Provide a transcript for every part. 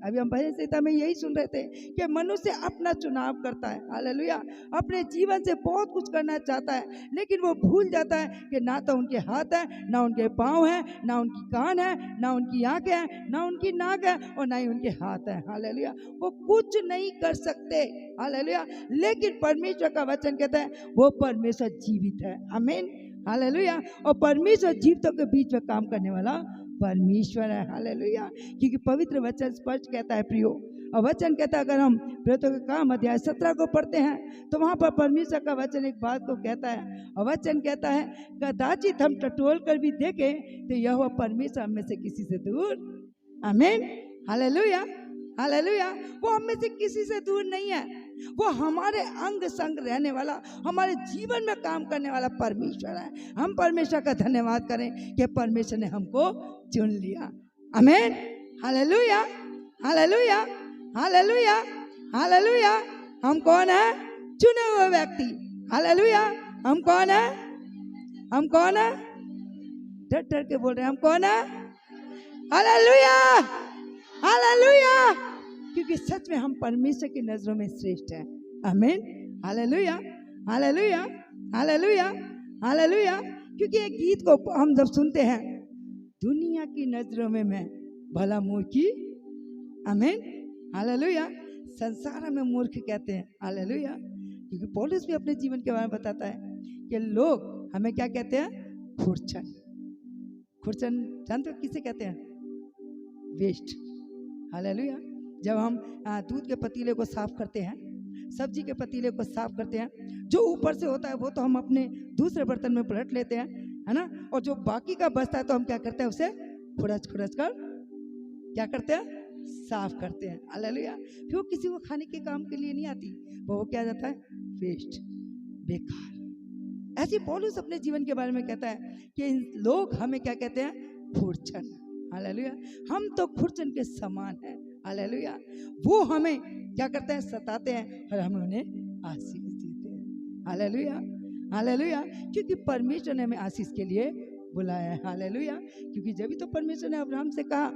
अभी हम भजन संहिता में यही सुन रहे थे कि मनुष्य अपना चुनाव करता है, हालेलुया, अपने जीवन से बहुत कुछ करना चाहता है, लेकिन वो भूल जाता है कि ना तो उनके हाथ है, ना उनके पाँव है, ना उनकी कान है, ना उनकी आंखें है, ना उनकी नाक है और ना ही उनके हाथ है, हालेलुया। वो कुछ नहीं कर सकते, हालेलुया। लेकिन परमेश्वर का वचन कहता है वो परमेश्वर जीवित है, आमीन, हालेलुया। और परमेश्वर जीवितों के बीच में काम करने वाला परमेश्वर है, हालेलुया। क्योंकि पवित्र वचन स्पष्ट कहता है प्रियो, और वचन कहता है, अगर हम प्रेरितों के काम अध्याय 17 को पढ़ते हैं तो वहां पर परमेश्वर का वचन एक बात को कहता है, और वचन कहता है कदाचित हम टटोल कर भी देखें तो यह परमेश्वर हम में से किसी से दूर, आमीन, हालेलुया, हालेलुया। वो हम में से किसी से दूर नहीं है, वो हमारे अंग संग रहने वाला, हमारे जीवन में काम करने वाला परमेश्वर है। हम परमेश्वर का धन्यवाद करें कि परमेश्वर ने हमको चुन लिया, आमीन, हालेलुया, हालेलुया, हालेलुया, हालेलुया। हम कौन है? चुने हुए व्यक्ति, हालेलुया। हम कौन है? हम कौन है? डर डर के बोल रहे हैं, हम कौन है? Hallelujah, hallelujah. क्योंकि सच में हम परमेश्वर की नजरों में श्रेष्ठ हैं, आमीन, हालेलुया, हालेलुया, हालेलुया, हालेलुया। क्योंकि एक गीत को हम जब सुनते हैं, दुनिया की नजरों में मैं भला मूर्खी, आमीन, हालेलुया, संसार में मूर्ख कहते हैं, हालेलुया। क्योंकि पौलुस भी अपने जीवन के बारे में बताता है कि लोग हमें क्या कहते हैं? खुरचन, खुरचन जानते हो किसे कहते हैं? Waste, hallelujah. जब हम दूध के पतीले को साफ करते हैं, सब्जी के पतीले को साफ करते हैं, जो ऊपर से होता है वो तो हम अपने दूसरे बर्तन में पलट लेते हैं, है ना, और जो बाकी का बचता है तो हम क्या करते हैं? उसे खुरच खुरच कर क्या करते हैं? साफ करते हैं, हालेलुया। फिर वो किसी को खाने के काम के लिए नहीं आती, वो क्या जाता है? वेस्ट, बेकार। ऐसे पौलुस अपने जीवन के बारे में कहता है कि लोग हमें क्या कहते हैं? खुरचन, हालेलुया। हम तो खुरचन के समान हैं, हालेलुया। वो हमें क्या करते हैं? सताते हैं और हम उन्हें आशीष देते हैं, हालेलुया, हालेलुया। क्योंकि परमेश्वर ने हमें आशीष के लिए बुलाया है, हालेलुया। क्योंकि जब भी तो परमेश्वर ने अब्राहम से कहा,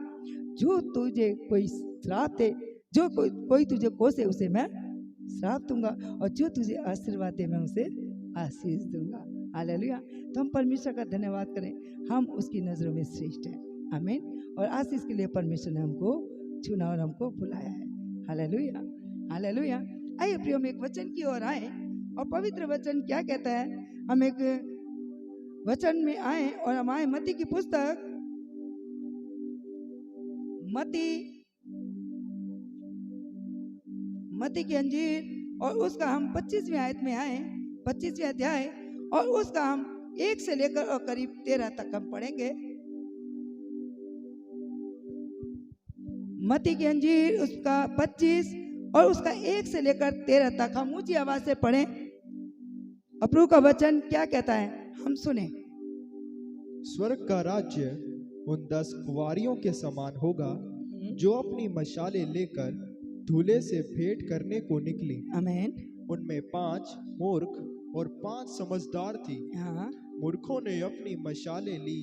जो तुझे कोई श्राप दे, जो कोई तुझे कोसे उसे मैं श्राप दूंगा, और जो तुझे आशीर्वाद दे मैं उसे आशीष दूंगा, हालेलुया। तो हम परमेश्वर का धन्यवाद करें, हम उसकी नजरों में श्रेष्ठ हैं, आमीन। और आशीष के लिए परमेश्वर ने हमको चुना और हमको बुलाया है, हालेलुया, हालेलुया। आइए प्रियो, हम एक वचन की ओर आए, और पवित्र वचन क्या कहता है? हम एक वचन में आए और हम आए मत्ती की पुस्तक, मत्ती की अंजीर, और उसका हम 25वीं आयत में आए, 25वें अध्याय, और उसका हम 1 से लेकर और करीब 13 तक हम पढ़ेंगे। मत्ती की अंजीर उसका 25 और उसका 1 से लेकर 13 तक हम ऊंची आवाज से पढ़ें। प्रभु का वचन क्या कहता है, हम सुने। स्वर्ग का राज्य उन 10 कुंवारियों के समान होगा जो अपनी मशालें लेकर दूल्हे से भेंट करने को निकली। आमीन। उनमें 5 मूर्ख और 5 समझदार थी। हाँ। मूर्खों ने अपनी मशालें ली,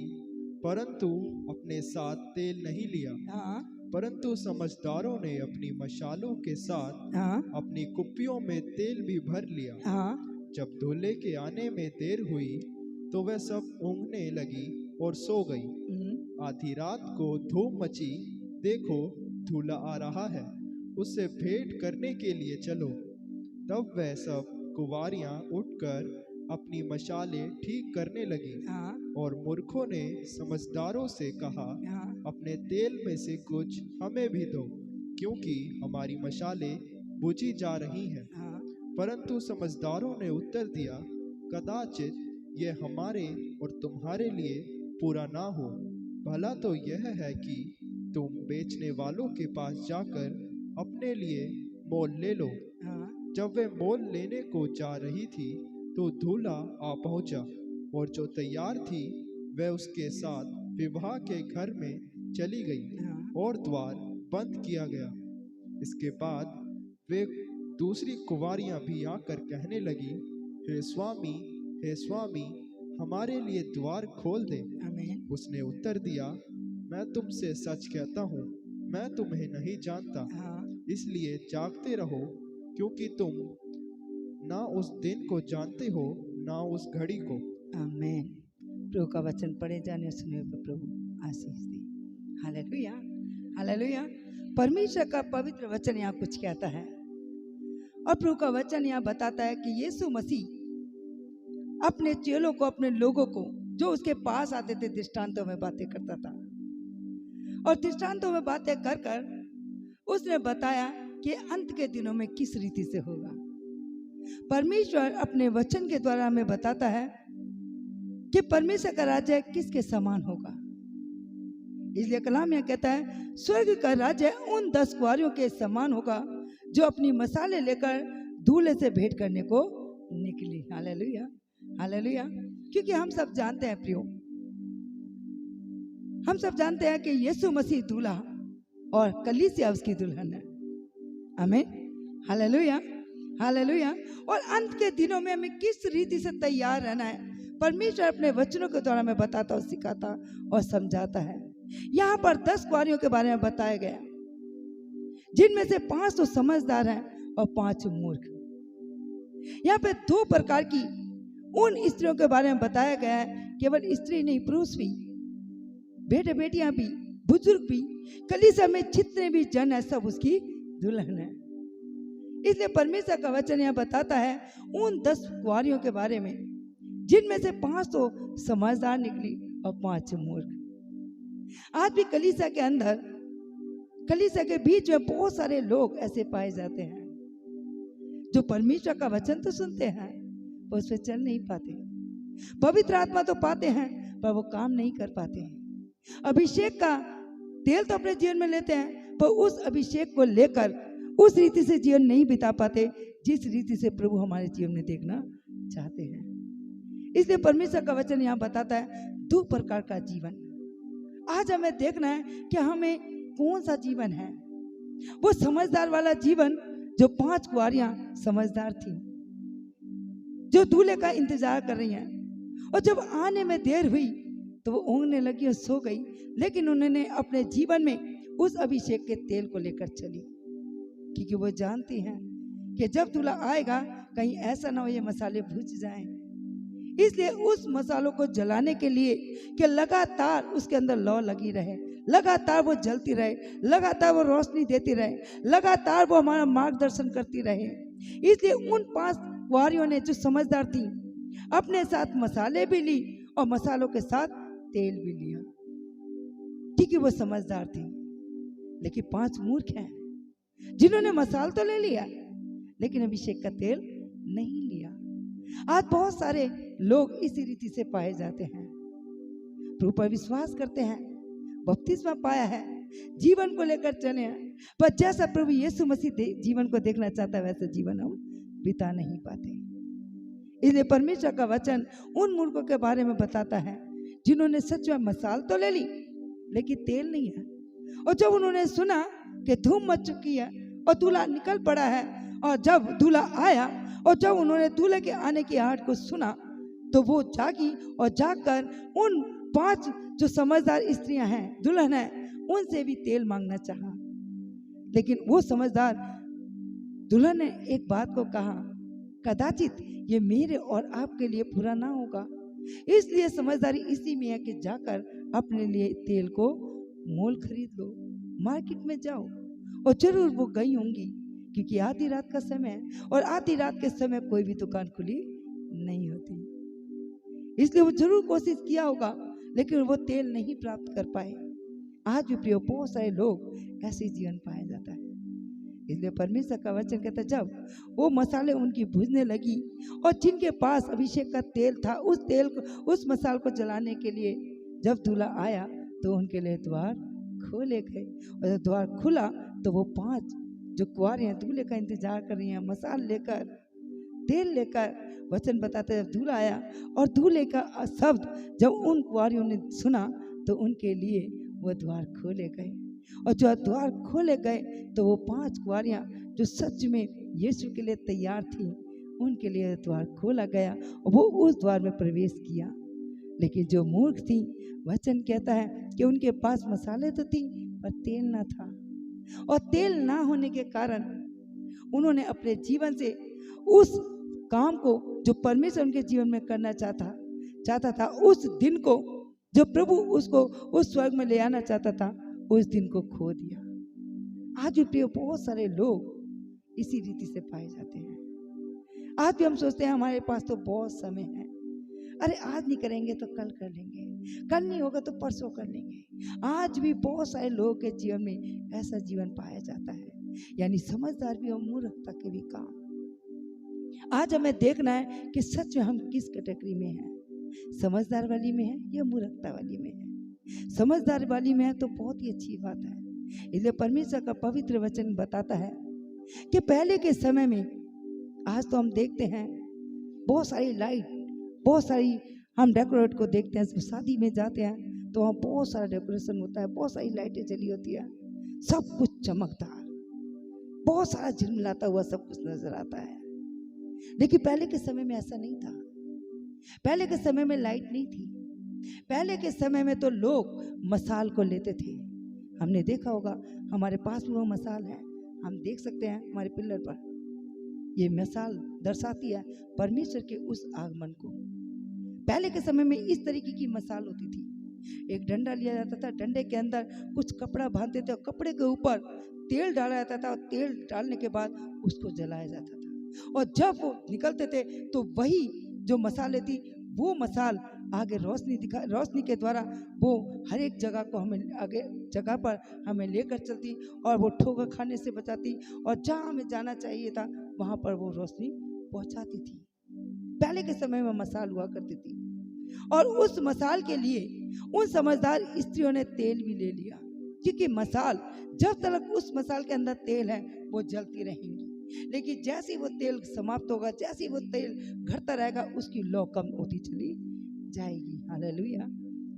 परंतु अपने साथ तेल नहीं लिया। हाँ। परंतु समझदारों ने अपनी मशालों के साथ हाँ। अपनी कुप्पियों में तेल भी भर लिया। हाँ। जब दूल्हे के आने में देर हुई तो वह सब ऊँघने लगी और सो गई। आधी रात को धूम मची, देखो दूल्हा आ रहा है, उससे भेंट करने के लिए चलो। तब वह सब कुंवारियां उठकर अपनी मशालें ठीक करने लगी। हाँ। और मूर्खों ने समझदारों से कहा, हाँ। अपने तेल में से कुछ हमें भी दो, क्योंकि हमारी मशालें बुझी जा रही हैं। हाँ। परंतु समझदारों ने उत्तर दिया, कदाचित यह हमारे और तुम्हारे लिए पूरा ना हो। भला तो यह है कि तुम बेचने वालों के पास जाकर अपने लिए मोल ले लो। हाँ। जब वे मोल लेने को जा रही थी तो दूल्हा आ पहुंचा, और जो तैयार थी वह उसके साथ विवाह के घर में चली गई, और द्वार बंद किया गया। इसके बाद वे दूसरी कुंवारियां भी आकर कहने लगी, हे स्वामी, हे स्वामी, हमारे लिए द्वार खोल दे। आमीन। उसने उत्तर दिया, मैं तुमसे सच कहता हूँ, मैं तुम्हें नहीं जानता, हाँ, इसलिए जागते रहो, क्योंकि तुम ना उस दिन को जानते हो ना उस घड़ी को। आमीन। प्रभु का वचन पढ़े जाने और सुने पर प्रभु आशीष दे। Hallelujah, hallelujah. परमेश्वर का पवित्र वचन यहाँ कुछ कहता है और प्रभु का वचन यहाँ बताता है कि यीशु मसीह अपने चेलों को, अपने लोगों को जो उसके पास आते थे, दृष्टांतों में बातें करता था और दृष्टांतों में बातें कर कर उसने बताया कि अंत के दिनों में किस रीति से होगा। परमेश्वर अपने वचन के द्वारा हमें बताता है कि परमेश्वर का राज्य किसके समान होगा। इसलिए कलाम यह कहता है, स्वर्ग का राज्य उन 10 कुंवारियों के समान होगा जो अपनी मसाले लेकर दूल्हे से भेंट करने को निकली। Hallelujah, hallelujah. क्योंकि हम सब जानते हैं प्रियो, हम सब जानते हैं कि यीशु मसीह दूल्हा और कलीसिया उसकी दुल्हन है। आमीन, हालेलुया, हालेलुया। और अंत के दिनों में हमें किस रीति से तैयार रहना है, परमेश्वर अपने वचनों के द्वारा हमें बताता और सिखाता और समझाता है। यहाँ पर 10 कुंवारियों के बारे में बताया गया, जिनमें से 5 तो समझदार हैं और 5 मूर्ख। यहाँ पे 2 प्रकार की उन स्त्रियों के बारे में बताया गया है, केवल स्त्री नहीं, पुरुष भी, बेटे बेटियां भी, बुजुर्ग भी, कलीसिया में जितने भी जन है सब उसकी दुल्हन है। इसलिए परमेश्वर का वचन यह बताता है उन 10 कुंवारियों के बारे में, जिनमें से 5 तो समझदार निकली और 5 मूर्ख। आज भी कलीसिया के अंदर, कलीसिया के बीच में बहुत सारे लोग ऐसे पाए जाते हैं जो परमेश्वर का वचन तो सुनते हैं पर उस पर चल नहीं पाते, पवित्र आत्मा तो पाते हैं पर वो काम नहीं कर पाते हैं। अभिषेक का तेल तो अपने जीवन में लेते हैं पर उस अभिषेक को लेकर उस रीति से जीवन नहीं बिता पाते जिस रीति से प्रभु हमारे जीवन में देखना चाहते हैं। इसलिए परमेश्वर का वचन यहाँ बताता है 2 प्रकार का जीवन। आज हमें देखना है कि हमें कौन सा जीवन है, वो समझदार वाला जीवन जो 5 कुंवारियां समझदार थी, जो दूल्हे का इंतजार कर रही हैं, और जब आने में देर हुई तो वो ऊँघने लगी और सो गई, लेकिन उन्होंने अपने जीवन में उस अभिषेक के तेल को लेकर चली, क्योंकि वो जानती हैं कि जब दूल्हा आएगा कहीं ऐसा ना हो ये मसाले भुज जाएं। इसलिए उस मसालों को जलाने के लिए कि लगातार उसके अंदर लौ लगी रहे, लगातार वो जलती रहे, लगातार वो रोशनी देती रहे, लगातार वो हमारा मार्गदर्शन करती रहे। इसलिए उन 5 कुंवारियों ने जो समझदार थी अपने साथ मसाले भी ली और मसालों के साथ तेल भी लिया, क्योंकि वो समझदार थी। लेकिन 5 मूर्ख हैं जिन्होंने मसाल तो ले लिया लेकिन अभिषेक का तेल नहीं लिया। आज बहुत सारे लोग इसी रीति से पाए जाते हैं, प्रभु पर विश्वास करते हैं, बपतिस्मा पाया है, जीवन को लेकर चले हैं, पर जैसा प्रभु यीशु मसीह जीवन को देखना चाहता है वैसा जीवन हम बिता नहीं पाते। इसलिए परमेश्वर का वचन उन मूर्खों के बारे में बताता है जिन्होंने सच में मसाल तो ले ली लेकिन तेल नहीं है, और जब उन्होंने सुना कि धूम मच चुकी है और दूल्हा निकल पड़ा है, और जब दूल्हा आया और जब उन्होंने दूल्हे के आने की आहट को सुना तो वो जागी और जागकर उन 5 जो समझदार स्त्रियां हैं, दुल्हन है, उनसे भी तेल मांगना चाहा। लेकिन वो समझदार दुल्हन ने एक बात को कहा, कदाचित ये मेरे और आपके लिए पूरा ना होगा। इसलिए समझदारी इसी में है कि जाकर अपने लिए तेल को मोल खरीद लो, मार्केट में जाओ। और जरूर वो गई होंगी क्योंकि आधी रात का समय है और आधी रात के समय कोई भी दुकान खुली नहीं होती, इसलिए वो जरूर कोशिश किया होगा लेकिन वो तेल नहीं प्राप्त कर पाए। आज भी प्रिय बहुत सारे लोग ऐसे जीवन पाया जाता है। इसलिए परमेश्वर का वचन कहता है जब वो मसाले उनकी भुजने लगी और जिनके पास अभिषेक का तेल था उस तेल को, उस मसाल को जलाने के लिए जब दूल्हा आया तो उनके लिए द्वार खोले गए, और जब द्वार खुला तो वो 5 जो कुंवारियां दूल्हे का इंतजार कर रही हैं, मसाल लेकर, तेल लेकर, वचन बताते जब दूल्हा आया और दूल्हे का शब्द जब उन कुंवारियों ने सुना तो उनके लिए वो द्वार खोले गए, और जब द्वार खोले गए तो वो 5 कुंवारियां जो सच में यीशु के लिए तैयार थी उनके लिए द्वार खोला गया और वो उस द्वार में प्रवेश किया। लेकिन जो मूर्ख थी, वचन कहता है कि उनके पास मसाले तो थी पर तेल ना था, और तेल ना होने के कारण उन्होंने अपने जीवन से उस काम को जो परमेश्वर उनके जीवन में करना चाहता था, उस दिन को जो प्रभु उसको उस स्वर्ग में ले आना चाहता था, उस दिन को खो दिया। आज भी प्रिय बहुत सारे लोग इसी रीति से पाए जाते हैं। आज भी हम सोचते हैं हमारे पास तो बहुत समय है, अरे आज नहीं करेंगे तो कल कर लेंगे, कल नहीं होगा तो परसों कर लेंगे। आज भी बहुत सारे लोगों के जीवन में ऐसा जीवन पाया जाता है, यानी समझदार भी और मूर्खता के भी काम। आज हमें देखना है कि सच में हम किस कैटेगरी में हैं, समझदार वाली में है या मूर्खता वाली में है। समझदार वाली में है तो बहुत ही अच्छी बात है। इसलिए परमेश्वर का पवित्र वचन बताता है कि पहले के समय में, आज तो हम देखते हैं बहुत सारी लाइट, बहुत सारी हम डेकोरेट को देखते हैं, शादी में जाते हैं तो वहाँ बहुत सारा डेकोरेशन होता है, बहुत सारी लाइटें चली होती है, सब कुछ चमकदार, बहुत सारा झिलमिलाता हुआ सब कुछ नजर आता है। लेकिन पहले के समय में ऐसा नहीं था। पहले के समय में लाइट नहीं थी। पहले के समय में तो लोग मसाल को लेते थे। हमने देखा होगा, हमारे पास भी वो मसाल है, हम देख सकते हैं हमारे पिलर पर। ये मसाल दर्शाती है परमेश्वर के उस आगमन को। पहले के समय में इस तरीके की मसाल होती थी। एक डंडा लिया जाता था, डंडे के अंदर कुछ कपड़ा बांधते थे और कपड़े के ऊपर तेल डाला जाता था, और तेल डालने के बाद उसको जलाया जाता था। और जब वो निकलते थे तो वही जो मसाले थी, वो मसाल आगे रोशनी के द्वारा वो हर एक जगह को हमें आगे जगह पर हमें लेकर चलती, और वो ठोकर खाने से बचाती, और जहाँ हमें जाना चाहिए था वहाँ पर वो रोशनी पहुँचाती थी। पहले के समय में मसाल हुआ करती थी, और उस मसाल के लिए उन समझदार स्त्रियों ने तेल भी ले लिया, क्योंकि मसाल, जब तक उस मसाल के अंदर तेल है वो जलती रहेंगी। लेकिन जैसे वो तेल समाप्त होगा, जैसे वो तेल घटता रहेगा, उसकी लौ कम होती चली जाएगी। Hallelujah,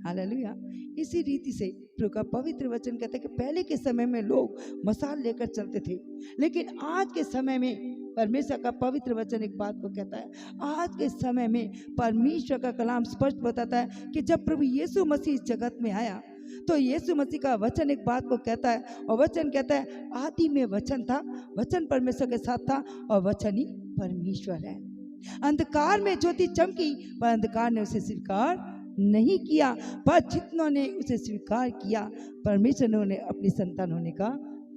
hallelujah. इसी रीति से प्रभु का पवित्र वचन कहता है कि पहले के समय में लोग मसाल लेकर चलते थे, लेकिन आज के समय में परमेश्वर का पवित्र वचन एक बात को कहता है। आज के समय में परमेश्वर का कलाम स्पष्ट बताता है कि जब प्रभु यीशु मसीह इस जगत में आया तो यीशु मसीह का वचन एक बात को कहता है, और वचन कहता है आदि में वचन था, वचन परमेश्वर के साथ था, और वचन ही परमेश्वर है। अंधकार में ज्योति चमकी, पर अंधकार ने उसे स्वीकार नहीं किया, पर जितनों ने उसे स्वीकार किया परमेश्वर ने उन्हें अपनी संतान होने का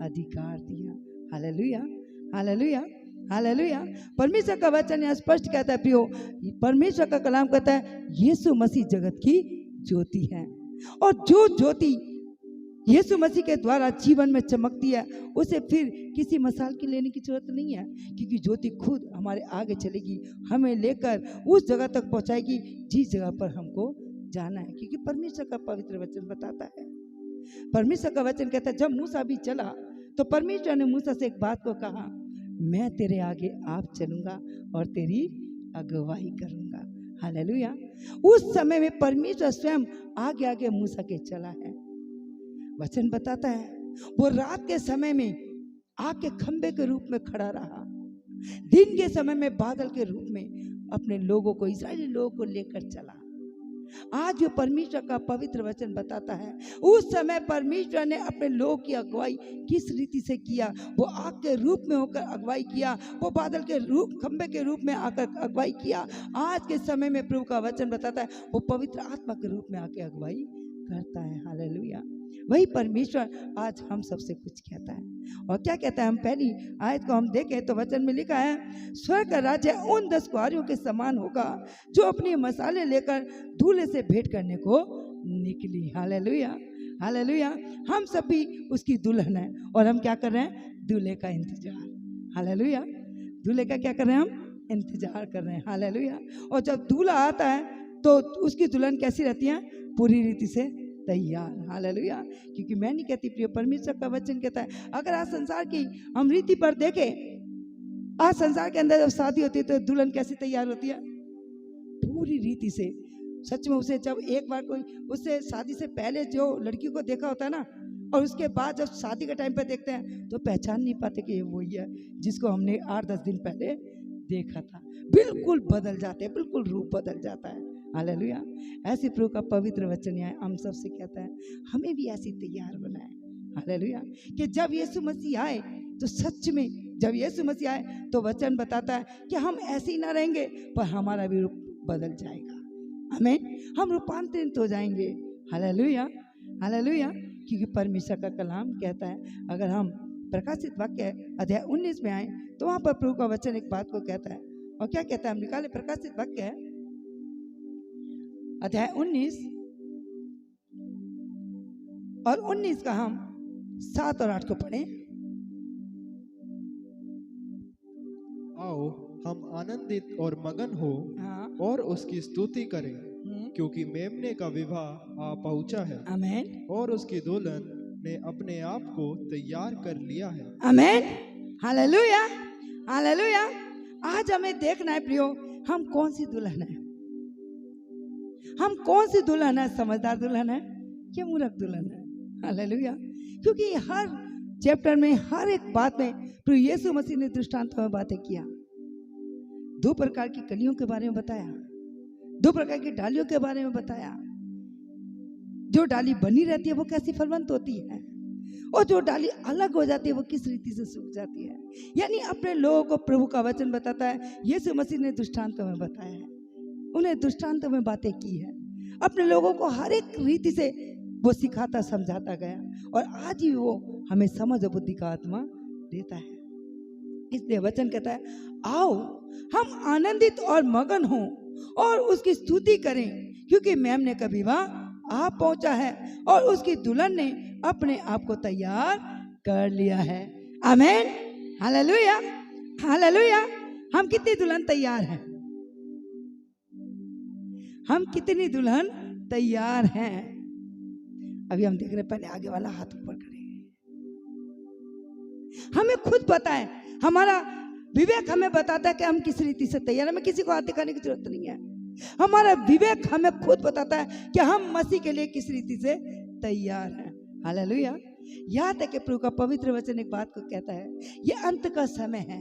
अधिकार दिया। Hallelujah, hallelujah, hallelujah. परमेश्वर का वचन यहाँ स्पष्ट कहता है प्रियो, परमेश्वर का कलाम कहता है यीशु मसीह जगत की ज्योति है, और जो ज्योति यीशु मसीह के द्वारा जीवन में चमकती है उसे फिर किसी मसाल की लेने की जरूरत नहीं है, क्योंकि ज्योति खुद हमारे आगे चलेगी, हमें लेकर उस जगह तक पहुंचाएगी जिस जगह पर हमको जाना है। क्योंकि परमेश्वर का पवित्र वचन बताता है, परमेश्वर का वचन कहता है जब मूसा भी चला तो परमेश्वर ने मूसा से एक बात को कहा, मैं तेरे आगे आप चलूंगा और तेरी अगुवाई करूंगा। हालेलुया। उस समय में परमेश्वर स्वयं आगे आगे मूसा के चला है। वचन बताता है वो रात के समय में आग के खंबे के रूप में खड़ा रहा, दिन के समय में बादल के रूप में अपने लोगों को, इस्राएली लोगों को लेकर चला। आज जो परमेश्वर का पवित्र वचन बताता है, उस समय परमेश्वर ने अपने लोगों की अगुवाई किस रीति से किया। वो आग के रूप में होकर अगुवाई किया, वो बादल के रूप, खंबे के रूप में आकर अगुवाई किया। आज के समय में प्रभु का वचन बताता है वो पवित्र आत्मा के रूप में आके अगुवाई करता है। हालेलुया। वही परमेश्वर आज हम सबसे कुछ कहता है, और क्या कहता है, हम पहली आयत को हम देखें तो वचन में लिखा है, स्वर्ग का राज्य उन 10 कुंवारियों के समान होगा जो अपनी मसाले लेकर दूल्हे से भेंट करने को निकली। Hallelujah, hallelujah. हम सब भी उसकी दुल्हन है, और हम क्या कर रहे हैं, दूल्हे का इंतजार। हालेलुया। दूल्हे का क्या कर रहे हैं, हम इंतजार कर रहे हैं। हालेलुया। और जब दूल्हा आता है तो उसकी दुल्हन कैसी रहती है, पूरी रीति से तैयार। हालेलुया। क्योंकि मैं नहीं कहती प्रिय, परमेश्वर का वचन कहता है अगर आज संसार की हम रीति पर देखें, आज संसार के अंदर जब शादी होती है तो दुल्हन कैसी तैयार होती है, पूरी रीति से। सच में उसे जब एक बार कोई उससे शादी से पहले जो लड़की को देखा होता है ना, और उसके बाद जब शादी के टाइम पे देखते हैं तो पहचान नहीं पाते कि ये वही है जिसको हमने 8-10 दिन पहले देखा था। बिल्कुल बदल जाते हैं, बिल्कुल रूप बदल जाता है। हालेलुया। ऐसे प्रभु का पवित्र वचन है हम सबसे कहता है हमें भी ऐसी तैयार होना है, हालेलुया। कि जब यीशु मसीह आए तो सच में जब यीशु मसीह आए तो वचन बताता है कि हम ऐसे ही ना रहेंगे, पर हमारा भी रूप बदल जाएगा। आमीन। हम रूपांतरित हो जाएंगे। Hallelujah, hallelujah. क्योंकि परमेश्वर का कलाम कहता है, अगर हम प्रकाशित वाक्य अध्याय 19 में आए तो वहां पर प्रभु का वचन एक बात को कहता है। और क्या कहता है? हम निकाले प्रकाशित वाक्य अध्याय 19 और 19 का हम 7 और 8 को पढ़ें। आओ हम आनंदित और मगन हो हाँ। और उसकी स्तुति करें, क्योंकि मेमने का विवाह आ पहुंचा है आमीन, और उसकी दुल्हन ने अपने आप को तैयार कर लिया है। आमीन, हालेलुया, हालेलुया। आज हमें देखना है प्रियो, हम कौन सी दुल्हन है। हम कौन सी दुल्हन है? समझदार दुल्हन है कि मूर्ख दुल्हन है? हालेलुया। क्योंकि हर चैप्टर में, हर एक बात में प्रभु यीशु मसीह ने दृष्टांतों में बातें किया। 2 प्रकार की कलियों के बारे में बताया, 2 प्रकार की डालियों के बारे में बताया। जो डाली बनी रहती है वो कैसी फलवंत होती है, और जो डाली अलग हो जाती है वो किस रीति से सूख जाती है। यानी अपने लोगों को प्रभु का वचन बताता है। यीशु मसीह ने दृष्टांतों में बताया है, उन्हें दृष्टांतों में बातें की है। अपने लोगों को हर एक रीति से वो सिखाता समझाता गया, और आज ही वो हमें समझ और बुद्धि का आत्मा देता है। इसलिए वचन कहता है, आओ हम आनंदित और मगन हों और उसकी स्तुति करें, क्योंकि मेमने का विवाह आ पहुंचा है और उसकी दुल्हन ने अपने आप को तैयार कर लिया है। आमीन, हालेलुया, हालेलुया। हम कितनी दुल्हन तैयार हैं? हम कितनी दुल्हन तैयार हैं? अभी हम देख रहे हैं, पहले आगे वाला हाथ ऊपर करें। हमें खुद पता है, हमारा विवेक हमें बताता है कि हम किस रीति से तैयार हैं। हमें किसी को हाथ दिखाने की जरूरत नहीं है। हमारा विवेक हमें खुद बताता है कि हम मसीह के लिए किस रीति से तैयार हैं। हालेलुया। यहाँ तक कि प्रभु का पवित्र वचन एक बात को कहता है, ये अंत का समय है,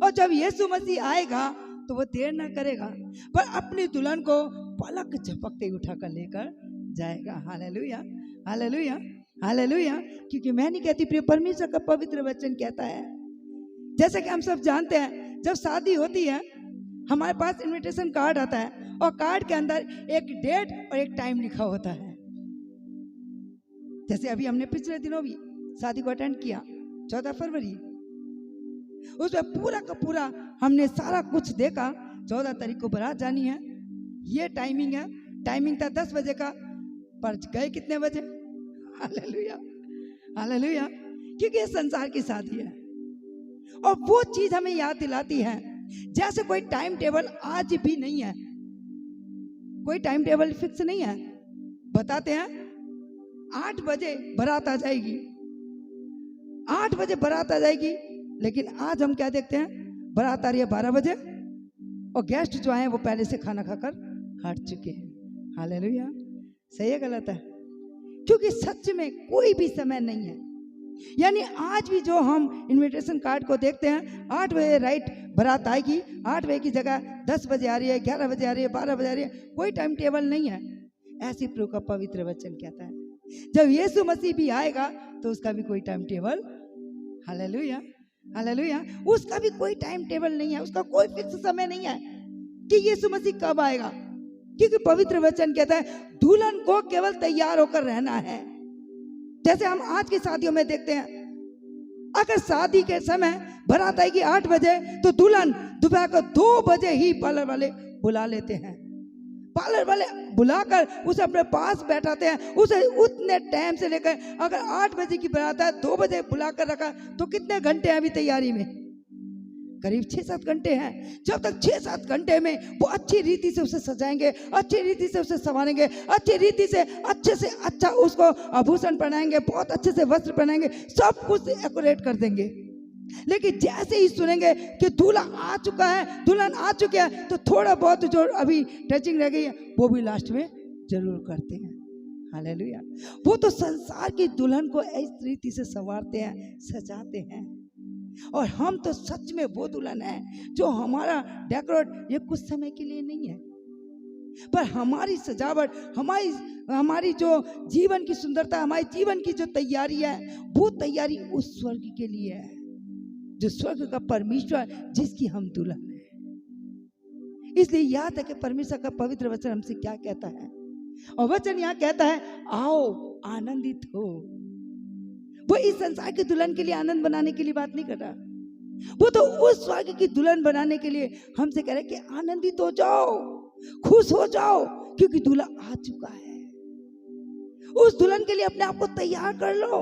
और जब यीशु मसीह आएगा तो वो देर ना करेगा, पर अपनी दुल्हन को पलक झपकते उठाकर लेकर जाएगा। Hallelujah, hallelujah, hallelujah. क्योंकि मैं नहीं कहती, प्रिय परमेश्वर का पवित्र वचन कहता है। जैसे कि हम सब जानते हैं, जब शादी होती है हमारे पास इनविटेशन कार्ड आता है, और कार्ड के अंदर एक डेट और एक टाइम लिखा होता है। जैसे अभी हमने पिछले दिनों भी शादी को अटेंड किया, 14 फरवरी। उसमें पूरा का पूरा हमने सारा कुछ देखा। 14 तारीख को बारात जानी है, ये टाइमिंग है। टाइमिंग था 10 बजे का, पर गए कितने बजे? Hallelujah, hallelujah. क्योंकि ये संसार की शादी है, और वो चीज हमें याद दिलाती है। जैसे कोई टाइम टेबल आज भी नहीं है, कोई टाइम टेबल फिक्स नहीं है। बताते हैं 8 बजे बारात आ जाएगी, 8 बजे बारात आ जाएगी, लेकिन आज हम क्या देखते हैं? बारात आ रही है 12 बजे, और गेस्ट जो आए वो पहले से खाना खाकर हट चुके हैं। हालेलुया। सही है गलत है? क्योंकि सच में कोई भी समय नहीं है। यानी आज भी जो हम इनविटेशन कार्ड को देखते हैं, 8 बजे राइट बारात आएगी, 8 बजे की जगह 10 बजे आ रही है, 11 बजे आ रही है, 12 बजे आ रही है, कोई टाइम टेबल नहीं है। ऐसी प्रभु का पवित्र वचन कहता है, जब यीशु मसीह भी आएगा तो उसका भी कोई टाइम टेबल, हालेलुया, हालेलुया, उसका भी कोई टाइम टेबल नहीं है। उसका कोई फिक्स समय नहीं है कि यीशु मसीह कब आएगा। क्योंकि पवित्र वचन कहता है दुल्हन को केवल तैयार होकर रहना है। जैसे हम आज की शादियों में देखते हैं, अगर शादी के समय बारात आएगी 8 बजे, तो दुल्हन दोपहर को 2 बजे ही पार्लर वाले बुला लेते हैं। पार्लर वाले बुलाकर उसे अपने पास बैठाते हैं। उसे उतने टाइम से लेकर, अगर 8 बजे की बारात है, 2 बजे बुलाकर रखा, तो कितने घंटे हैं अभी तैयारी में? करीब 6-7 घंटे हैं। जब तक 6-7 घंटे में वो अच्छी रीति से उसे सजाएंगे, अच्छी रीति से उसे संवारेंगे, अच्छी रीति से अच्छा उसको आभूषण पहनाएंगे, बहुत अच्छे से वस्त्र पहनाएंगे, सब कुछ एक्यूरेट कर देंगे। लेकिन जैसे ही सुनेंगे कि दूल्हा आ चुका है, दुल्हन आ चुकी है, तो थोड़ा बहुत जो अभी टचिंग रह गई है वो भी लास्ट में जरूर करते हैं। हालेलुया। वो तो संसार की दुल्हन को इस रीति से संवारते हैं, सजाते हैं। और हम तो सच में वो दुल्हन है जो हमारा डेकोरेट ये कुछ समय के लिए नहीं है, पर हमारी सजावट, हमारी हमारी जो जीवन की सुंदरता, हमारी जीवन की जो तैयारी है, वो तैयारी उस स्वर्ग के लिए है जो स्वर्ग का परमेश्वर, जिसकी हम दुल्हन है। इसलिए याद है कि परमेश्वर का पवित्र वचन हमसे क्या कहता है, और वचन यहाँ कहता है आओ आनंदित हो। वो इस संसार की दुल्हन के लिए आनंद बनाने के लिए बात नहीं कर रहा, वो तो उस स्वर्ग की दुल्हन बनाने के लिए हमसे कह रहे कि आनंदित हो जाओ, खुश हो जाओ, क्योंकि दूल्हा आ चुका है। उस दुल्हन के लिए अपने आप को तैयार कर लो,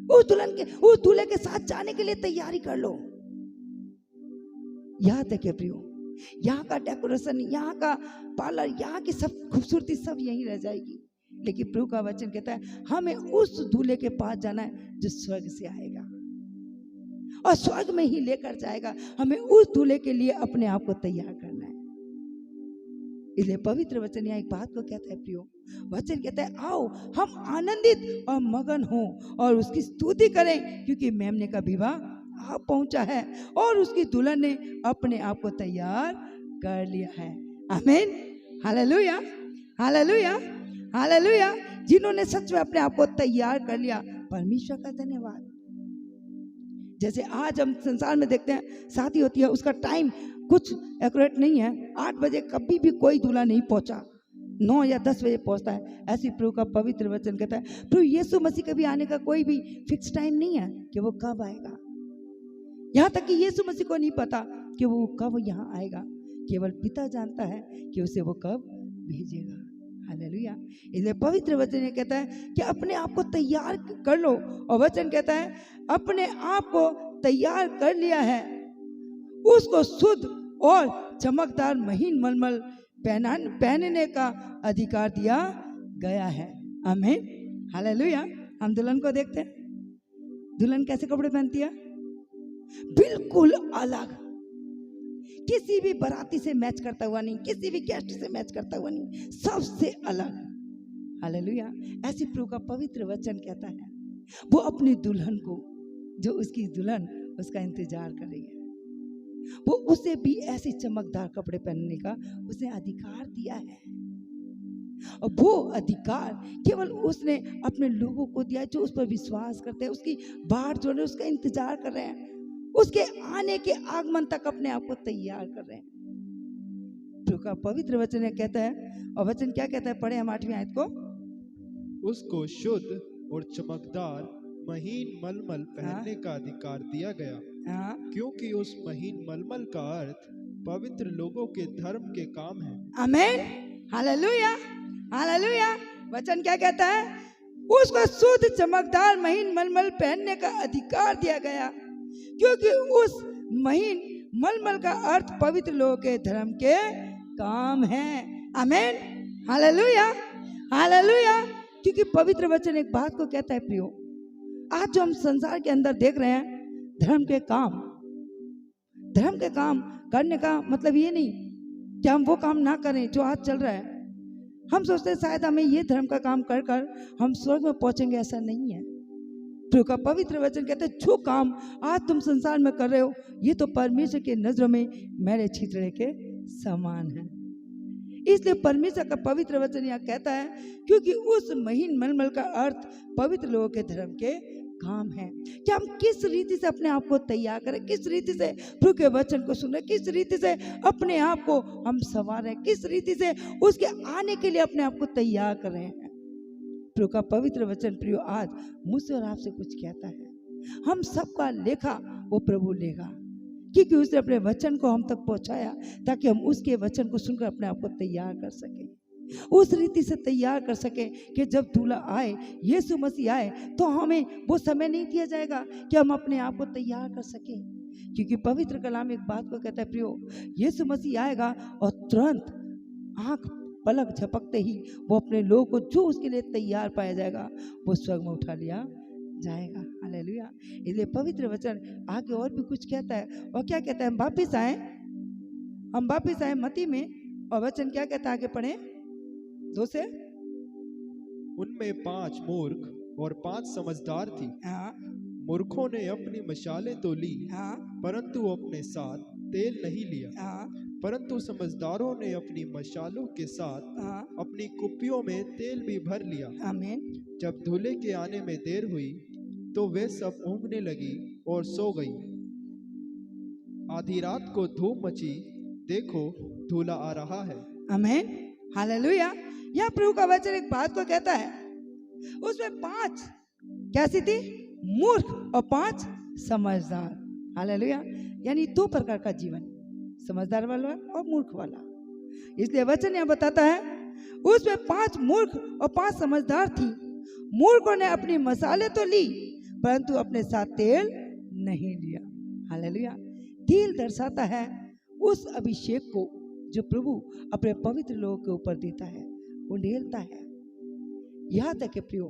उस दूल्हे के साथ जाने के लिए तैयारी कर लो। याद है कि प्रियो, यहाँ का डेकोरेशन, यहाँ का पार्लर, यहाँ की सब खूबसूरती सब यहीं रह जाएगी, लेकिन प्रभु का वचन कहता है हमें उस दूल्हे के पास जाना है जो स्वर्ग से आएगा और स्वर्ग में ही लेकर जाएगा। हमें उस दूल्हे के लिए अपने आप को तैयार करना है। इसलिए पवित्र वचन यहाँ एक बात को कहता है प्रियो, वचन कहता है आओ हम आनंदित और मगन हो और उसकी स्तुति करें, क्योंकि मेमने का विवाह आ पहुंचा है और उसकी दुल्हन ने अपने आप को तैयार कर लिया है। आमीन, हालेलुया, हालेलुया, हालेलुया। जिन्होंने सच में अपने आप को तैयार कर लिया, परमेश्वर का धन्यवाद। जैसे आज हम संसार में देखते हैं शादी होती है, उसका टाइम कुछ एक्यूरेट नहीं है, 8 बजे कभी भी कोई दूल्हा नहीं पहुंचा, 9 या 10 बजे पहुंचता है। ऐसी प्रभु का पवित्र वचन कहता है प्रभु यीशु मसीह के भी आने का कोई भी फिक्स टाइम नहीं है कि वो कब आएगा। यहाँ तक कि यीशु मसीह को नहीं पता कि वो कब यहाँ आएगा, केवल पिता जानता है कि उसे वो कब भेजेगा। हालेलुया। इसलिए पवित्र वचन ये कहता है कि अपने आप को तैयार कर लो, और वचन कहता है अपने आप को तैयार कर लिया है, उसको शुद्ध और चमकदार महीन मलमल पहनने का अधिकार दिया गया है। आमीन, हालेलुया। हम दुल्हन को देखते हैं, दुल्हन कैसे कपड़े पहनती है, बिल्कुल अलग, किसी भी बाराती से मैच करता हुआ नहीं, किसी भी गेस्ट से मैच करता हुआ नहीं, सबसे अलग। हालेलुया। ऐसी प्रभु का पवित्र वचन कहता है वो अपनी दुल्हन को, जो उसकी दुल्हन उसका इंतजार कर रही है, वो उसे भी ऐसे चमकदार कपड़े पहनने का उसने अधिकार दिया है। और वो अधिकार केवल उसने अपने लोगों को दिया जो उस पर विश्वास करते हैं, उसकी बाट जोड़ रहे, उसका इंतजार कर रहे हैं, उसके आने के आगमन तक अपने आप को तैयार कर रहे हैं। प्रभु का पवित्र वचन कहता है, और वचन क्या कहता है, पढ़े हम 8वीं आयत को, उसको शुद्ध और चमकदार महीन मलमल पहनने का अधिकार दिया गया, क्योंकि उस महीन मलमल का अर्थ पवित्र लोगों के धर्म के काम है। आमीन, हालेलुया, हालेलुया। वचन क्या कहता है, उसको शुद्ध चमकदार महीन मलमल पहनने का अधिकार दिया गया, क्योंकि उस महीन मलमल का अर्थ पवित्र लोगों के धर्म के काम है। आमीन, हालेलुया, हालेलुया। क्योंकि पवित्र वचन एक बात को कहता है प्रियो, आज जो हम संसार के अंदर देख रहे हैं धर्म के काम करने का मतलब ये नहीं कि हम वो काम ना करें जो आज चल रहा है। हम सोचते हैं शायद हमें ये धर्म का काम कर कर हम स्वर्ग में पहुंचेंगे, ऐसा नहीं है। प्रभु का पवित्र वचन कहते हैं जो काम आज तुम संसार में कर रहे हो, ये तो परमेश्वर के नजरों में मैले छितरे के समान है। इसलिए परमेश्वर का पवित्र वचन यहाँ कहता है क्योंकि उस महीन मलमल का अर्थ पवित्र लोगों के धर्म के काम है कि हम किस रीति से अपने आप को तैयार करें, किस रीति से प्रभु के वचन को सुने, किस रीति से अपने आप को हम संवारें, किस रीति से उसके आने के लिए अपने आप को तैयार कर रहे हैं। प्रभु का पवित्र वचन प्रियो आज मुझसे और आपसे कुछ कहता है। हम सबका लेखा वो प्रभु लेगा, क्योंकि उसने अपने वचन को हम तक पहुंचाया ताकि हम उसके वचन को सुनकर अपने आप को तैयार कर सकें, उस रीति से तैयार कर सके कि जब दूल्हा आए, यीशु मसीह आए, तो हमें वो समय नहीं दिया जाएगा कि हम अपने आप को तैयार कर सकें। क्योंकि पवित्र कलाम एक बात को कहता है प्रियो, यीशु मसीह आएगा और तुरंत आंख पलक झपकते ही वो अपने लोगों को जो उसके लिए तैयार पाया जाएगा वो स्वर्ग में उठा लिया जाएगा। हालेलुया। इसलिए पवित्र वचन आगे और भी कुछ कहता है, और क्या कहता है, हम वापिस आए मत्ती में, और वचन क्या कहता है आगे पढ़े 2 से। उनमें 5 मूर्ख और 5 समझदार थी। मूर्खों ने अपनी मशालें तो ली, परंतु अपने साथ तेल नहीं लिया, हाँ परंतु समझदारों ने अपनी मशालों के साथ हाँ, अपनी कुप्पियों में तेल भी भर लिया। आमीन। जब दूल्हे के आने में देर हुई तो वे सब ऊँघने लगी और सो गई। आधी रात को धूम मची, देखो दूल्हा आ रहा है। आमीन, हालेलुया। यह प्रभु का वचन एक बात को कहता है, उसमें 5 कैसी थी? मूर्ख और 5 समझदार। हालेलुया। यानी 2 प्रकार का जीवन, समझदार वाला और मूर्ख वाला। इसलिए वचन यह बताता है उसमें 5 मूर्ख और 5 समझदार थी। मूर्खों ने अपनी मसाले तो ली परंतु अपने साथ तेल नहीं लिया। हालेलुया। तेल दर्शाता है उस अभिषेक को जो प्रभु अपने पवित्र लोगों के ऊपर देता है, वो ढेलता है। यहाँ तक के प्रियो,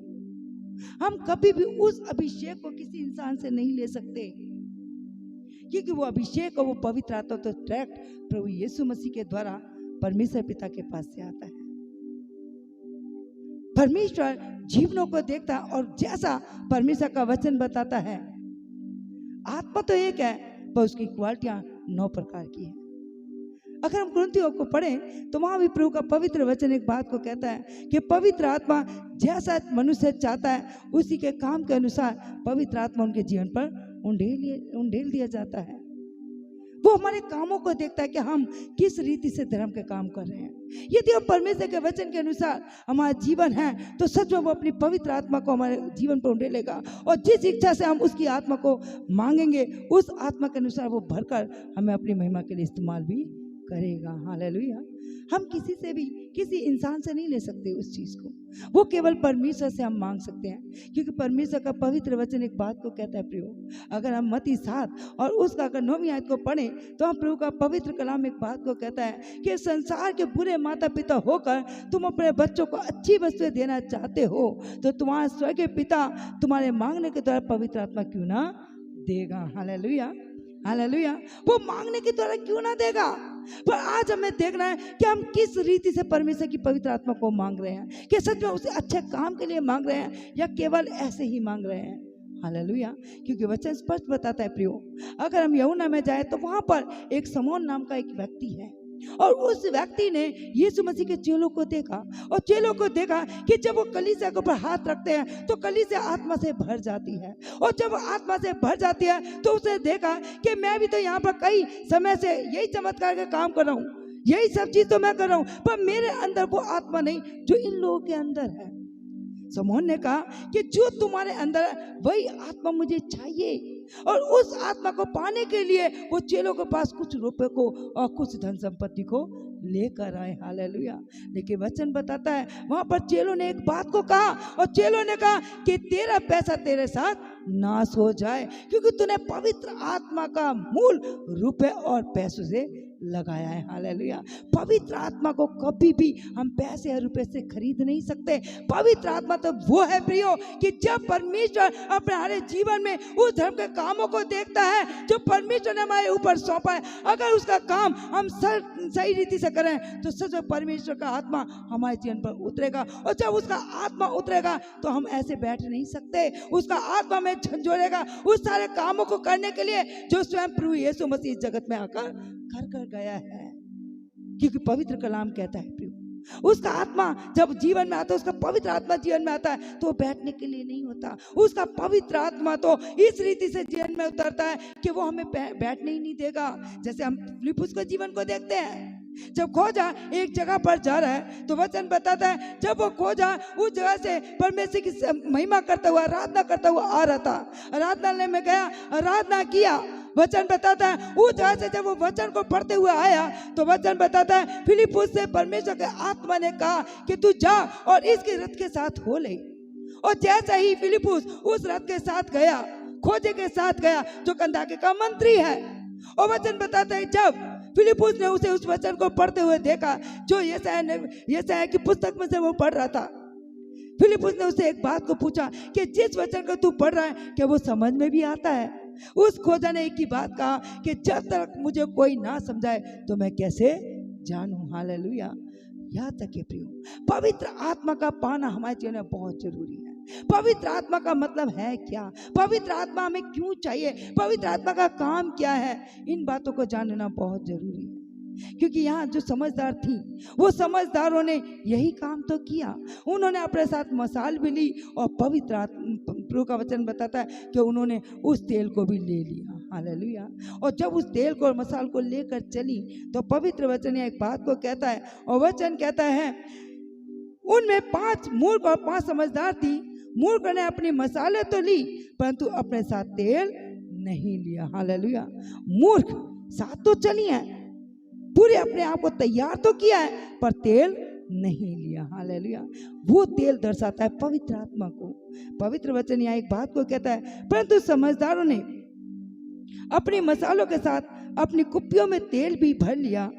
हम कभी भी उस अभिषेक को किसी इंसान से नहीं ले सकते, क्योंकि वो अभिषेक और वो पवित्र आत्मा तो डायरेक्ट प्रभु यीशु मसीह के द्वारा परमेश्वर पिता के पास से आता है। परमेश्वर जीवनों को देखता है और जैसा परमेश्वर का वचन बताता है, आत्मा तो एक है पर उसकी क्वालिटियां 9 प्रकार की है। अगर हम कुरिन्थियों को पढ़ें तो वहां भी प्रभु का पवित्र वचन एक बात को कहता है कि पवित्र आत्मा जैसा मनुष्य चाहता है उसी के काम के अनुसार पवित्र आत्मा उनके जीवन पर उंडेल दिया जाता है। वो हमारे कामों को देखता है कि हम किस रीति से धर्म के काम कर रहे हैं। यदि हम परमेश्वर के वचन के अनुसार हमारा जीवन है तो सच में वो अपनी पवित्र आत्मा को हमारे जीवन पर उंडेलेगा, और जिस इच्छा से हम उसकी आत्मा को मांगेंगे उस आत्मा के अनुसार वो भरकर हमें अपनी महिमा के लिए इस्तेमाल भी करेगा। हालेलुया। हम किसी से भी, किसी इंसान से नहीं ले सकते उस चीज को, वो केवल परमेश्वर से हम मांग सकते हैं, क्योंकि परमेश्वर का पवित्र वचन एक बात को कहता है प्रियो, अगर हम मत्ती 7 और उसका अगर 9वीं आयत को पढ़ें तो हम प्रभु का पवित्र कलाम एक बात को कहता है कि संसार के बुरे माता पिता होकर तुम अपने बच्चों को अच्छी वस्तुएं देना चाहते हो तो तुम्हारा स्वर्गीय पिता तुम्हारे मांगने के द्वारा पवित्र आत्मा क्यों ना देगा। Hallelujah, hallelujah. वो मांगने के द्वारा क्यों ना देगा, पर आज हमें देखना है कि हम किस रीति से परमेश्वर की पवित्र आत्मा को मांग रहे हैं, कि सच में उसे अच्छे काम के लिए मांग रहे हैं या केवल ऐसे ही मांग रहे हैं। हालेलुया। क्योंकि वचन स्पष्ट बताता है प्रियो, अगर हम यूहन्ना में जाए तो वहां पर एक शमौन नाम का एक व्यक्ति है, और उस व्यक्ति ने यीशु मसीह के चेलों को देखा, और चेलों को देखा कि जब वो कलीसिया के ऊपर हाथ रखते हैं तो कलीसिया आत्मा से भर जाती है, और जब आत्मा से भर जाती है तो उसने देखा कि मैं भी तो यहाँ पर कई समय से यही चमत्कार का काम कर रहा हूँ, यही सब चीज तो मैं कर रहा हूँ, पर मेरे अंदर वो आत्मा नहीं जो इन लोगों के अंदर है। शमौन ने कहा कि जो तुम्हारे अंदर है वही आत्मा मुझे चाहिए, और उस आत्मा को पाने के लिए वो चेलों के पास कुछ रुपए को और कुछ धन संपत्ति को लेकर आए। हालेलुया। लेकिन वचन बताता है वहां पर चेलों ने एक बात को कहा, और चेलों ने कहा कि तेरा पैसा तेरे साथ नाश हो जाए, क्योंकि तूने पवित्र आत्मा का मूल रुपए और पैसों से लगाया है। हालेलुया। पवित्र आत्मा को कभी भी हम पैसे और रुपए से खरीद नहीं सकते। पवित्र आत्मा तो वो है प्रियो कि जब परमेश्वर अपने हमारे जीवन में उस धर्म के कामों को देखता है जो परमेश्वर ने हमारे ऊपर सौंपा है, अगर उसका काम हम सही रीति से करें तो सच में परमेश्वर का आत्मा हमारे जीवन पर उतरेगा, और जब उसका आत्मा उतरेगा तो हम ऐसे बैठ नहीं सकते, उसका आत्मा में झंझोरेगा उस सारे कामों को करने के लिए जो स्वयं प्रभु यीशु मसीह इस जगत में आकर कर गया है। क्योंकि पवित्र कलाम कहता है प्रियो, उसका आत्मा जब जीवन में आता है, उसका पवित्र आत्मा जीवन में आता है तो बैठने के लिए नहीं होता, उसका पवित्र आत्मा तो इस रीति से जीवन में उतरता है कि वो हमें बैठने ही नहीं देगा। जैसे हम फिलिप्पुस के जीवन को देखते हैं, जब खोजा एक जगह पर जा रहा है तो वचन बताता है जब वो खोजा उस जगह से परमेश्वर की महिमा करता हुआ, आराधना करता हुआ आ रहा था, आराधनालय में गया, आराधना किया। वचन बताता है उस जगह से जब वो वचन को पढ़ते हुए आया तो वचन बताता है फिलिप्पुस से परमेश्वर के आत्मा ने कहा कि तू जा और इसके रथ के साथ हो ले। और जैसा ही फिलिप्पुस उस रथ के साथ गया, खोजे के साथ गया जो कंदाके का मंत्री है, और वचन बताता है जब फिलिप्पुस ने उसे उस वचन को पढ़ते हुए देखा जो यशायाह की पुस्तक में से वो पढ़ रहा था, फिलिप्पुस ने उसे एक बात को पूछा कि जिस वचन को तू पढ़ रहा है क्या वो समझ में भी आता है। उस खोजा ने एक ही बात कहा कि जब तक मुझे कोई ना समझाए तो मैं कैसे जानूं। हालेलुया। यहाँ तक के प्रियो, पवित्र आत्मा का पाना हमारे जीवन में बहुत जरूरी है। पवित्र आत्मा का मतलब है क्या, पवित्र आत्मा हमें क्यों चाहिए, पवित्र आत्मा का काम क्या है, इन बातों को जानना बहुत जरूरी है। क्योंकि यहाँ जो समझदार थी, वो समझदारों ने यही काम तो किया। उन्होंने अपने साथ मसाल भी ली और पवित्र आत्मा, प्रभु का वचन बताता है कि उन्होंने उस तेल को भी ले लिया। हालेलुया। और जब उस तेल को और मसाल को लेकर चली तो पवित्र वचन एक बात को कहता है, और वचन कहता है उनमें 5 मूर्ख और 5 समझदार थी। मूर्ख ने अपनी मसाले तो ली परंतु अपने साथ तेल नहीं लिया। हालेलुया। मूर्ख साथ तो चली है, पूरे अपने आप को तैयार तो किया है पर तेल नहीं लिया। हालेलुया। वो तेल दर्शाता है पवित्र आत्मा को। पवित्र वचन यहाँ एक बात को कहता है, परंतु समझदारों ने अपने मसालों के साथ अपनी कुप्पियों में तेल भी भर लिया।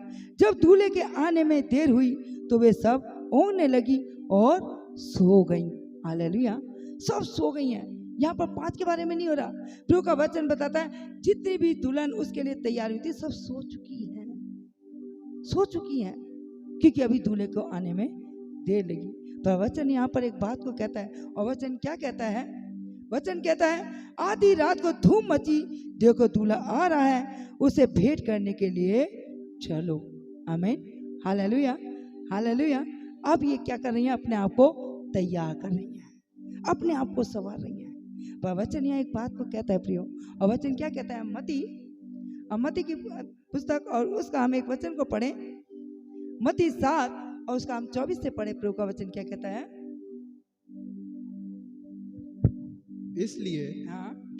जब दूल्हे के आने में देर हुई तो वे सब ओंघने लगी और सो गईं। हालेलुया। सब सो गई हैं। यहाँ पर 5 के बारे में नहीं हो रहा। प्रभु का वचन बताता है जितनी भी दुल्हन उसके लिए तैयार हुई थी सब सो चुकी है, सो चुकी हैं, क्योंकि अभी दूल्हे को आने में देर लगी। पर वचन यहाँ पर एक बात को कहता है, और वचन क्या कहता है? वचन कहता है आधी रात को धूम मची, देखो दूल्हा आ रहा है, उसे भेंट करने के लिए चलो। आमीन। हालेलुया। हालेलुया। अब ये क्या कर रही हैं? अपने आप को तैयार कर रही हैं, अपने आप को संवार रही हैं। पर वचन यहाँ एक बात को कहता है प्रियो, और वचन क्या कहता है? मत्ती की पुस्तक और उसका हम एक वचन को पढ़ें, मत्ती 7 और उसका हम 24 से पढ़े। प्रभु का वचन क्या कहता है? इसलिए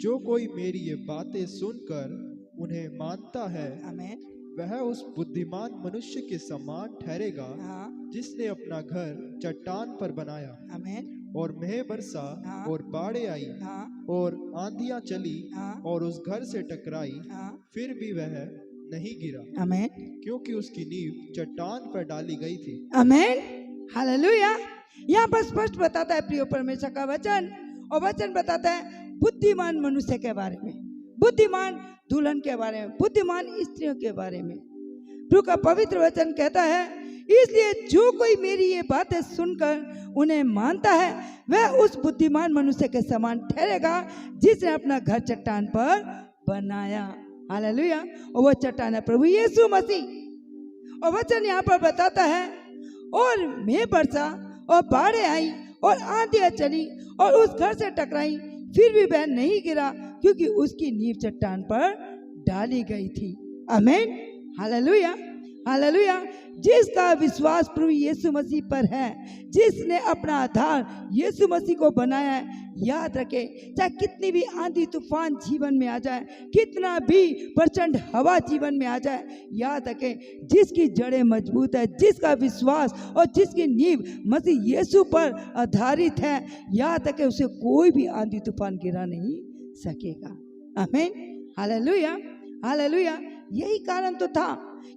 जो कोई मेरी ये बातें सुनकर उन्हें मानता है, आमीन, वह उस बुद्धिमान मनुष्य के समान ठहरेगा जिसने अपना घर चट्टान पर बनाया। आमीन। और मेह बरसा और बाढ़ें आई और आंधियां चली और उस घर से टकराई, फिर भी वह नहीं गिरा, आमीन, क्योंकि उसकी नींव चट्टान पर डाली गई थी। आमीन। हालेलुया। यहाँ पर स्पष्ट बताता है प्रिय परमेश्वर का वचन, और वचन बताता है बुद्धिमान मनुष्य के बारे में, बुद्धिमान दुल्हन के बारे में, बुद्धिमान स्त्रियों के बारे में। प्रभु का पवित्र वचन कहता है इसलिए जो कोई मेरी ये बातें सुनकर उन्हें मानता है वह उस बुद्धिमान मनुष्य के समान ठहरेगा जिसने अपना घर चट्टान पर बनाया। हालेलुया। और वो चट्टान है प्रभु यीशु मसीह। और वचन यहाँ पर बताता है और मेघ बरसा और बाढ़ें आई और आंधियां चली और उस घर से टकराई, फिर भी वह नहीं गिरा क्योंकि उसकी नींव चट्टान पर डाली गई थी। आमीन। हालेलुया। हालेलुया। जिसका विश्वास प्रभु यीशु मसीह पर है, जिसने अपना आधार यीशु मसीह को बनाया है, याद रखे चाहे कितनी भी आंधी तूफान जीवन में आ जाए, कितना भी प्रचंड हवा जीवन में आ जाए, याद रखे जिसकी जड़ें मजबूत है, जिसका विश्वास और जिसकी नींव मसीह यीशु पर आधारित है, याद रखे उसे कोई भी आंधी तूफान गिरा नहीं सकेगा। आमीन। हालेलुया। हालेलुया। यही कारण तो था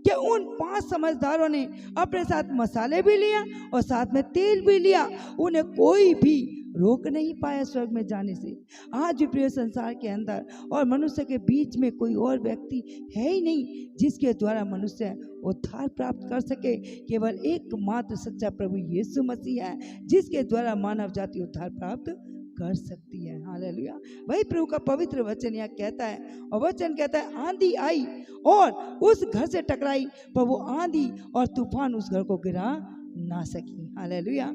कि उन 5 समझदारों ने अपने साथ मसाले भी लिया और साथ में तेल भी लिया। उन्हें कोई भी रोक नहीं पाया स्वर्ग में जाने से। आज भी प्रिय संसार के अंदर और मनुष्य के बीच में कोई और व्यक्ति है ही नहीं जिसके द्वारा मनुष्य उद्धार प्राप्त कर सके। केवल एकमात्र सच्चा प्रभु यीशु मसीह है जिसके द्वारा मानव जाति उद्धार प्राप्त कर सकती है। हालेलुया। वही प्रभु का पवित्र वचन यहाँ कहता है, और वचन कहता है आंधी आई और उस घर से टकराई, पर वो आंधी और तूफान उस घर को गिरा ना सकी। हालेलुया।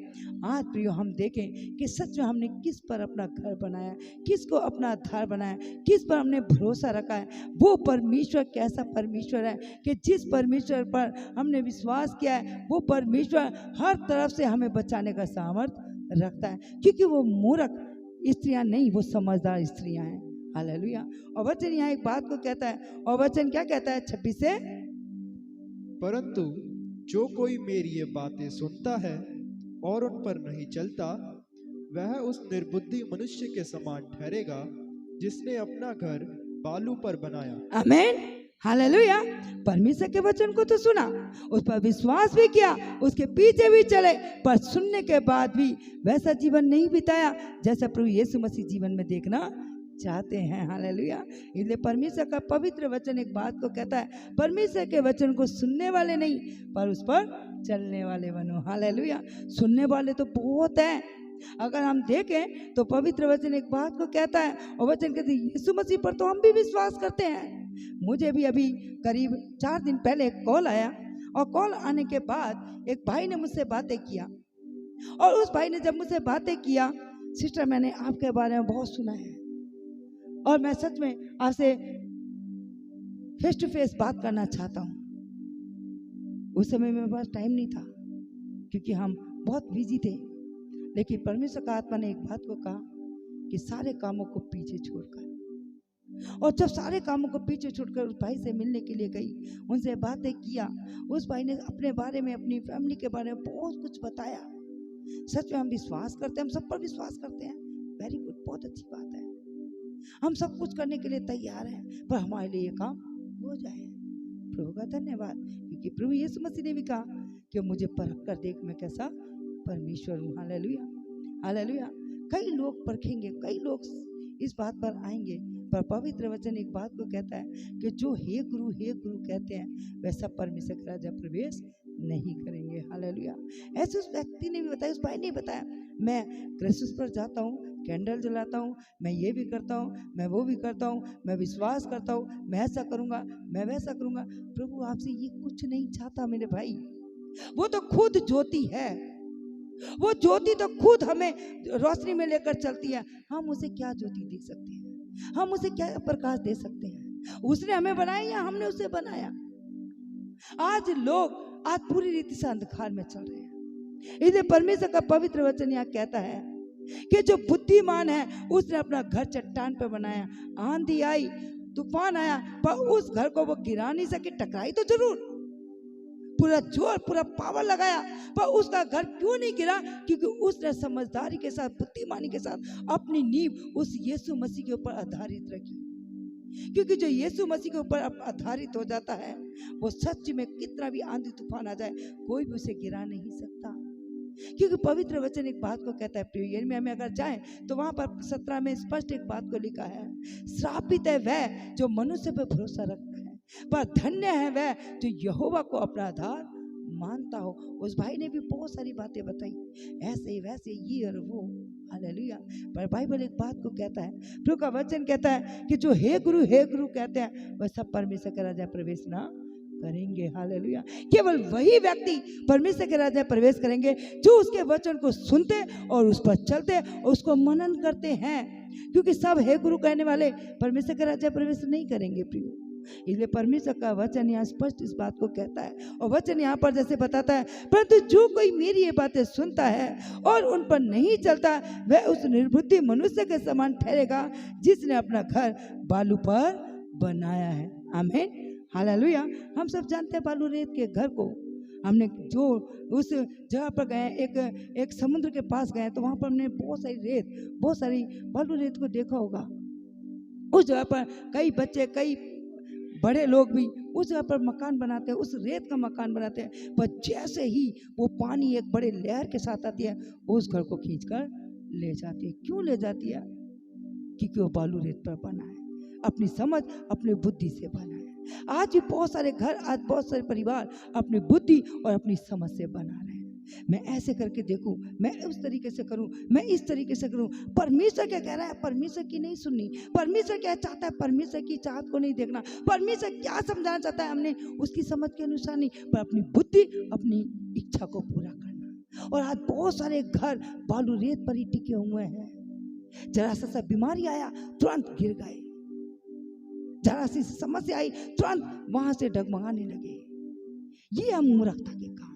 आज प्रियो हम देखें कि सच में हमने किस पर अपना घर बनाया, किसको अपना आधार बनाया, किस पर हमने भरोसा रखा है। वो परमेश्वर कैसा परमेश्वर है कि जिस परमेश्वर पर हमने विश्वास किया है वो परमेश्वर हर तरफ से हमें बचाने का सामर्थ्य रखता है, क्योंकि वो मूर्ख स्त्रियां नहीं, वो समझदार स्त्रियां हैं। हालेलुया। और वचन यहाँ एक बात को कहता है, और वचन क्या कहता है 26 से? परंतु जो कोई मेरी ये बातें सुनता है और उन पर नहीं चलता, वह उस निर्बुद्धि मनुष्य के समान ठहरेगा जिसने अपना घर बालू पर बनाया। आमीन। हालेलुया। परमेश्वर के वचन को तो सुना, उस पर विश्वास भी किया, उसके पीछे भी चले, पर सुनने के बाद भी वैसा जीवन नहीं बिताया जैसा प्रभु यीशु मसीह जीवन में देखना चाहते हैं। हालेलुया। इसलिए परमेश्वर का पवित्र वचन एक बात को कहता है, परमेश्वर के वचन को सुनने वाले नहीं पर उस पर चलने वाले बनो। हालेलुया। सुनने वाले तो बहुत हैं, अगर हम देखें तो पवित्र वचन एक बात को कहता है, और वचन कहते हैं यीशु मसीह पर तो हम भी विश्वास करते हैं। मुझे भी अभी करीब 4 दिन पहले एक कॉल आया, और कॉल आने के बाद एक भाई ने मुझसे बातें किया, और उस भाई ने जब मुझसे बातें किया, सिस्टर मैंने आपके बारे में बहुत सुना है और मैं सच में आपसे फेस टू फेस बात करना चाहता हूँ। उस समय मेरे पास टाइम नहीं था क्योंकि हम बहुत बिजी थे, लेकिन परमेश्वर का आत्मा ने एक बात को कहा कि सारे कामों को पीछे छोड़कर, और जब सारे कामों को पीछे छोड़कर उस भाई से मिलने के लिए गई, उनसे बातें किया, उस भाई ने अपने बारे में, अपनी फैमिली के बारे में बहुत कुछ बताया। सच में हम विश्वास करते हैं, हम सब पर विश्वास करते हैं। वेरी गुड, बहुत अच्छी बात है। हम सब कुछ करने के लिए तैयार हैं, पर हमारे लिए ये काम हो जाए। प्रभु का धन्यवाद, क्योंकि प्रभु यीशु मसीह ने भी कहा कि मुझे परख कर देख मैं कैसा परमेश्वर हूँ। Hallelujah, hallelujah. कई लोग परखेंगे, कई लोग इस बात पर आएंगे, पर पवित्र वचन एक बात को कहता है कि जो हे गुरु कहते हैं वैसा परमेश्वर का राजा प्रवेश नहीं करेंगे। हालेलुया। ऐसे उस व्यक्ति ने भी बताया, उस भाई ने बताया, मैं क्रूस पर जाता हूँ, कैंडल जलाता हूँ, मैं ये भी करता हूँ, मैं वो भी करता हूँ, मैं विश्वास करता हूँ, मैं ऐसा करूँगा, मैं वैसा करूँगा। प्रभु आपसे ये कुछ नहीं चाहता मेरे भाई। वो तो खुद ज्योति है, वो ज्योति तो खुद हमें रोशनी में लेकर चलती है। हम उसे क्या ज्योति दे सकते हैं, हम उसे क्या प्रकाश दे सकते हैं? उसने हमें बनाया या हमने उसे बनाया? आज लोग आज पूरी रीति से अंधकार में चल रहे हैं। इसलिए परमेश्वर का पवित्र वचन यहाँ कहता है कि जो बुद्धिमान है उसने अपना घर चट्टान पर बनाया, आंधी आई, तूफान आया, पर उस घर को वो गिरा नहीं सके। टकराई तो जरूर, पूरा जोर, पूरा पावर लगाया, पर उसका घर क्यों नहीं गिरा? क्योंकि उसने समझदारी के साथ, बुद्धिमानी के साथ अपनी नींव उस यीशु मसीह के ऊपर आधारित रखी। क्योंकि जो यीशु मसीह के ऊपर आधारित हो जाता है, वो सच में कितना भी आंधी तूफान आ जाए, कोई भी उसे गिरा नहीं सकता। क्योंकि पवित्र वचन एक बात को कहता है, प्रिय यिर्मयाह में अगर जाएं तो वहां पर 17 में स्पष्ट एक बात को लिखा है, श्रापित है वह जो मनुष्य पर भरोसा रखता है, पर धन्य है वह जो यहोवा को अपना आधार मानता हो। उस भाई ने भी बहुत सारी बातें बताई, ऐसे वैसे, ये और वो। हालेलुया। पर बाइबल एक बात को कहता है, प्रभु का वचन कहता है कि जो हे गुरु कहते हैं वह सब परमेश्वर का राजा प्रवेश ना करेंगे। हालेलुया। केवल वही व्यक्ति परमेश्वर के राजा प्रवेश करेंगे जो उसके वचन को सुनते और उस पर चलते और उसको मनन करते हैं। क्योंकि सब हे गुरु कहने वाले परमेश्वर के राजा प्रवेश नहीं करेंगे प्रियो। इसलिए परमेश्वर का वचन यहाँ स्पष्ट इस बात को कहता है, और वचन यहाँ पर जैसे बताता है, परंतु जो कोई मेरी ये बातें सुनता है और उन पर नहीं चलता, वह उस निर्बुद्धि मनुष्य के समान ठहरेगा जिसने अपना घर बालू पर बनाया है। आमीन, हालेलुया। हम सब जानते हैं बालू रेत के घर को। हमने जो उस जगह पर गए, एक समुद्र के पास गए, तो वहाँ पर हमने बहुत सारी रेत, बहुत सारी बालू रेत को देखा होगा। उस जगह पर कई बच्चे, कई बड़े लोग भी उस जगह पर मकान बनाते हैं, उस रेत का मकान बनाते हैं। पर जैसे ही वो पानी एक बड़े लहर के साथ आती है, उस घर को खींचकर ले जाती है। क्यों ले जाती है? क्योंकि वो बालू रेत पर बना है, अपनी समझ, अपनी बुद्धि से बना है। आज भी बहुत सारे घर, आज बहुत सारे परिवार अपनी बुद्धि और अपनी समझ से बना रहे हैं। मैं ऐसे करके देखूं, मैं उस तरीके से करूं, मैं इस तरीके से करूं। परमेश्वर क्या कह रहा है, परमेश्वर की नहीं सुननी। परमेश्वर क्या चाहता है, परमेश्वर की चाहत को नहीं देखना। परमेश्वर क्या समझाना चाहता है, हमने उसकी समझ के अनुसार नहीं, पर अपनी बुद्धि, अपनी इच्छा को पूरा करना। और आज बहुत सारे घर बालू रेत पर ही टिके हुए हैं। जरा सा बीमारी आया, तुरंत गिर गए। जरा सी समस्या आई, तुरंत वहां से डगमगाने लगे। ये हम मूर्खता के काम।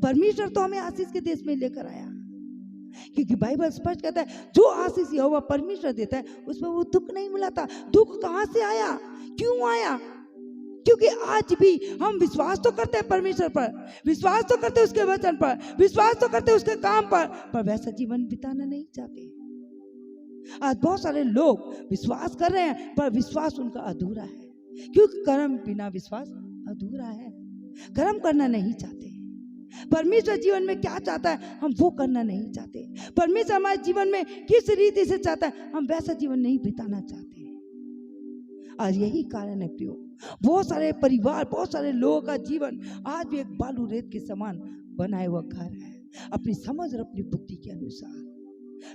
परमेश्वर तो हमें आशीष के देश में लेकर आया, क्योंकि बाइबल स्पष्ट कहता है जो आशीष यहोवा परमेश्वर देता है उसमें वो दुख नहीं मिलाता। दुख कहां से आया, क्यों आया? क्योंकि आज भी हम विश्वास तो करते हैं परमेश्वर पर, विश्वास तो करते हैं उसके वचन पर, विश्वास तो करते हैं उसके काम पर वैसा जीवन बिताना नहीं चाहते। आज बहुत सारे लोग विश्वास कर रहे हैं, पर विश्वास उनका अधूरा है, क्योंकि कर्म बिना विश्वास अधूरा है। कर्म करना नहीं चाहते। परमेश्वर जीवन में क्या चाहता है, हम वो करना नहीं चाहते। परमेश्वर हमारे जीवन में किस रीति से चाहता है, हम वैसा जीवन नहीं बिताना चाहते। आज यही कारण है प्रियो, बहुत सारे परिवार, बहुत सारे लोगों का जीवन आज भी एक बालू रेत के समान बनाए हुआ घर है। अपनी समझ और अपनी बुद्धि के अनुसार।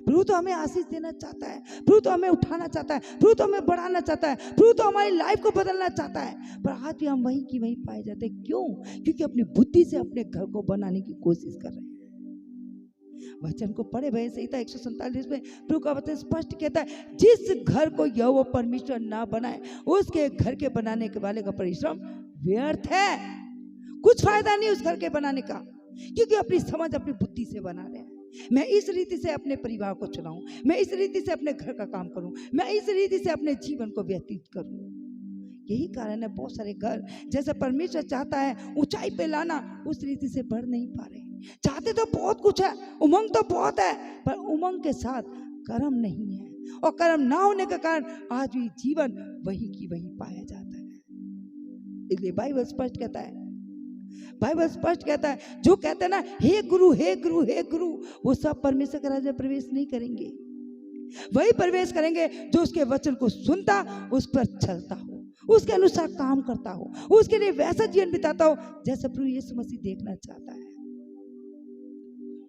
प्रभु तो हमें आशीष देना चाहता है, प्रभु तो हमें उठाना चाहता है, प्रभु तो हमें बढ़ाना चाहता है, प्रभु तो हमारी लाइफ को बदलना चाहता है, पर आज भी हम वहीं की वहीं पाए जाते हैं। क्यों? क्योंकि अपनी बुद्धि से अपने घर को बनाने की कोशिश कर रहे हैं। वचन को पढ़े भजन संहिता 147 में प्रभु का वचन स्पष्ट कहता है, जिस घर को यहोवा परमेश्वर ना बनाए उसके घर के बनाने के वाले का परिश्रम व्यर्थ है। कुछ फायदा नहीं उस घर के बनाने का, क्योंकि अपनी समझ अपनी बुद्धि से बना रहे हैं। मैं इस रीति से अपने परिवार को चलाऊं, मैं इस रीति से अपने घर का काम करूं, मैं इस रीति से अपने जीवन को व्यतीत करूं। यही कारण है बहुत सारे घर जैसे परमेश्वर चाहता है ऊंचाई पे लाना, उस रीति से बढ़ नहीं पा रहे। चाहते तो बहुत कुछ है, उमंग तो बहुत है, पर उमंग के साथ कर्म नहीं है, और कर्म ना होने के कारण आज भी जीवन वही की वही पाया जाता है। इसलिए बाइबल स्पष्ट कहता है, बाइबल स्पष्ट कहता है, जो कहते हैं ना हे गुरु हे गुरु हे गुरु, वो सब परमेश्वर के राज्य में प्रवेश नहीं करेंगे। वही प्रवेश करेंगे जो उसके वचन को सुनता, उस पर चलता हो, उसके अनुसार काम करता हो, उसके लिए वैसा जीवन बिताता हो जैसा प्रभु यीशु मसीह देखना चाहता है।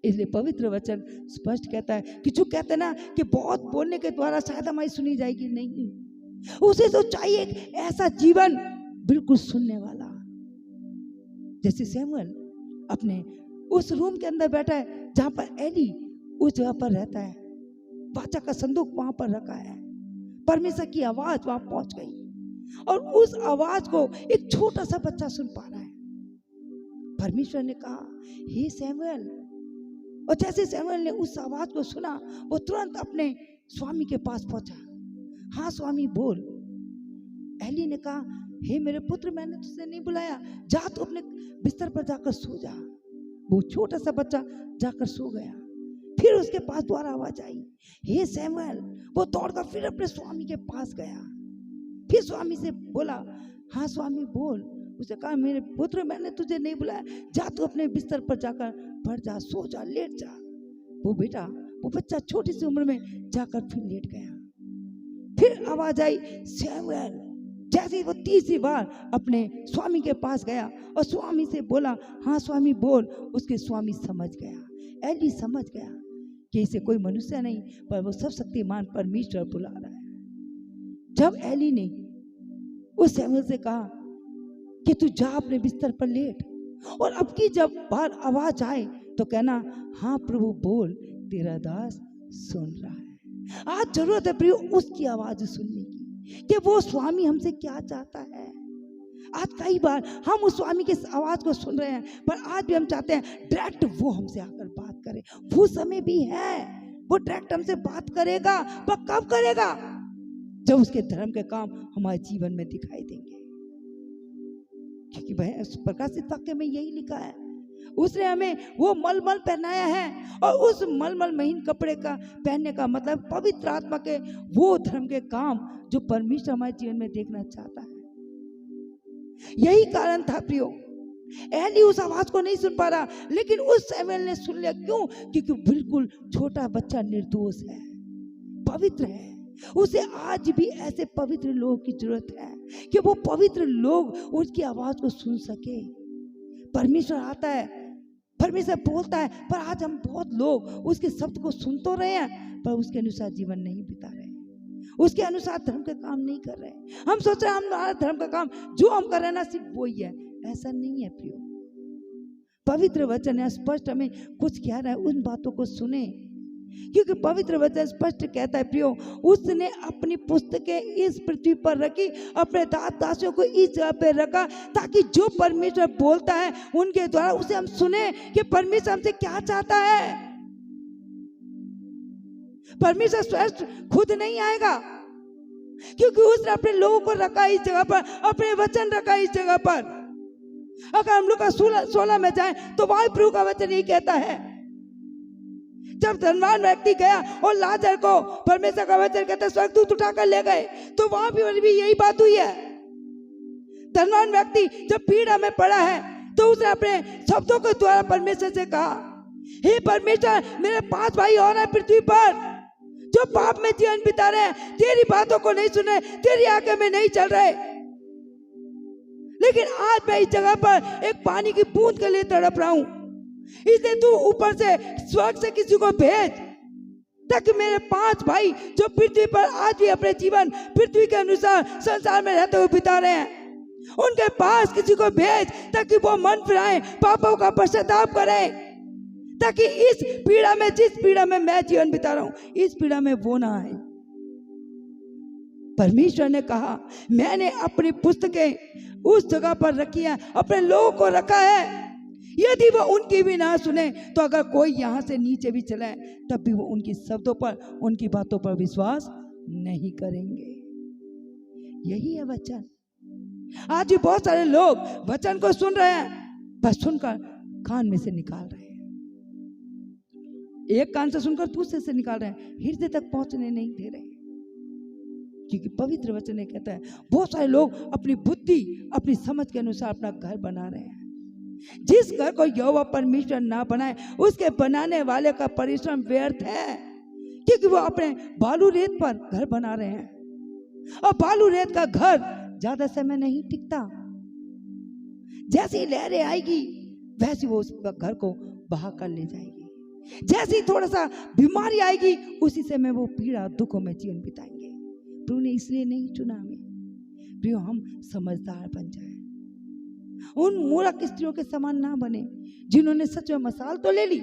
इसलिए पवित्र वचन स्पष्ट कहता है कि जो कहते हैं ना कि बहुत बोलने के द्वारा शायद हमारी सुनी जाएगी, नहीं, उसे तो चाहिए एक ऐसा जीवन बिल्कुल सुनने वाला। जैसे सैमुअल अपने उस रूम के अंदर बैठा है जहां पर एली उस जगह पर रहता है, वाचा का संदूक वहां पर रखा है, परमेश्वर की आवाज वहां पहुंच गई और उस आवाज को एक छोटा सा बच्चा सुन पा रहा है। परमेश्वर ने कहा हे सैमुअल, और जैसे सैमुअल ने उस आवाज को सुना वो तुरंत अपने स्वामी के पास पहुंचा। हाँ स्वामी बोल। एली ने कहा हे मेरे पुत्र, मैंने तुझसे नहीं बुलाया, जा तू अपने बिस्तर पर जाकर सो जा। वो छोटा सा बच्चा जाकर सो गया। फिर उसके पास दोबारा आवाज आई हे सैमुअल। वो दौड़कर फिर अपने स्वामी के पास गया, फिर स्वामी से बोला हाँ स्वामी बोल। उसे कहा मेरे पुत्र, मैंने तुझे नहीं बुलाया, जा तू अपने बिस्तर पर जाकर पड़ जा, सो जा, लेट जा। वो बच्चा छोटी सी उम्र में जाकर फिर लेट गया। फिर आवाज आई सैमुअल। जैसे ही वो तीसरी बार अपने स्वामी के पास गया और स्वामी से बोला हाँ स्वामी बोल, उसके स्वामी समझ गया, एली समझ गया कि इसे कोई मनुष्य नहीं पर वो सब शक्तिमान परमेश्वर बुला रहा है। जब एली ने उस सैमुअल से कहा कि तू जा अपने बिस्तर पर लेट, और अब की जब बार आवाज आए तो कहना हाँ प्रभु बोल, तेरा दास सुन रहा है। आज जरूरत है प्रियो उसकी आवाज सुनने की कि वो स्वामी हमसे क्या चाहता है। आज कई बार हम उस स्वामी की आवाज को सुन रहे हैं, पर आज भी हम चाहते हैं डायरेक्ट वो हमसे आकर बात करे। वो समय भी है, वो डायरेक्ट हमसे बात करेगा, पर कब करेगा? जब उसके धर्म के काम हमारे जीवन में दिखाई देंगे। क्योंकि भाई प्रकाशित वाक्य में यही लिखा है, उसने हमें वो मलमल पहनाया है, और उस मलमल महीन कपड़े का पहनने का मतलब पवित्र आत्मा के वो धर्म के काम जो परमेश्वर हमारे जीवन में देखना चाहता है। यही कारण था प्रियो, एली उस आवाज को नहीं सुन पा रहा, लेकिन उस सैमुअल ने सुन लिया। क्यों? क्योंकि बिल्कुल छोटा बच्चा निर्दोष है, पवित्र है। उसे आज भी ऐसे पवित्र लोगों की जरूरत है कि वो पवित्र लोग उसकी आवाज को सुन सके। परमेश्वर आता है, परमेश्वर बोलता है, पर आज हम बहुत लोग उसके शब्द को सुन तो रहे हैं, पर उसके अनुसार जीवन नहीं बिता रहे, उसके अनुसार धर्म का काम नहीं कर रहे। हम सोच रहे हैं हमारा धर्म का काम जो हम कर रहे हैं ना सिर्फ वो ही है। ऐसा नहीं है प्रियो। पवित्र वचन है स्पष्ट हमें कुछ कह रहा है, उन बातों को सुने, क्योंकि पवित्र वचन स्पष्ट कहता है प्रियो, उसने अपनी पुस्तकें इस पृथ्वी पर रखी, अपने दास दासियों को इस जगह पे रखा, ताकि जो परमेश्वर बोलता है उनके द्वारा उसे हम सुने कि परमेश्वर हमसे क्या चाहता है। परमेश्वर स्वयं खुद नहीं आएगा, क्योंकि उसने अपने लोगों को रखा इस जगह पर, अपने वचन रखा इस जगह पर। अगर हम लोग 16 में जाएं तो वहां प्रभु का वचन यही कहता है, जब धनवान व्यक्ति गया और लाजर को परमेश्वर का वचन कहता है स्वर्गदूत उठाकर ले गए, तो वहां भी यही बात हुई है। धनवान व्यक्ति जब पीड़ा में पड़ा है तो उसने अपने शब्दों के द्वारा परमेश्वर से कहा, हे परमेश्वर, मेरे 5 भाई और हैं पृथ्वी पर जो पाप में जीवन बिता रहे हैं, तेरी बातों को नहीं सुन रहे, तेरी आज्ञा में नहीं चल रहे, लेकिन आज मैं इस जगह पर एक पानी की बूंद के लिए तड़प रहा हूं। इसलिए तू ऊपर से स्वर्ग से किसी को भेज, ताकि मेरे 5 भाई जो पृथ्वी पर आज भी अपने जीवन पृथ्वी के अनुसार संसार में रहते हुए बिता रहे हैं, उनके पास किसी को भेज ताकि वो मन फिराए, पापों का पश्चाताप करें, ताकि इस पीड़ा में, जिस पीड़ा में मैं जीवन बिता रहा हूं, इस पीड़ा में वो ना आए। परमेश्वर ने कहा, मैंने अपनी पुस्तकें उस जगह पर रखी है, अपने लोगों को रखा है, यदि वो उनकी भी ना सुने तो अगर कोई यहाँ से नीचे भी चले तब भी वो उनकी शब्दों पर, उनकी बातों पर विश्वास नहीं करेंगे। यही है वचन। आज भी बहुत सारे लोग वचन को सुन रहे हैं, बस सुनकर कान में से निकाल रहे हैं, एक कान से सुनकर दूसरे से निकाल रहे हैं, हृदय तक पहुंचने नहीं दे रहे हैं। क्योंकि पवित्र वचन ने कहता है, बहुत सारे लोग अपनी बुद्धि, अपनी समझ के अनुसार अपना घर बना रहे हैं। जिस घर को यहोवा परमेश्वर ना बनाए, उसके बनाने वाले का परिश्रम व्यर्थ है, क्योंकि वो अपने बालू रेत पर घर बना रहे हैं, और बालू रेत का घर ज्यादा समय नहीं टिकता। जैसी लहरें आएगी वैसी वो उस घर को बहा कर ले जाएगी। जैसी थोड़ा सा बीमारी आएगी उसी समय वो पीड़ा, दुखों में जीवन बिताएंगे। प्रभु ने इसलिए नहीं चुना हमें। प्रियो, हम समझदार बन जाए, उन मूर्ख स्त्रियों के समान ना बने जिन्होंने सच में मसाल तो ले ली,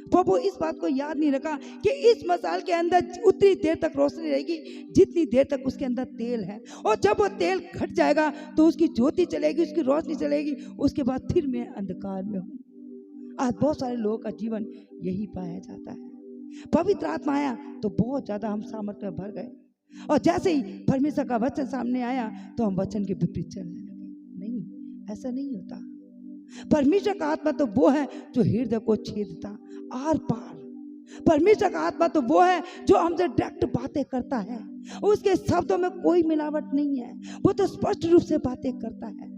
प्रभु इस बात को याद नहीं रखा कि इस मसाल के अंदर उतनी देर तक रोशनी रहेगी जितनी देर तक उसके अंदर तेल है, और जब वो तेल घट जाएगा तो उसकी ज्योति चलेगी, उसकी रोशनी चलेगी, उसके बाद फिर मैं अंधकार में हूँ। आज बहुत सारे लोगों का जीवन यही पाया जाता है। पवित्र आत्मा आया तो बहुत ज्यादा हम सामर्थ्य में भर गए, और जैसे ही परमेश्वर का वचन सामने आया तो हम वचन के विपरीत चलने लगे। नहीं, ऐसा नहीं होता। परमेश्वर का आत्मा तो वो है जो हृदय को छेदता आर पार। परमेश्वर का आत्मा तो वो है जो हमसे डायरेक्ट बातें करता है, उसके शब्दों में कोई मिलावट नहीं है, वो तो स्पष्ट रूप से बातें करता है।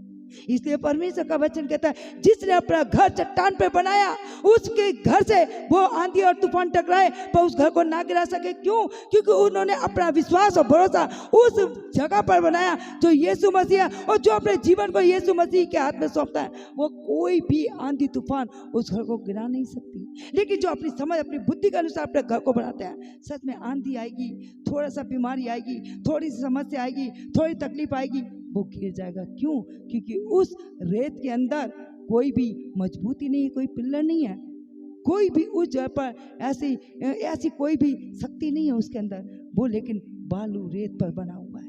इसलिए परमेश्वर का वचन कहता है, जिसने अपना घर चट्टान पे बनाया उसके घर से वो आंधी और तूफान टकराए पर उस घर को ना गिरा सके। क्यों? क्योंकि उन्होंने अपना विश्वास और भरोसा उस जगह पर बनाया जो यीशु मसीह है, और जो अपने जीवन को यीशु मसीह के हाथ में सौंपता है वो कोई भी आंधी तूफान उस घर को गिरा नहीं सकती। लेकिन जो अपनी समझ, अपनी बुद्धि के अनुसार अपने घर को बनाते हैं, सच में आंधी आएगी, थोड़ा सा बीमारी आएगी, थोड़ी सी समस्या आएगी, थोड़ी तकलीफ आएगी, वो गिर जाएगा। क्यों? क्योंकि उस रेत के अंदर कोई भी मजबूती नहीं है, कोई पिल्लर नहीं है, कोई भी उस जगह पर ऐसी कोई भी शक्ति नहीं है उसके अंदर, वो लेकिन बालू रेत पर बना हुआ है।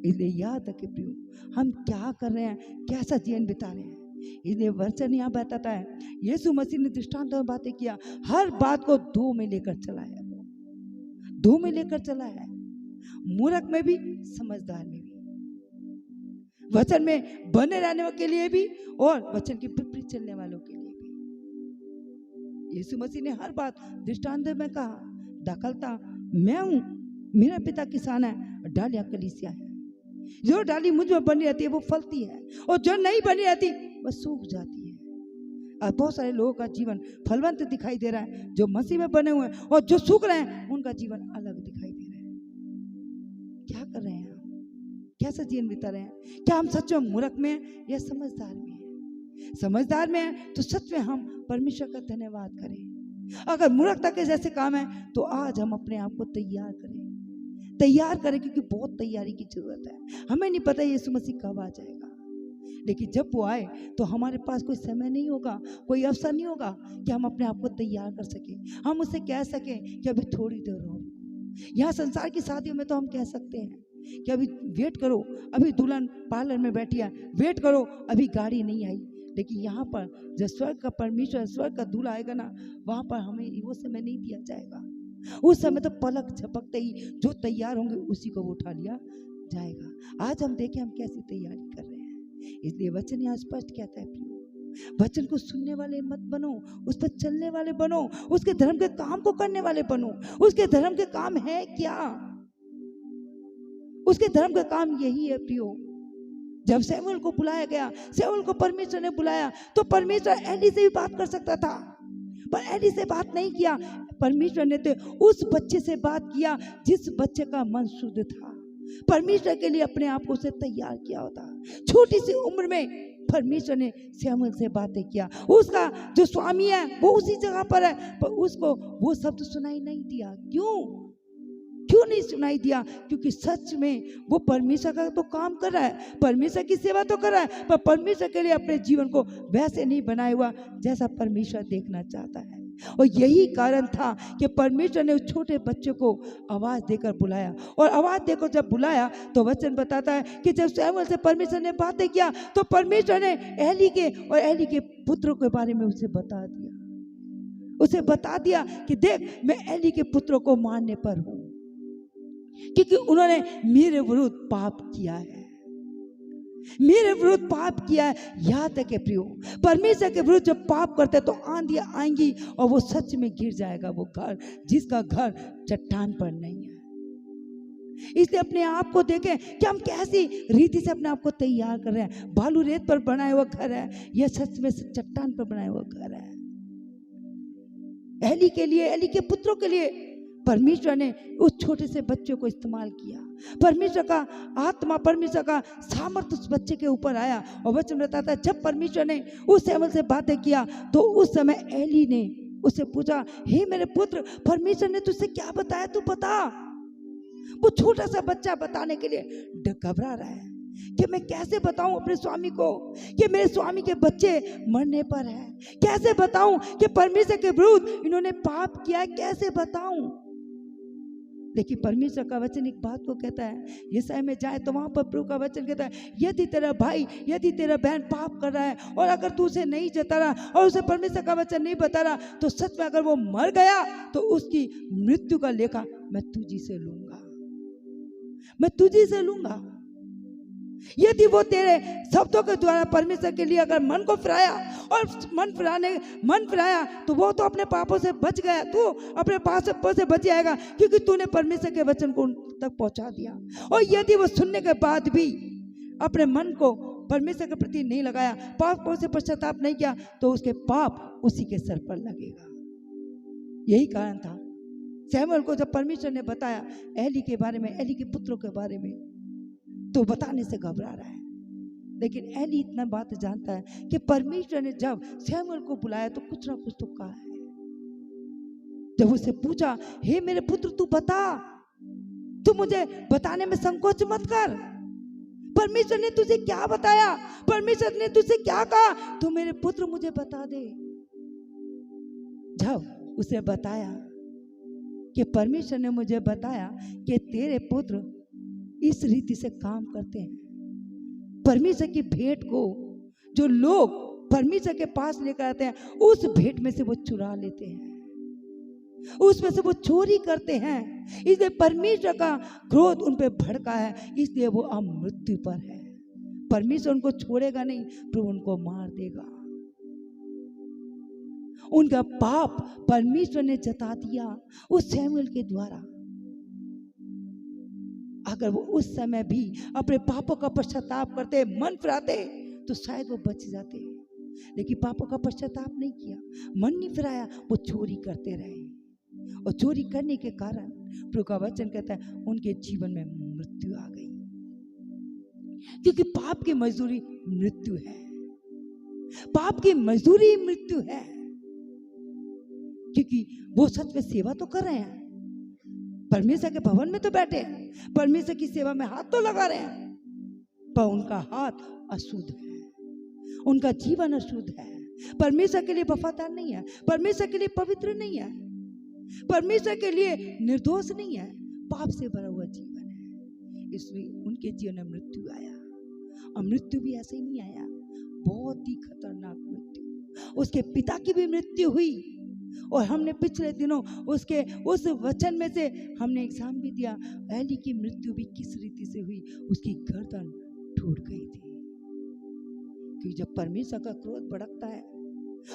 इसलिए याद रखें प्रियो, हम क्या कर रहे हैं, कैसा जीवन बिता रहे हैं। इसलिए वचन यहाँ बताता है, यीशु मसीह ने दृष्टांत में बातें किया, हर बात को दो में लेकर चला है, दो में लेकर चला है, मूर्ख में भी, समझदार में भी, वचन में बने रहने के लिए भी और वचन के विपरीत चलने वालों के लिए भी। यीशु मसीह ने हर बात दृष्टांत में कहा। दाखलता मैं हूं, मेरा पिता किसान है, डालियां कलीसिया है। जो डाली मुझ में बनी रहती है वो फलती है, और जो नहीं बनी रहती वह सूख जाती है। और बहुत सारे लोगों का जीवन फलवंत दिखाई दे रहा है, जो मसीह में बने हुए हैं, और जो सूख रहे हैं उनका जीवन अलग दिखाई दे रहा है। क्या कर रहे हैं, कैसा जीवन बिता रहे हैं? क्या हम सच में मूर्ख में हैं या समझदार में हैं? समझदार में हैं तो सच में हम परमेश्वर का धन्यवाद करें। अगर मूर्खता के जैसे काम है तो आज हम अपने आप को तैयार करें, क्योंकि बहुत तैयारी की जरूरत है। हमें नहीं पता यीशु मसीह कब आ जाएगा, लेकिन जब वो आए तो हमारे पास कोई समय नहीं होगा, कोई अवसर नहीं होगा कि हम अपने आप को तैयार कर सकें। हम उससे कह सकें कि अभी थोड़ी देर रहो। यहाँ संसार की शादियों में तो हम कह सकते हैं कि अभी वेट करो, अभी दुल्हन पार्लर में बैठी है, वेट करो, अभी गाड़ी नहीं आई। लेकिन यहाँ पर जब स्वर्ग का परमेश्वर, स्वर्ग का दूल्हा आएगा ना, वहाँ पर हमें वो समय नहीं दिया जाएगा। उस समय तो पलक झपकते ही जो तैयार होंगे उसी को वो उठा लिया जाएगा। आज हम देखें हम कैसी तैयारी कर रहे हैं। इसलिए वचन यहाँ स्पष्ट कहता है, प्रियो, वचन को सुनने वाले मत बनो, उस पर चलने वाले बनो, उसके धर्म के काम को करने वाले बनो। उसके धर्म के काम है क्या? उसके धर्म का काम यही है प्रियो। जब शमूएल को बुलाया गया, शमूएल को परमेश्वर ने बुलाया, तो परमेश्वर एली से भी बात कर सकता था, पर एली से बात नहीं किया। परमेश्वर ने तो उस बच्चे से बात किया जिस बच्चे का मन शुद्ध था। परमेश्वर के लिए अपने आप को उसे तैयार किया होता। छोटी सी उम्र में परमेश्वर ने शमूएल से बातें किया। उसका जो स्वामी है वो उसी जगह पर है, पर उसको वो शब्द सुनाई नहीं दिया। क्यों नहीं सुनाई दिया? क्योंकि सच में वो परमेश्वर का तो काम कर रहा है, परमेश्वर की सेवा तो कर रहा है, पर परमेश्वर के लिए अपने जीवन को वैसे नहीं बनाया हुआ जैसा परमेश्वर देखना चाहता है। और यही कारण था कि परमेश्वर ने उस छोटे बच्चे को आवाज देकर बुलाया, और आवाज देकर जब बुलाया तो वचन बताता है कि जब शमूएल से परमेश्वर ने बातें किया तो परमेश्वर ने एली के और एली के पुत्रों के बारे में उसे बता दिया कि देख, मैं एली के पुत्रों को मारने पर हूं, क्योंकि उन्होंने मेरे विरुद्ध पाप किया है, मेरे विरुद्ध पाप किया है। याद है कि प्रियो, परमेश्वर के विरुद्ध जब पाप करते तो आंधियां आएंगी और वो सच में गिर जाएगा वो घर, जिसका घर चट्टान पर नहीं है। इसलिए अपने आप को देखें कि हम कैसी रीति से अपने आप को तैयार कर रहे हैं। बालू रेत पर बनाया हुआ घर है या सच में चट्टान पर बनाया हुआ घर है? एली के लिए, एली के पुत्रों के लिए परमेश्वर ने उस छोटे से बच्चे को इस्तेमाल किया। परमेश्वर का आत्मा, परमेश्वर का सामर्थ्य उस बच्चे के ऊपर आया। और वचन बताता है जब परमेश्वर ने उस शमूएल से बातें किया तो उस समय एली ने उससे पूछा, हे मेरे पुत्र, परमेश्वर ने तुझसे क्या बताया, तू बता। वो छोटा सा बच्चा बताने के लिए घबरा रहा है कि मैं कैसे बताऊं अपने स्वामी को कि मेरे स्वामी के बच्चे मरने पर है, कैसे बताऊं कि परमेश्वर के विरुद्ध इन्होंने पाप किया है, कैसे बताऊं। लेकिन परमेश्वर का वचन एक बात को कहता है, यशायाह में जाए तो वहां पर प्रभु का वचन कहता है, यदि तेरा भाई, यदि तेरा बहन पाप कर रहा है और अगर तू उसे नहीं जता रहा और उसे परमेश्वर का वचन नहीं बता रहा, तो सच में अगर वो मर गया तो उसकी मृत्यु का लेखा मैं तुझी से लूंगा, मैं तुझी से लूंगा। यदि वो तेरे शब्दों के द्वारा परमेश्वर के लिए अगर मन को फिराया और मन फिराया तो वो तो अपने पापों से बच गया, तू अपने पापों से बच जाएगा, क्योंकि तूने परमेश्वर के वचन को उन तक पहुंचा दिया। और यदि वो सुनने के बाद भी अपने मन को परमेश्वर के प्रति नहीं लगाया, पापों से पश्चाताप नहीं किया, तो उसके पाप उसी के सर पर लगेगा। यही कारण था शमूएल को जब परमेश्वर ने बताया एली के बारे में, एली के पुत्रों के बारे में, तो बताने से घबरा रहा है। लेकिन एली इतना बात जानता है कि परमेश्वर ने जब शमूएल को बुलाया तो कुछ ना कुछ तो कहा है। जब उससे पूछा, हे मेरे पुत्र, तू बता, तू मुझे बताने में संकोच मत कर, परमेश्वर ने तुझे क्या बताया, परमेश्वर ने तुझे क्या कहा, तू मेरे पुत्र मुझे बता दे। जब उसे बताया कि परमेश्वर ने मुझे बताया कि तेरे पुत्र इस रीति से काम करते हैं, परमेश्वर की भेंट को जो लोग परमेश्वर के पास लेकर आते हैं उस भेंट में से वो चुरा लेते हैं, उसमें से वो चोरी करते हैं, इसलिए परमेश्वर का क्रोध उन पे भड़का है, इसलिए वो अब मृत्यु पर है। परमेश्वर उनको छोड़ेगा नहीं, प्रभु उनको मार देगा। उनका पाप परमेश्वर ने जता दिया उस शमूएल के द्वारा। अगर वो उस समय भी अपने पापों का पश्चाताप करते, मन फिराते, तो शायद वो बच जाते। लेकिन पापों का पश्चाताप नहीं किया, मन नहीं फिराया, वो चोरी करते रहे। और चोरी करने के कारण प्रभु का वचन कहता है उनके जीवन में मृत्यु आ गई, क्योंकि पाप की मजदूरी मृत्यु है। पाप की मजदूरी मृत्यु है, क्योंकि वो सच में सेवा तो कर रहे हैं, परमेश्वर के भवन में तो बैठे हैं, परमेश्वर की सेवा में हाथ तो लगा रहे हैं, पर उनका हाथ अशुद्ध है, उनका जीवन अशुद्ध है, परमेश्वर के लिए वफादार नहीं है, परमेश्वर के लिए पवित्र नहीं है, परमेश्वर के लिए निर्दोष नहीं है, पाप से भरा हुआ जीवन है। इसलिए उनके जीवन में मृत्यु आया। और मृत्यु भी ऐसे ही नहीं आया, बहुत ही खतरनाक मृत्यु। उसके पिता की भी मृत्यु हुई, और हमने पिछले दिनों उसके उस वचन में से हमने एग्जाम भी दिया, एली की मृत्यु भी किस रीति से हुई, उसकी गर्दन टूट गई थी। क्योंकि जब परमेश्वर का क्रोध भड़कता है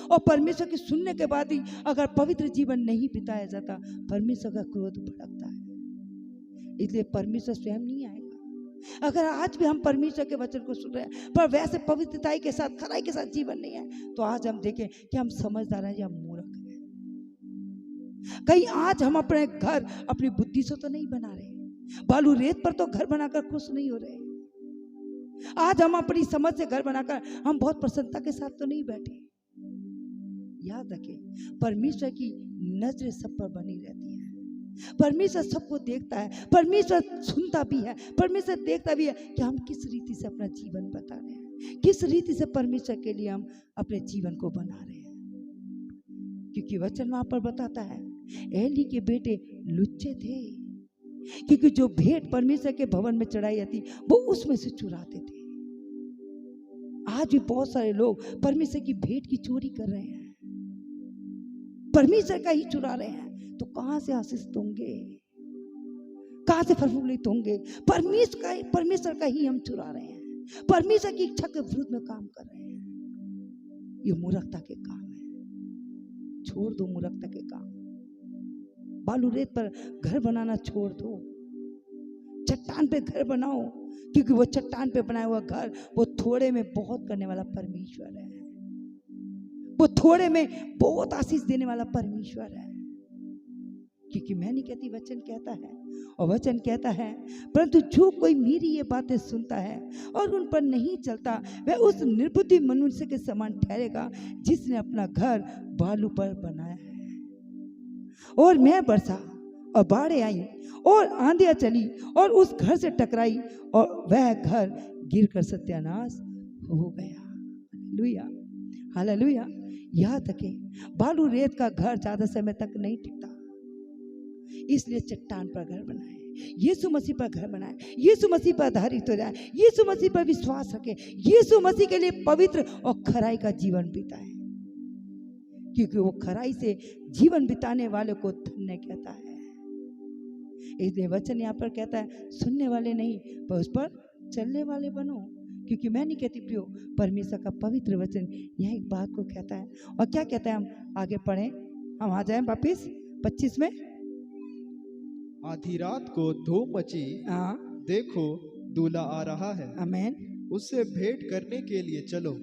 और परमेश्वर के सुनने के बाद ही अगर पवित्र जीवन नहीं बिताया जाता, परमेश्वर का क्रोध भड़कता है। इसलिए परमेश्वर स्वयं नहीं आएगा। अगर आज भी हम परमेश्वर के वचन को सुन रहे हैं पर वैसे पवित्रताई के साथ, खराई के साथ जीवन नहीं है, तो आज हम देखें कि हम समझदार हैं या मूर्ख हैं। कहीं आज हम अपने घर अपनी बुद्धि से तो नहीं बना रहे, बालू रेत पर तो घर बनाकर खुश नहीं हो रहे। आज हम अपनी समझ से घर बनाकर हम बहुत प्रसन्नता के साथ तो नहीं बैठे। याद रखें, परमेश्वर की नजरें सब पर बनी रहती है। परमेश्वर सबको देखता है, परमेश्वर सुनता भी है, परमेश्वर देखता भी है कि हम किस रीति से अपना जीवन बता रहे हैं, किस रीति से परमेश्वर के लिए हम अपने जीवन को बना रहे हैं। क्योंकि वचन वहां पर बताता है एली के बेटे लुच्चे थे, क्योंकि जो भेंट परमेश्वर के भवन में चढ़ाई जाती वो उसमें से चुराते थे। आज भी बहुत सारे लोग परमेश्वर की भेंट की चोरी कर रहे हैं, परमेश्वर का ही चुरा रहे हैं। तो कहां से आशीष होंगे, कहां से प्रफुल्लित होंगे? परमेश्वर का ही हम चुरा रहे हैं, परमेश्वर की इच्छा के विरुद्ध में काम कर रहे हैं। ये मूर्खता के काम है। छोड़ दो मूर्खता के काम। बालू रेत पर घर बनाना छोड़ दो, चट्टान पे घर बनाओ, क्योंकि वो चट्टान पे बनाया हुआ घर वो थोड़े में बहुत करने वाला परमेश्वर है, वो थोड़े में बहुत आशीष देने वाला परमेश्वर है। क्योंकि मैं नहीं कहती, वचन कहता है, और वचन कहता है परंतु जो कोई मेरी ये बातें सुनता है और उन पर नहीं चलता वह उस निर्बुद्धि मनुष्य के समान ठहरेगा जिसने अपना घर बालू पर बनाया है। और मैं बरसा और बाढ़ें आई और आंधियां चली और उस घर से टकराई और वह घर गिरकर सत्यानाश हो गया। Hallelujah, hallelujah. याद रखें, बालू रेत का घर ज्यादा समय तक नहीं टिकता, इसलिए चट्टान पर घर बनाए, यीशु मसीह पर घर बनाए, यीशु मसीह पर आधारित हो जाए, यीशु मसीह पर विश्वास रखें, यीशु मसीह के लिए पवित्र और खराई का जीवन बिताए, क्योंकि वो खराई से जीवन बिताने वाले को धन्य कहता है। इसलिए वचन यहाँ पर कहता है सुनने वाले नहीं पर उस पर चलने वाले बनो। क्योंकि मैं नहीं कहती प्रियो, परमेश्वर का पवित्र वचन यह एक बात को कहता है। और क्या कहता है, हम आगे पढ़ें, हम आ जाएं वापिस 25 में। आधी रात को धूम मची, देखो दूल्हा आ रहा है, आमीन, उससे भेंट करने के लिए चलो।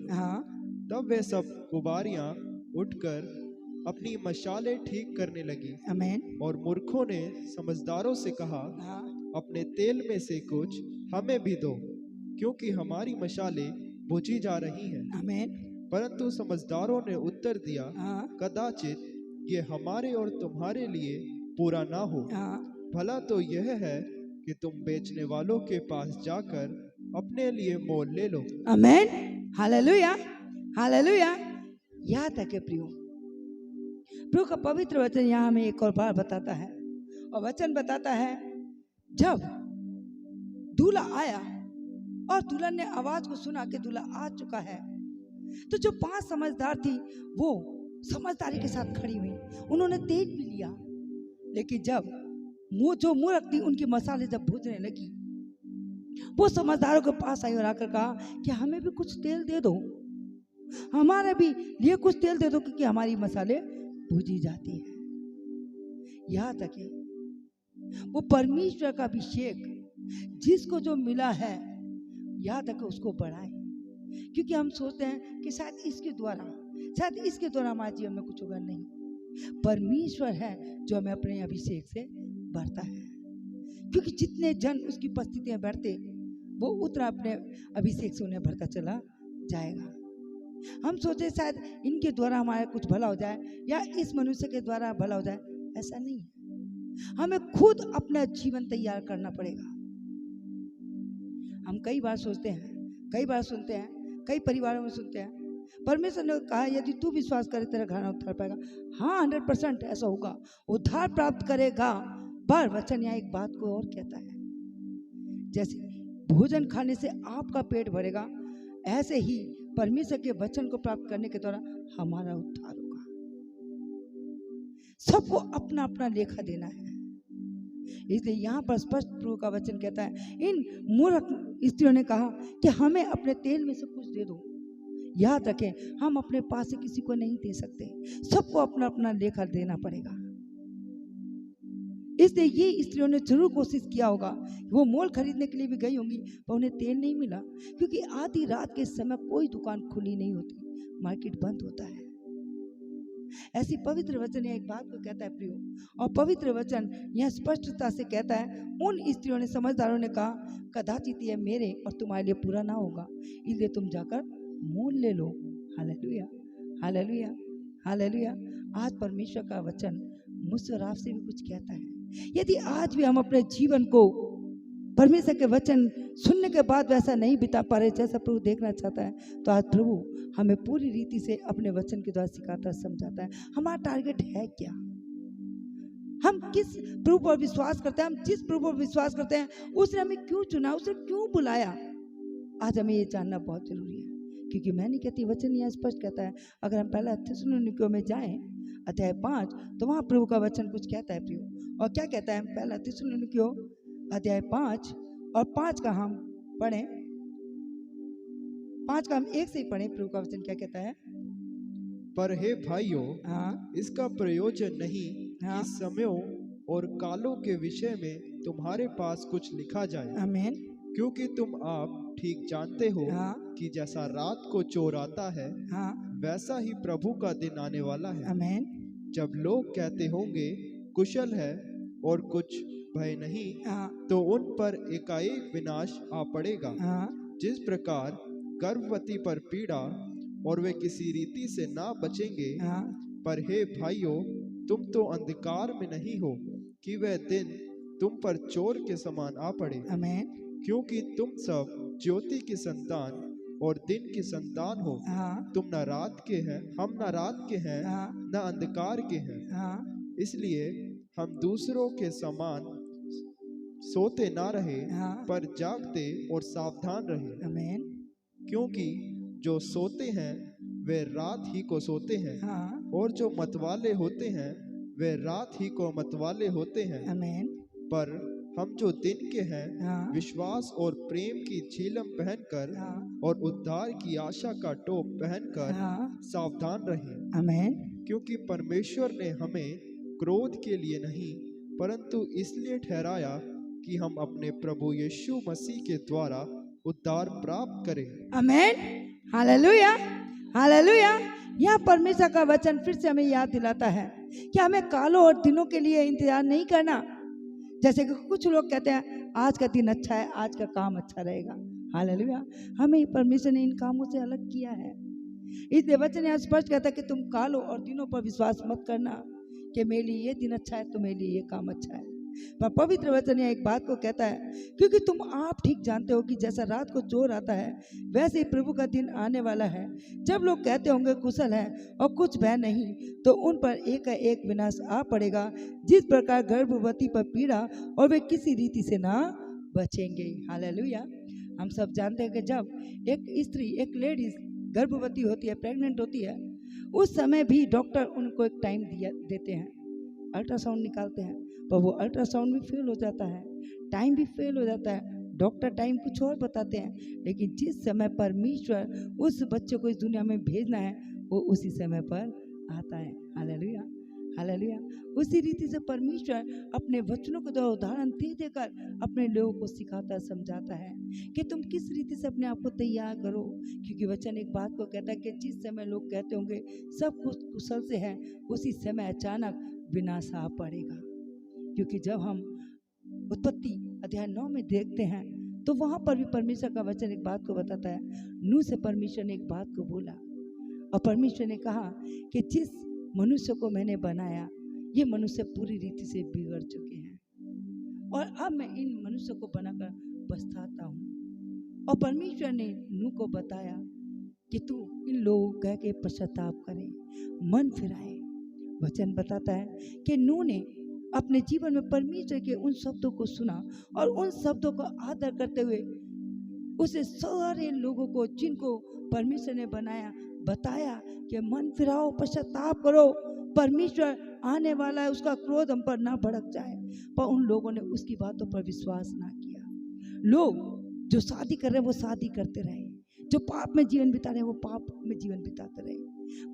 तब वे सब कुबारियां उठकर अपनी मशालें ठीक करने लगी। आमीन। और मूर्खों ने समझदारों से कहा, अपने तेल में से कुछ हमें भी दो, क्योंकि हमारी मशालें बुझी जा रही हैं। आमीन। परंतु समझदारों ने उत्तर दिया, कदाचित ये हमारे और तुम्हारे लिए पूरा ना हो। भला तो यह है कि तुम बेचने वालों के पास जाकर अपने लिए मोल ले लो। आमीन, हालेलुया, हालेलुया। याद है कि प्रियो, प्रभु का पवित्र वचन यहाँ हमें एक और बार बताता है, और वचन बताता है जब दूल्हा आया और दुल्हन ने आवाज को सुना कि दूल्हा आ चुका है, तो जो 5 समझदार थी वो समझदारी के साथ खड़ी हुई, उन्होंने तेल भी लिया। लेकिन जब जो मूर्ख थी उनकी मसाले जब भूजने लगी, वो समझदारों के पास आई और आकर कहा कि हमें भी कुछ तेल दे दो, हमारे भी लिए कुछ तेल दे दो, क्योंकि हमारी मसाले भूजी जाती है। याद रखें, वो परमेश्वर का अभिषेक जिसको जो मिला है, याद रखें उसको बढ़ाएं, क्योंकि हम सोचते हैं कि शायद इसके द्वारा हमारे जीवन में कुछ होगा। नहीं, परमेश्वर है जो हमें अपने अभिषेक से बढ़ता है, क्योंकि जितने जन उसकी उपस्थिति में बैठते वो उतना अपने अभिषेक से उन्हें भरता चला जाएगा। हम सोचे शायद इनके द्वारा हमारा कुछ भला हो जाए या इस मनुष्य के द्वारा भला हो जाए, ऐसा नहीं है। हमें खुद अपना जीवन तैयार करना पड़ेगा। हम कई बार सोचते हैं, कई बार सुनते हैं, कई परिवारों में सुनते हैं, परमेश्वर ने कहा यदि तू विश्वास करे तेरा घराना उद्धार पाएगा। हाँ, 100% ऐसा होगा, उद्धार प्राप्त करेगा। पर वचन यहाँ एक बात को और कहता है, जैसे भोजन खाने से आपका पेट भरेगा, ऐसे ही परमेश्वर के वचन को प्राप्त करने के द्वारा हमारा उद्धार होगा। सबको अपना अपना लेखा देना है। इसलिए यहाँ पर स्पष्ट प्रभु का वचन कहता है, इन मूर्ख स्त्रियों ने कहा कि हमें अपने तेल में से कुछ दे दो। याद रखें, हम अपने पास से किसी को नहीं दे सकते, सबको अपना अपना लेखा देना पड़ेगा। इसलिए ये स्त्रियों ने जरूर कोशिश किया होगा, वो मोल खरीदने के लिए भी गई होंगी, पर उन्हें तेल नहीं मिला, क्योंकि आधी रात के समय कोई दुकान खुली नहीं होती, मार्केट बंद होता है। ऐसी पवित्र वचन एक बात को कहता है प्रियो, और पवित्र वचन यह स्पष्टता से कहता है उन स्त्रियों ने, समझदारों ने कहा, कदाचित यह मेरे और तुम्हारे लिए पूरा ना होगा, इसलिए तुम जाकर मोल ले लो। Hallelujah, hallelujah, hallelujah. आज परमेश्वर का वचन मुझसे और आपसे भी कुछ कहता है। यदि आज भी हम अपने जीवन को परमेश्वर के वचन सुनने के बाद वैसा नहीं बिता पा रहे जैसा प्रभु देखना चाहता है, तो आज प्रभु हमें पूरी रीति से अपने वचन के द्वारा सिखाता समझाता है। हमारा टारगेट है क्या? हम किस प्रभु पर विश्वास करते हैं? हम जिस प्रभु पर विश्वास करते हैं उसने हमें क्यों चुना, उसने क्यों बुलाया? आज हमें ये जानना बहुत जरूरी है, क्योंकि मैं नहीं कहती, वचन यहाँ स्पष्ट कहता है। अगर हम पहला थिस्सलुनीकियों में जाएं अध्याय 5, तो वहाँ प्रभु का वचन कुछ कहता है प्रभु। और क्या कहता है? पहला थिस्सलुनीकियों अध्याय 5 और 5 का हम पढ़ें, 5 का हम एक से ही पढ़ें। प्रभु का वचन क्या कहता है? पर हे भाइयों, हाँ, इसका प्रयोजन नहीं हाँ, कि समयों और कालों के विषय में तुम्हारे पास कुछ लिखा जाए, आमीन, क्योंकि तुम आप ठीक जानते हो हाँ, कि जैसा रात को चोर आता है, हाँ, वैसा ही प्रभु का दिन आने वाला है। आमीन, जब लोग कहते होंगे कुशल है और कुछ भय नहीं, हाँ, तो उन पर एकाएक विनाश आ पड़ेगा। हाँ, जिस प्रकार गर्भवती पर पीड़ा और वे किसी रीति से ना बचेंगे। हाँ, पर हे भाइयों, तुम तो अंधकार में नहीं हो कि वह दिन तुम पर चोर के समान आ पड़े, आमीन, क्योंकि तुम सब ज्योति की संतान और दिन की संतान हो। हाँ, तुम न रात के हैं, हम न रात के हैं, हाँ, न अंधकार के हैं। हाँ, इसलिए हम दूसरों के समान सोते ना रहे, हाँ, पर जागते और सावधान रहे। आमीन, क्योंकि जो सोते हैं वे रात ही को सोते हैं, हाँ, और जो मतवाले होते हैं वे रात ही को मतवाले होते हैं। आमीन, पर हम जो दिन के हैं, हाँ, विश्वास और प्रेम की झिलम पहनकर हाँ, और उद्धार की आशा का टोप पहनकर हाँ, सावधान रहें। आमीन, क्योंकि परमेश्वर ने हमें क्रोध के लिए नहीं, परंतु इसलिए ठहराया कि हम अपने प्रभु यीशु मसीह के द्वारा उद्धार प्राप्त करें। आमीन, हालेलुया, हालेलुया। यह परमेश्वर का वचन फिर से हमें याद दिलाता है कि हमें कालों और दिनों के लिए इंतजार नहीं करना। जैसे कि कुछ लोग कहते हैं आज का दिन अच्छा है, आज का काम अच्छा रहेगा। हालेलुया, हमें परमेश्वर ने इन कामों से अलग किया है। इसलिए वचन यहाँ स्पष्ट कहता है कि तुम कालों और दिनों पर विश्वास मत करना कि मेरे लिए ये दिन अच्छा है तो मेरे लिए ये काम अच्छा है। पर पवित्र वचन यहाँ एक बात को कहता है, क्योंकि तुम आप ठीक जानते हो कि जैसा रात को चोर आता है, वैसे ही प्रभु का दिन आने वाला है। जब लोग कहते होंगे कुशल है और कुछ भय नहीं, तो उन पर एक एक विनाश आ पड़ेगा। जिस प्रकार गर्भवती पर पीड़ा और वे किसी रीति से ना बचेंगे। हालेलुया। हम सब जानते हैं कि जब एक स्त्री, एक लेडीज गर्भवती होती है, प्रेग्नेंट होती है, उस समय भी डॉक्टर उनको एक टाइम देते हैं, अल्ट्रासाउंड निकालते हैं, पर वो अल्ट्रासाउंड भी फेल हो जाता है, टाइम भी फेल हो जाता है। डॉक्टर टाइम कुछ और बताते हैं, लेकिन जिस समय परमेश्वर उस बच्चे को इस दुनिया में भेजना है वो उसी समय पर आता है। Hallelujah, hallelujah. उसी रीति से परमेश्वर अपने वचनों के द्वारा उदाहरण दे देकर अपने लोगों को सिखाता समझाता है कि तुम किस रीति से अपने आप को तैयार करो। क्योंकि वचन एक बात को कहता है कि जिस समय लोग कहते होंगे सब कुछ कुशल से है, उसी समय अचानक विनाश आ पड़ेगा। क्योंकि जब हम उत्पत्ति अध्याय 9 में देखते हैं तो वहां पर भी परमेश्वर का वचन एक बात को बताता है। नूह से परमेश्वर ने एक बात को बोला और परमेश्वर ने कहा कि जिस मनुष्य को मैंने बनाया, ये मनुष्य पूरी रीति से बिगड़ चुके हैं और अब मैं इन मनुष्य को बनाकर पछताता हूँ। और परमेश्वर ने नूह को बताया कि तू इन लोगों कह के पश्चाताप करे, मन फिराए। वचन बताता है कि नूह ने अपने जीवन में परमेश्वर के उन शब्दों को सुना और उन शब्दों को आदर करते हुए उसे सारे लोगों को जिनको परमेश्वर ने बनाया बताया कि मन फिराओ, पश्चाताप करो, परमेश्वर आने वाला है, उसका क्रोध हम पर ना भड़क जाए। पर उन लोगों ने उसकी बातों पर विश्वास ना किया। लोग जो शादी कर रहे हैं वो शादी करते रहे, जो पाप में जीवन बिता रहे हैं वो पाप में जीवन बिताते रहे।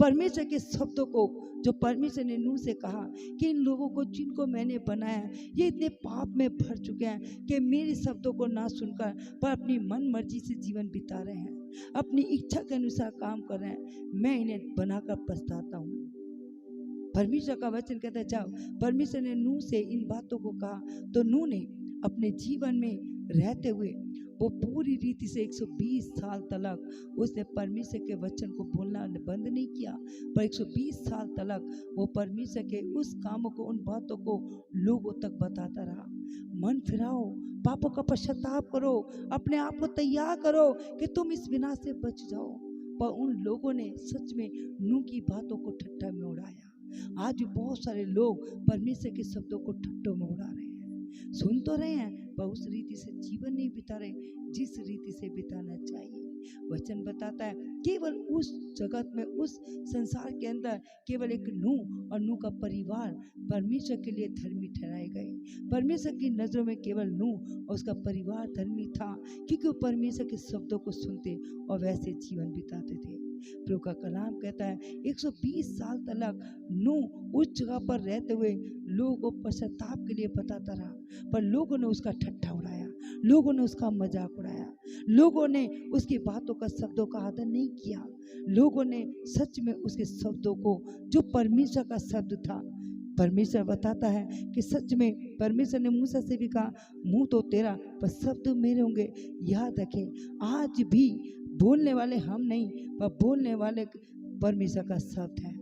परमेश्वर के शब्दों को जो परमेश्वर ने नूह से कहा कि इन लोगों को जिनको मैंने बनाया ये इतने पाप में भर चुके हैं कि मेरे शब्दों को ना सुनकर पर अपनी मन मर्जी से जीवन बिता रहे हैं, अपनी इच्छा के अनुसार काम कर रहे हैं, मैं इन्हें बनाकर पछताता हूँ। परमेश्वर का वचन कहता है जब परमेश्वर ने नूह से इन बातों को कहा तो नूह ने अपने जीवन में रहते हुए वो पूरी रीति से 120 साल तक उसने परमेश्वर के वचन को बोलना बंद नहीं किया, पर 120 साल तक वो परमेश्वर के उस कामों को, उन बातों को लोगों तक बताता रहा। मन फिराओ, पापों का पश्चाताप करो, अपने आप को तैयार करो कि तुम इस विनाश से बच जाओ। पर उन लोगों ने सच में नूह की बातों को ठट्ठा में उड़ाया। आज भी बहुत सारे लोग परमेश्वर के शब्दों को ठट्ठों में उड़ा रहे हैं, सुन तो रहे हैं पर उस रीति से जीवन नहीं बिता रहे जिस रीति से बिताना चाहिए। वचन बताता है केवल उस जगत में, उस संसार के अंदर केवल एक नूह और नूह का परिवार परमेश्वर के लिए धर्मी ठहराए गए। परमेश्वर की नजरों में केवल नूह और उसका परिवार धर्मी था, क्योंकि वो परमेश्वर के शब्दों को सुनते और वैसे जीवन बिताते थे। प्रभु का कलाम कहता है 120 साल तक नूह उस जगह पर रहते हुए लोगों को पश्चाताप के लिए बताता रहा, पर लोगों ने उसका ठट्ठा उड़ाया, लोगों ने उसका मजाक उड़ाया, लोगों ने उसकी बातों का, शब्दों का आदर नहीं किया। लोगों ने सच में उसके शब्दों को, जो परमेश्वर का शब्द था, परमेश्वर बताता है कि सच में परमेश्वर ने मूसा से भी कहा मुंह तो तेरा पर शब्द मेरे होंगे। याद रखें आज भी बोलने वाले हम नहीं, पर बोलने वाले परमेश्वर का शब्द है।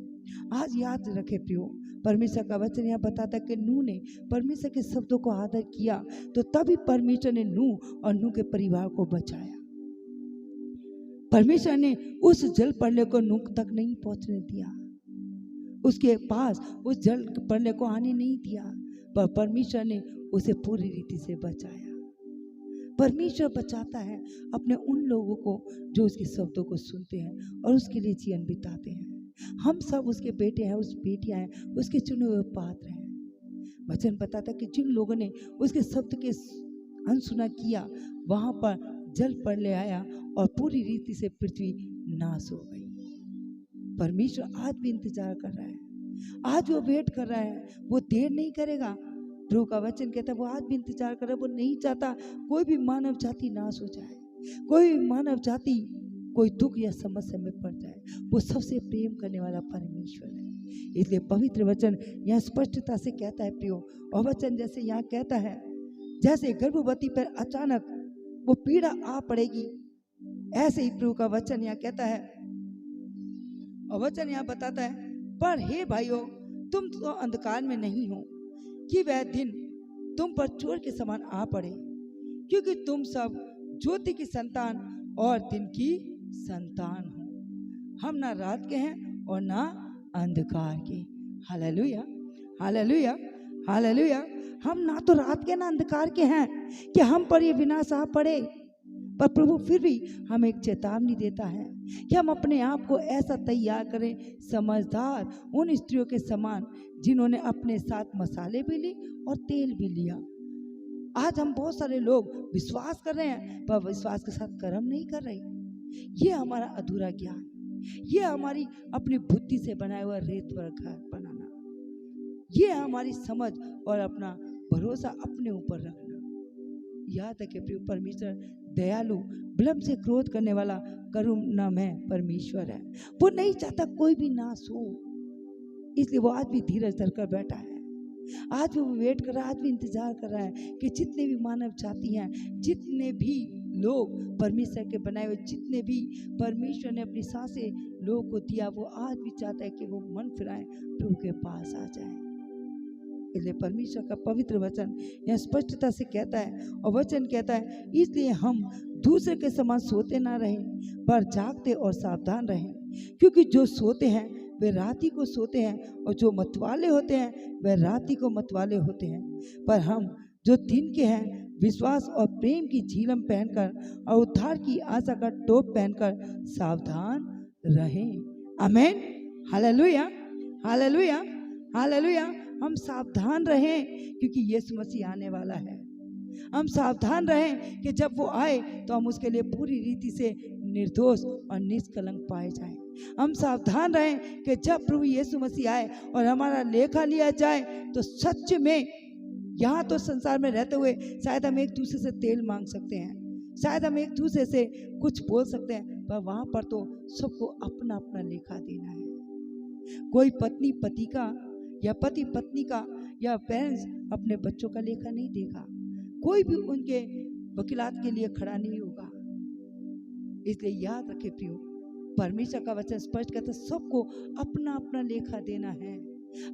आज याद रखे प्रियो, परमेश्वर का वचन यहाँ बताता है कि नूह ने परमेश्वर के शब्दों को आदर किया तो तभी परमेश्वर ने नूह और नूह के परिवार को बचाया। परमेश्वर ने उस जल प्रलय को नूह तक नहीं पहुंचने दिया, उसके पास उस जल प्रलय को आने नहीं दिया, पर परमेश्वर ने उसे पूरी रीति से बचाया। परमेश्वर बचाता है अपने उन लोगों को जो उसके शब्दों को सुनते हैं और उसके लिए जीवन बिताते हैं। हम सब उसके बेटे हैं, उस बेटियां हैं, उसके चुने हुए पात्र हैं। वचन बताता है कि जिन लोगों ने उसके शब्द के अनसुना किया वहां पर जल प्रलय आया और पूरी रीति से पृथ्वी नाश हो गई। परमेश्वर आज भी इंतजार कर रहा है, आज वो वेट कर रहा है, वो देर नहीं करेगा। प्रभु का वचन कहता है वो आज भी इंतजार कर रहा है, वो नहीं चाहता कोई भी मानव जाति नाश हो जाए, कोई भी मानव जाति कोई दुख या समस्या में पड़ जाए। वो सबसे प्रेम करने वाला परमेश्वर है। इसलिए पवित्र वचन यहाँ स्पष्टता से कहता है प्रियो, और वचन जैसे यहाँ कहता है जैसे गर्भवती पर अचानक वो पीड़ा आ पड़ेगी, ऐसे ही प्रभु का वचन यहाँ कहता है। और वचन यहाँ बताता है पर हे भाइयों तुम तो अंधकार में नहीं हो कि वह दिन तुम पर चोर के समान आ पड़े, क्योंकि तुम सब ज्योति की संतान और दिन की संतान हो। हम ना रात के हैं और ना अंधकार के। Hallelujah, hallelujah, hallelujah. हम ना तो रात के ना अंधकार के हैं कि हम पर ये विनाश आ पड़े, पर प्रभु फिर भी हमें एक चेतावनी देता है कि हम अपने आप को ऐसा तैयार करें, समझदार उन स्त्रियों के समान जिन्होंने अपने साथ मसाले भी ली और तेल भी लिया। आज हम बहुत सारे लोग विश्वास कर रहे हैं पर विश्वास के साथ कर्म नहीं कर रहे। ये हमारा अधूरा ज्ञान, ये हमारी अपनी बुद्धि से बनाया हुआ रेत पर घर बनाना, ये हमारी समझ और अपना भरोसा अपने ऊपर रखना। याद है कि परमेश्वर दयालु, विलंब से क्रोध करने वाला, करुणामय परमेश्वर है। वो नहीं चाहता कोई भी नाश हो, इसलिए वो आज भी धीरज धरकर बैठा है। आज वो वेट कर रहा है, आज भी इंतजार कर रहा है कि जितने भी मानव जाति हैं, जितने भी लोग परमेश्वर के बनाए हुए, जितने भी परमेश्वर ने अपनी सांसें लोगों को दिया, वो आज भी चाहता है कि वो मन फिराए, प्रभु के पास आ जाए। इसलिए परमेश्वर का पवित्र वचन यह स्पष्टता से कहता है, और वचन कहता है इसलिए हम दूसरे के समान सोते ना रहें पर जागते और सावधान रहें, क्योंकि जो सोते हैं वे राति को सोते हैं और जो मतवाले होते हैं वे राति को मतवाले होते हैं। पर हम जो दिन के हैं विश्वास और प्रेम की झिलम पहनकर और उद्धार की आशा का टोप पहनकर सावधान रहें। आमीन, हालेलुया, हालेलुया, हालेलुया। हम सावधान रहें क्योंकि यीशु मसीह आने वाला है। हम सावधान रहें कि जब वो आए तो हम उसके लिए पूरी रीति से निर्दोष और निष्कलंक पाए जाएं। हम सावधान रहें कि जब प्रभु यीशु मसीह आए और हमारा लेखा लिया जाए तो सच में, यहाँ तो संसार में रहते हुए शायद हम एक दूसरे से तेल मांग सकते हैं, शायद हम एक दूसरे से कुछ बोल सकते हैं, पर वहाँ पर तो सबको अपना अपना लेखा देना है। कोई पत्नी पति का या पति पत्नी का या पेरेंट्स अपने बच्चों का लेखा नहीं देगा। कोई भी उनके वकीलात के लिए खड़ा नहीं होगा। इसलिए याद रखे प्रियो, परमेश्वर का वचन स्पष्ट कहता है सबको अपना अपना लेखा देना है।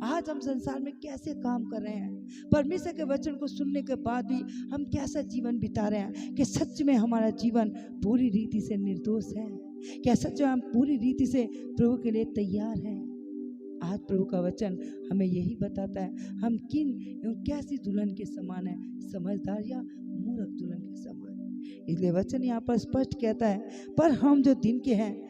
आज हम संसार में कैसे काम कर रहे हैं, परमेश्वर के वचन को सुनने के बाद भी हम कैसा जीवन बिता रहे हैं, कि सच में हमारा जीवन पूरी रीति से निर्दोष है, क्या सच में हम पूरी रीति से प्रभु के लिए तैयार हैं। आज प्रभु का वचन हमें यही बताता है हम किन एवं कैसी दुल्हन के समान है, समझदार या मूर्ख दुल्हन के समान। इसलिए वचन यहाँ पर स्पष्ट कहता है, पर हम जो दिन के हैं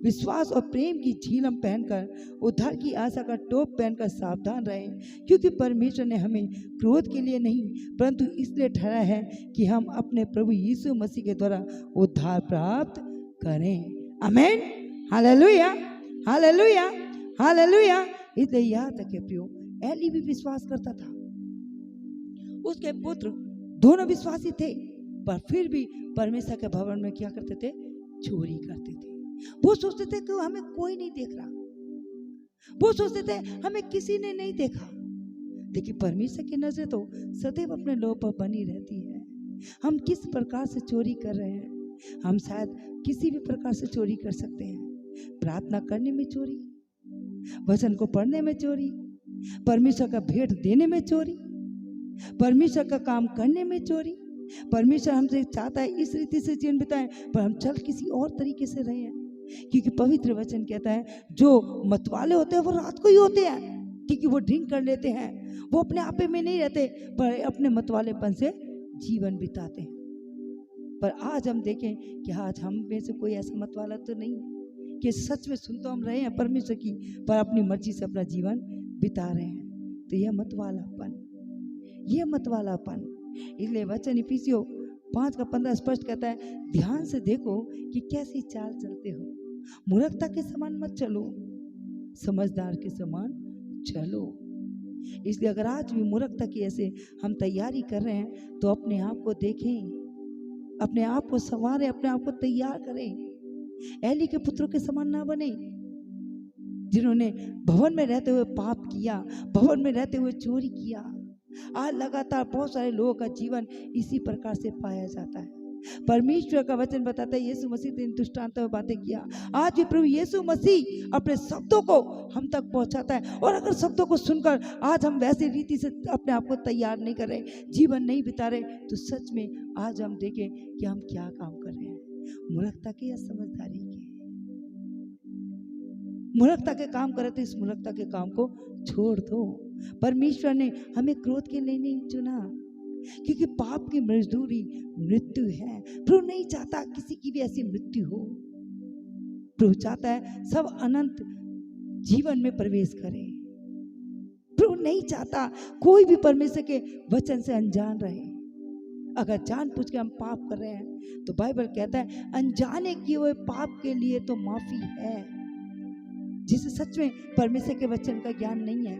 विश्वास और प्रेम की झीलम पहनकर उद्धार की आशा का टोप पहनकर सावधान रहें, क्योंकि परमेश्वर ने हमें क्रोध के लिए नहीं परंतु इसलिए ठहराया है कि हम अपने प्रभु यीशु मसीह के द्वारा उद्धार प्राप्त करें। आमीन, हालेलुया, हालेलुया, हालेलुया। इसलिए याद रखे प्रियो, एली भी विश्वास करता था, उसके पुत्र दोनों विश्वासी थे, पर फिर भी परमेश्वर के भवन में क्या करते थे, चोरी करते थे। वो सोचते थे कि हमें कोई नहीं देख रहा, वो सोचते थे हमें किसी ने नहीं देखा। देखिए परमेश्वर की नजर तो सदैव अपने लोगों पर बनी रहती है। हम किस प्रकार से चोरी कर रहे हैं, हम शायद किसी भी प्रकार से चोरी कर सकते हैं। प्रार्थना करने में चोरी, वचन को पढ़ने में चोरी, परमेश्वर का भेंट देने में चोरी, परमेश्वर का काम करने में चोरी। परमेश्वर हमसे चाहता है इस रीति से जीवन बिताएं, पर हम चल किसी और तरीके से रहे हैं। क्योंकि पवित्र वचन कहता है जो मतवाले होते हैं वो रात को ही होते हैं, क्योंकि वो ड्रिंक कर लेते हैं, वो अपने आपे में नहीं रहते, पर अपने मतवालेपन से जीवन बिताते हैं। पर आज हम देखें कि आज हम में से कोई ऐसा मतवाला तो नहीं कि सच में सुन तो हम रहे हैं परमेश्वर की, पर अपनी मर्जी से अपना जीवन बिता रहे हैं। तो यह मतवालापन, यह मतवालापन। इसलिए वचन इफिसियों 5:15 स्पष्ट कहता है, ध्यान से देखो कि कैसी चाल चलते हो, मूर्खता के समान मत चलो, समझदार के समान चलो। इसलिए अगर आज भी मूर्खता की ऐसे हम तैयारी कर रहे हैं तो अपने आप को देखें, अपने आप को संवारें, अपने आप को तैयार करें। एली के पुत्रों के समान ना बने, जिन्होंने भवन में रहते हुए पाप किया, भवन में रहते हुए चोरी किया। आज लगातार बहुत सारे लोगों का जीवन इसी प्रकार से पाया जाता है। परमेश्वर का वचन बताता है, यीशु मसीह ने दृष्टांत में बातें किया, आज भी प्रभु यीशु मसीह अपने शब्दों को हम तक पहुंचाता है। और अगर शब्दों को सुनकर आज हम वैसी रीति से अपने आप को तैयार नहीं कर रहे, जीवन नहीं बिता रहे, तो सच में आज हम देखें कि हम क्या काम कर रहे हैं, मूर्खता के या समझदारी के। मूर्खता के काम करे तो इस मूर्खता के काम को छोड़ दो। परमेश्वर ने हमें क्रोध के लिए नहीं चुना, क्योंकि पाप की मजदूरी मृत्यु है। प्रभु नहीं चाहता किसी की भी ऐसी मृत्यु हो। प्रभु चाहता है सब अनंत जीवन में प्रवेश करें। प्रभु नहीं चाहता कोई भी परमेश्वर के वचन से अनजान रहे। अगर जानबूझ के हम पाप कर रहे हैं तो बाइबल कहता है अनजाने किए हुए पाप के लिए तो माफी है। जिसे सच में परमेश्वर के वचन का ज्ञान नहीं है,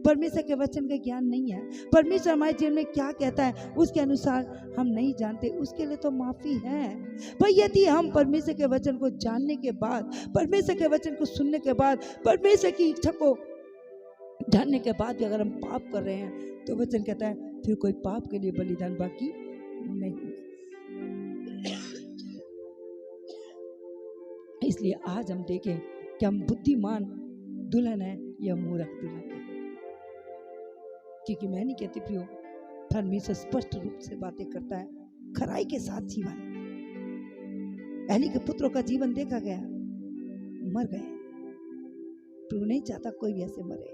परमेश्वर के वचन का ज्ञान नहीं है, परमेश्वर हमारे जीवन में क्या कहता है उसके अनुसार हम नहीं जानते, उसके लिए तो माफी है। पर यदि हम परमेश्वर के वचन को जानने के बाद, परमेश्वर के वचन को सुनने के बाद, परमेश्वर की इच्छा को जानने के बाद भी अगर हम पाप कर रहे हैं तो वचन कहता है फिर कोई पाप के लिए बलिदान बाकी नहीं। इसलिए आज हम देखें कि हम बुद्धिमान दुल्हन है या मूर्ख दुल्हन है। क्योंकि मैं नहीं कहती प्रियो, परमेश्वर स्पष्ट रूप से बातें करता है खराई के साथ जीवन। एली के पुत्रों का जीवन देखा गया, मर गए। प्रभु नहीं चाहता कोई भी ऐसे मरे।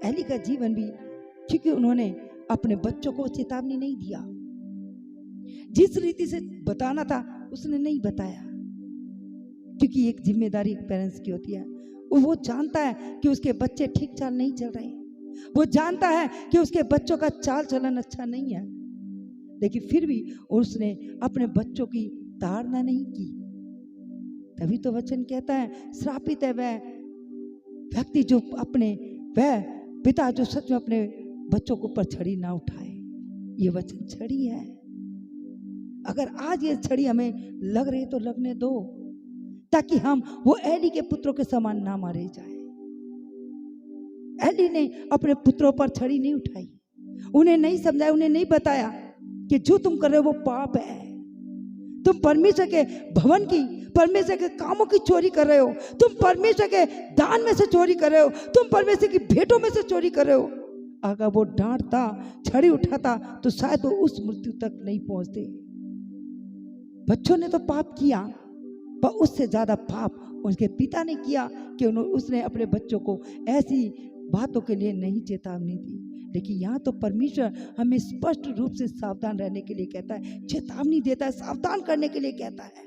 एली का जीवन भी, क्योंकि उन्होंने अपने बच्चों को चेतावनी नहीं दिया, जिस रीति से बताना था उसने नहीं बताया। क्योंकि एक जिम्मेदारी पेरेंट्स की होती है, वो जानता है कि उसके बच्चे ठीक चाल नहीं चल रहे, वो जानता है कि उसके बच्चों का चाल चलन अच्छा नहीं है, लेकिन फिर भी उसने अपने बच्चों की ताड़ना नहीं की। तभी तो वचन कहता है श्रापित है वह व्यक्ति जो अपने, वह पिता जो सच में अपने बच्चों के ऊपर छड़ी ना उठाए। ये वचन छड़ी है। अगर आज ये छड़ी हमें लग रही तो लगने दो, ताकि हम वो एली के पुत्रों के समान ना मारे जाए। एली ने अपने पुत्रों पर छड़ी नहीं उठाई, उन्हें नहीं समझाया, उन्हें नहीं बताया कि जो तुम कर रहे हो वो पाप है। तुम परमेश्वर के भवन की, परमेश्वर के कामों की चोरी कर रहे हो। तुम परमेश्वर के दान में से चोरी कर रहे हो। तुम परमेश्वर की भेंटों में से चोरी कर रहे हो। अगर वो डांटता, छड़ी उठाता, तो शायद वो उस मृत्यु तक नहीं पहुंचते। बच्चों ने तो पाप किया, पर उससे ज्यादा पाप उनके पिता ने किया कि उसने अपने बच्चों को ऐसी बातों के लिए नहीं चेतावनी दी। लेकिन यहाँ तो परमेश्वर हमें स्पष्ट रूप से सावधान रहने के लिए कहता है, चेतावनी देता है, सावधान करने के लिए कहता है।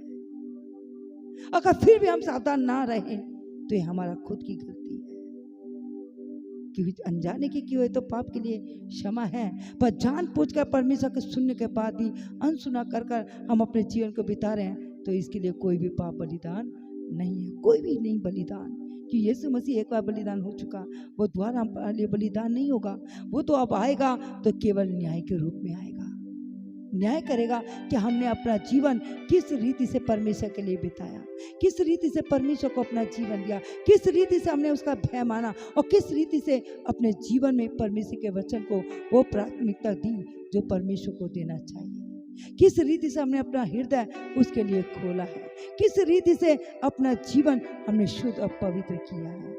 अगर फिर भी हम सावधान ना रहें तो ये हमारा खुद की गलती है, क्योंकि अनजाने की की हुई तो पाप के लिए क्षमा है, पर जानबूझकर परमेश्वर के सुनने के बाद भी अनसुना कर कर हम अपने जीवन को बिता रहे हैं, तो इसके लिए कोई भी पाप बलिदान नहीं है, कोई भी नहीं बलिदान। कि यीशु मसीह एक बार बलिदान हो चुका, वो दोबारा हमारे लिए बलिदान नहीं होगा। वो तो अब आएगा तो केवल न्याय के रूप में आएगा, न्याय करेगा कि हमने अपना जीवन किस रीति से परमेश्वर के लिए बिताया, किस रीति से परमेश्वर को अपना जीवन दिया, किस रीति से हमने उसका भय माना, और किस रीति से अपने जीवन में परमेश्वर के वचन को वो प्राथमिकता दी जो परमेश्वर को देना चाहिए, किस रीति से हमने अपना हृदय उसके लिए खोला है, किस रीति से अपना जीवन हमने शुद्ध और पवित्र किया है।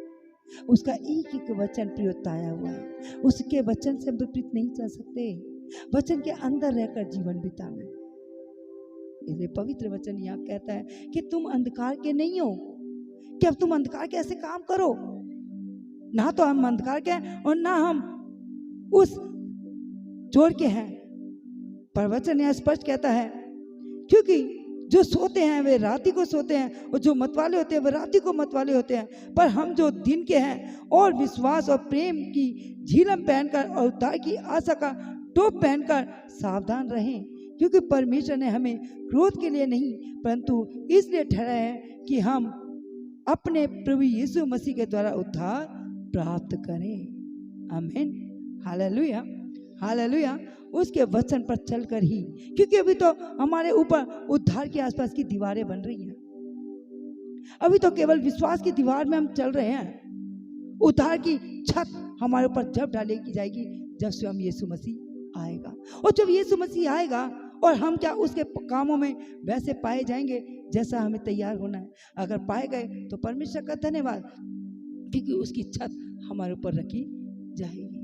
उसका एक एक वचन प्रियोताया हुआ है, उसके वचन से विपरीत नहीं चल सकते, वचन के अंदर रहकर जीवन बिताना। इसलिए पवित्र वचन यहाँ कहता है कि तुम अंधकार के नहीं हो, कि अब तुम अंधकार के ऐसे काम करो। ना तो हम अंधकार के हैं और ना हम उस जोर के हैं, पर वचन यहाँ स्पष्ट कहता है, क्योंकि जो सोते हैं वे राति को सोते हैं, और जो मतवाले होते हैं वे राति को मतवाले होते हैं। पर हम जो दिन के हैं और विश्वास और प्रेम की झिलम पहनकर और उद्धार की आशा का टोप पहनकर सावधान रहें, क्योंकि परमेश्वर ने हमें क्रोध के लिए नहीं परंतु इसलिए ठहराया है कि हम अपने प्रभु यीशु मसीह के द्वारा उद्धार प्राप्त करें। आमीन, हालेलुया, हालेलुया। उसके वचन पर चलकर ही, क्योंकि अभी तो हमारे ऊपर उद्धार के आसपास की दीवारें बन रही हैं, अभी तो केवल विश्वास की दीवार में हम चल रहे हैं। उद्धार की छत हमारे ऊपर जब डालेगी जाएगी जब स्वयं यीशु मसीह आएगा, और जब यीशु मसीह आएगा और हम क्या उसके कामों में वैसे पाए जाएंगे जैसा हमें तैयार होना है। अगर पाए गए तो परमेश्वर का धन्यवाद, क्योंकि उसकी छत हमारे ऊपर रखी जाएगी।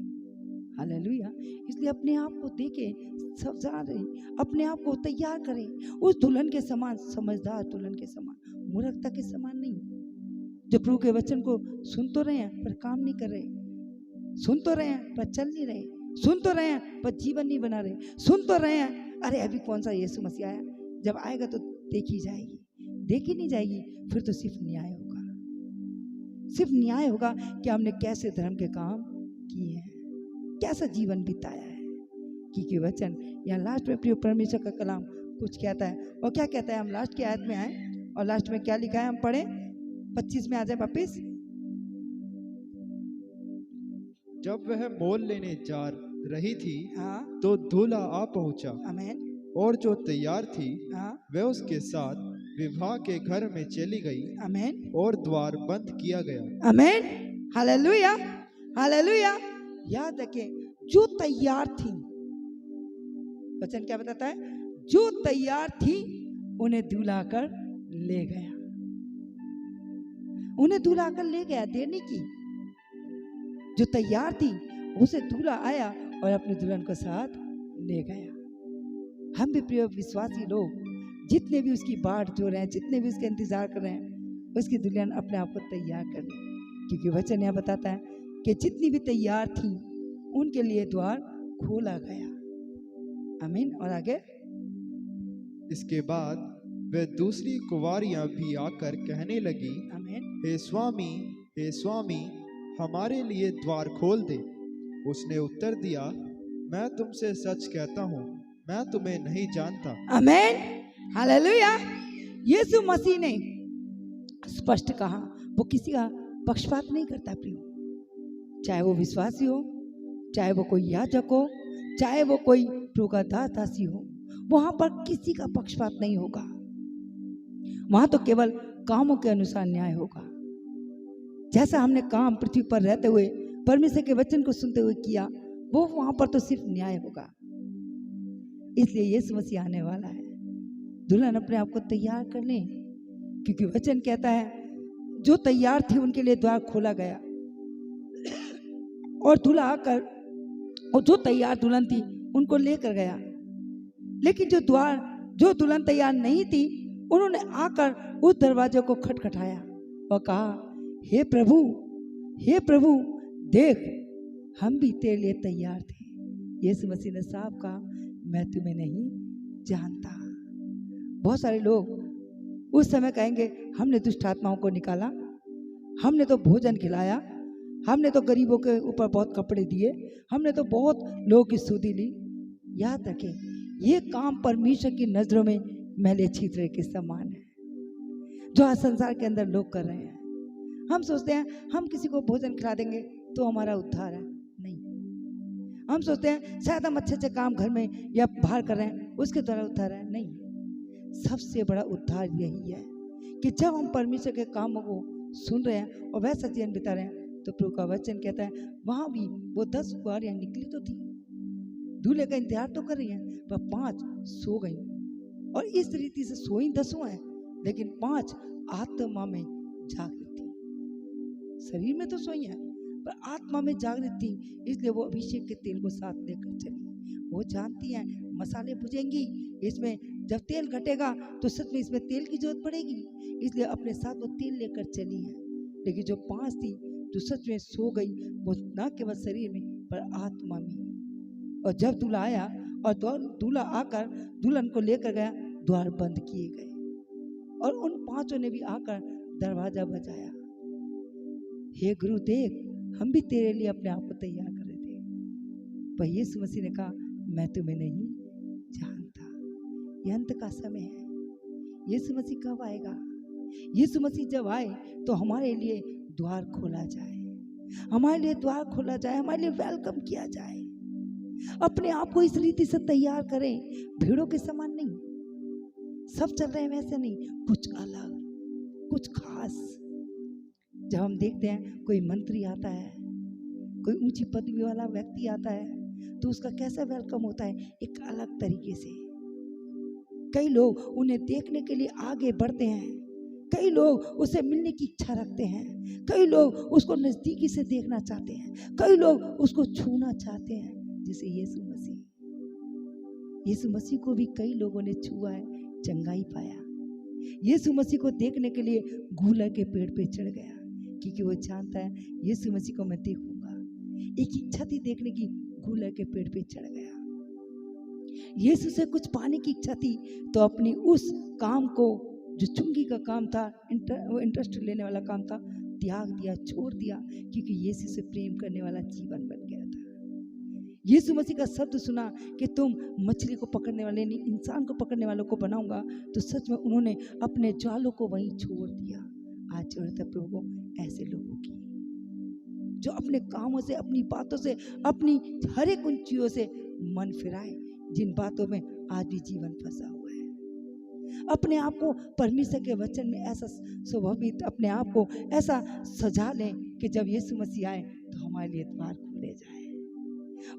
हालेलुया। इसलिए अपने आप को देखें, समझा रहे, अपने आप को तैयार करें उस दुल्हन के समान, समझदार दुल्हन के समान, मूर्खता के समान नहीं, जो प्रभु के वचन को सुन तो रहे हैं पर काम नहीं कर रहे, सुन तो रहे हैं पर चल नहीं रहे, सुन तो रहे हैं पर जीवन नहीं बना रहे, सुन तो रहे हैं, अरे अभी कौन सा यीशु मसीह आया, जब आएगा तो देखी जाएगी, देखी नहीं जाएगी, फिर तो सिर्फ न्याय होगा, सिर्फ न्याय होगा कि हमने कैसे धर्म के काम किए हैं, कैसा जीवन बिताया है। क्योंकि वचन यहाँ लास्ट में प्रिय परमेश्वर का कलाम कुछ कहता है, और क्या कहता है, हम लास्ट की आयत में आए और लास्ट में क्या लिखा है, हम पढ़े 25 में आ जाए वापिस। जब वह मोल लेने जा रही थी, हाँ, तो दूल्हा आ पहुंचा, आमीन, और जो तैयार थी हाँ, वह उसके साथ विवाह के घर में चली गई, आमीन, और द्वार बंद किया गया। आमीन, हालेलुया, हालेलुया। याद रखें, जो तैयार थी, वचन क्या बताता है, जो तैयार थी उन्हें दूल्हा कर ले गया, उन्हें दूल्हा कर ले गया, देर नहीं की। जो तैयार थी उसे दूल्हा आया और अपने दुल्हन को साथ ले गया। हम भी प्रिय विश्वासी लोग जितने भी उसकी बाट जो रहे हैं, जितने भी उसके इंतजार कर रहे हैं, उसकी दुल्हन अपने आप को तैयार कर ले, क्योंकि वचन यहाँ बताता है कि जितनी भी तैयार थी उनके लिए द्वार खोला गया। आमीन। और आगे, इसके बाद वह दूसरी कुंवारियां भी आकर कहने लगी, आमीन, हे स्वामी, हे स्वामी, हमारे लिए द्वार खोल दे। उसने उत्तर दिया, मैं तुमसे सच कहता हूँ, मैं तुम्हें नहीं जानता। आमीन, हालेलुया। यीशु मसीह ने स्पष्ट कहा, वो किसी का पक्षपात नहीं करता प्रियो, चाहे वो विश्वासी हो, चाहे वो कोई याजक हो, चाहे वो कोई प्रभु का दास दासी हो, वहां पर किसी का पक्षपात नहीं होगा। वहां तो केवल कामों के अनुसार न्याय होगा। जैसा हमने काम पृथ्वी पर रहते हुए परमेश्वर के वचन को सुनते हुए किया, वो वहां पर तो सिर्फ न्याय होगा। इसलिए यीशु मसीह आने वाला है। दुल्हन अपने आप को तैयार कर लें, क्योंकि वचन कहता है जो तैयार थे उनके लिए द्वार खोला गया और दूल्हा आकर और जो तैयार दुल्हन थी उनको लेकर गया। लेकिन जो दुल्हन तैयार नहीं थी, उन्होंने आकर उस दरवाजे को खटखटाया और कहा, हे प्रभु देख, हम भी तेरे लिए तैयार थे। यीशु मसीह ने साफ कहा, मैं तुम्हें नहीं जानता। बहुत सारे लोग उस समय कहेंगे, हमने दुष्ट आत्माओं को निकाला, हमने तो भोजन खिलाया, हमने तो गरीबों के ऊपर बहुत कपड़े दिए, हमने तो बहुत लोगों की सुधि ली। याद रखें, ये काम परमेश्वर की नजरों में मैले छीतरे के समान है, जो आज संसार के अंदर लोग कर रहे हैं। हम सोचते हैं हम किसी को भोजन खिला देंगे तो हमारा उद्धार है। नहीं, हम सोचते हैं शायद हम अच्छे काम घर में या बाहर कर रहे हैं, उसके द्वारा उद्धार है। नहीं, सबसे बड़ा उद्धार यही है कि जब हम परमेश्वर के कामों को सुन रहे हैं और वैसा जीवन बिता रहे हैं, तो प्रभु का वचन कहता है वहां भी वो 10 कुंवारियां निकली तो थी, दूल्हे का इंतजार तो कर रही हैं, पर 5 सो गई। और इस रीति से सोई 10 हैं, लेकिन 5 आत्मा में जागृत थी। शरीर में तो सोई हैं पर आत्मा में जागृत थी, इसलिए वो अभिषेक के तेल को साथ लेकर चली। वो जानती हैं मसाले भुजेंगी, इसमें जब तेल घटेगा तो सच में इसमें तेल की जरूरत पड़ेगी, इसलिए अपने साथ वो तेल लेकर चली है। लेकिन जो 5 थी जो सच में सो गई, वो न केवल शरीर में पर आत्मा में। और जब दूल्हा आया और दूल्हा आकर दुल्हन को लेकर गया, द्वार बंद किए गए और उन 5 ने भी आकर दरवाजा बजाया, हे गुरु देख, हम भी तेरे लिए अपने आप को तैयार कर रहे थे। पर यीशु मसीह ने कहा, मैं तुम्हें नहीं जानता। यह अंत का समय है। यीशु मसीह कब आएगा? यीशु मसीह जब आए तो हमारे लिए द्वार खोला जाए, हमारे लिए द्वार खोला जाए, हमारे लिए वेलकम किया जाए। अपने आप को इस रीति से तैयार करें, भीड़ों के समान नहीं, सब चल रहे हैं वैसे नहीं, कुछ अलग, कुछ खास। जब हम देखते हैं कोई मंत्री आता है, कोई ऊंची पदवी वाला व्यक्ति आता है, तो उसका कैसा वेलकम होता है, एक अलग तरीके से। कई लोग उन्हें देखने के लिए आगे बढ़ते हैं, कई लोग उसे मिलने की इच्छा रखते हैं, कई लोग उसको नजदीकी से देखना चाहते हैं, कई लोग उसको छूना चाहते हैं। जैसे यीशु मसीह को भी कई लोगों ने छुआ है, चंगाई पाया। यीशु मसीह को देखने के लिए गूलर के पेड़ पे चढ़ गया, क्योंकि वो जानता है यीशु मसीह को मैं देखूंगा। एक इच्छा थी देखने की, गूलर के पेड़ पे चढ़ गया। यीशु से कुछ पाने की इच्छा थी, तो अपनी उस काम को, जो चुंगी का काम था, इंटरेस्ट लेने वाला काम था, त्याग दिया, छोड़ दिया, क्योंकि यीशु से प्रेम करने वाला जीवन बन गया था। यीशु मसीह का शब्द सुना कि तुम मछली को पकड़ने वाले नहीं, इंसान को पकड़ने वालों को बनाऊंगा, तो सच में उन्होंने अपने जालों को वहीं छोड़ दिया। आज जरूरत है प्रभु को ऐसे लोगों की, जो अपने कामों से, अपनी बातों से, अपनी हर एक उन चीजों से मन फिराए जिन बातों में आज भी जीवन फंसा हुआ है। अपने आप को परमेश्वर के वचन में ऐसा स्वभावित, अपने आप को ऐसा सजा लें कि जब यीशु मसीह आए तो हमारे लिए द्वार खुले जाए।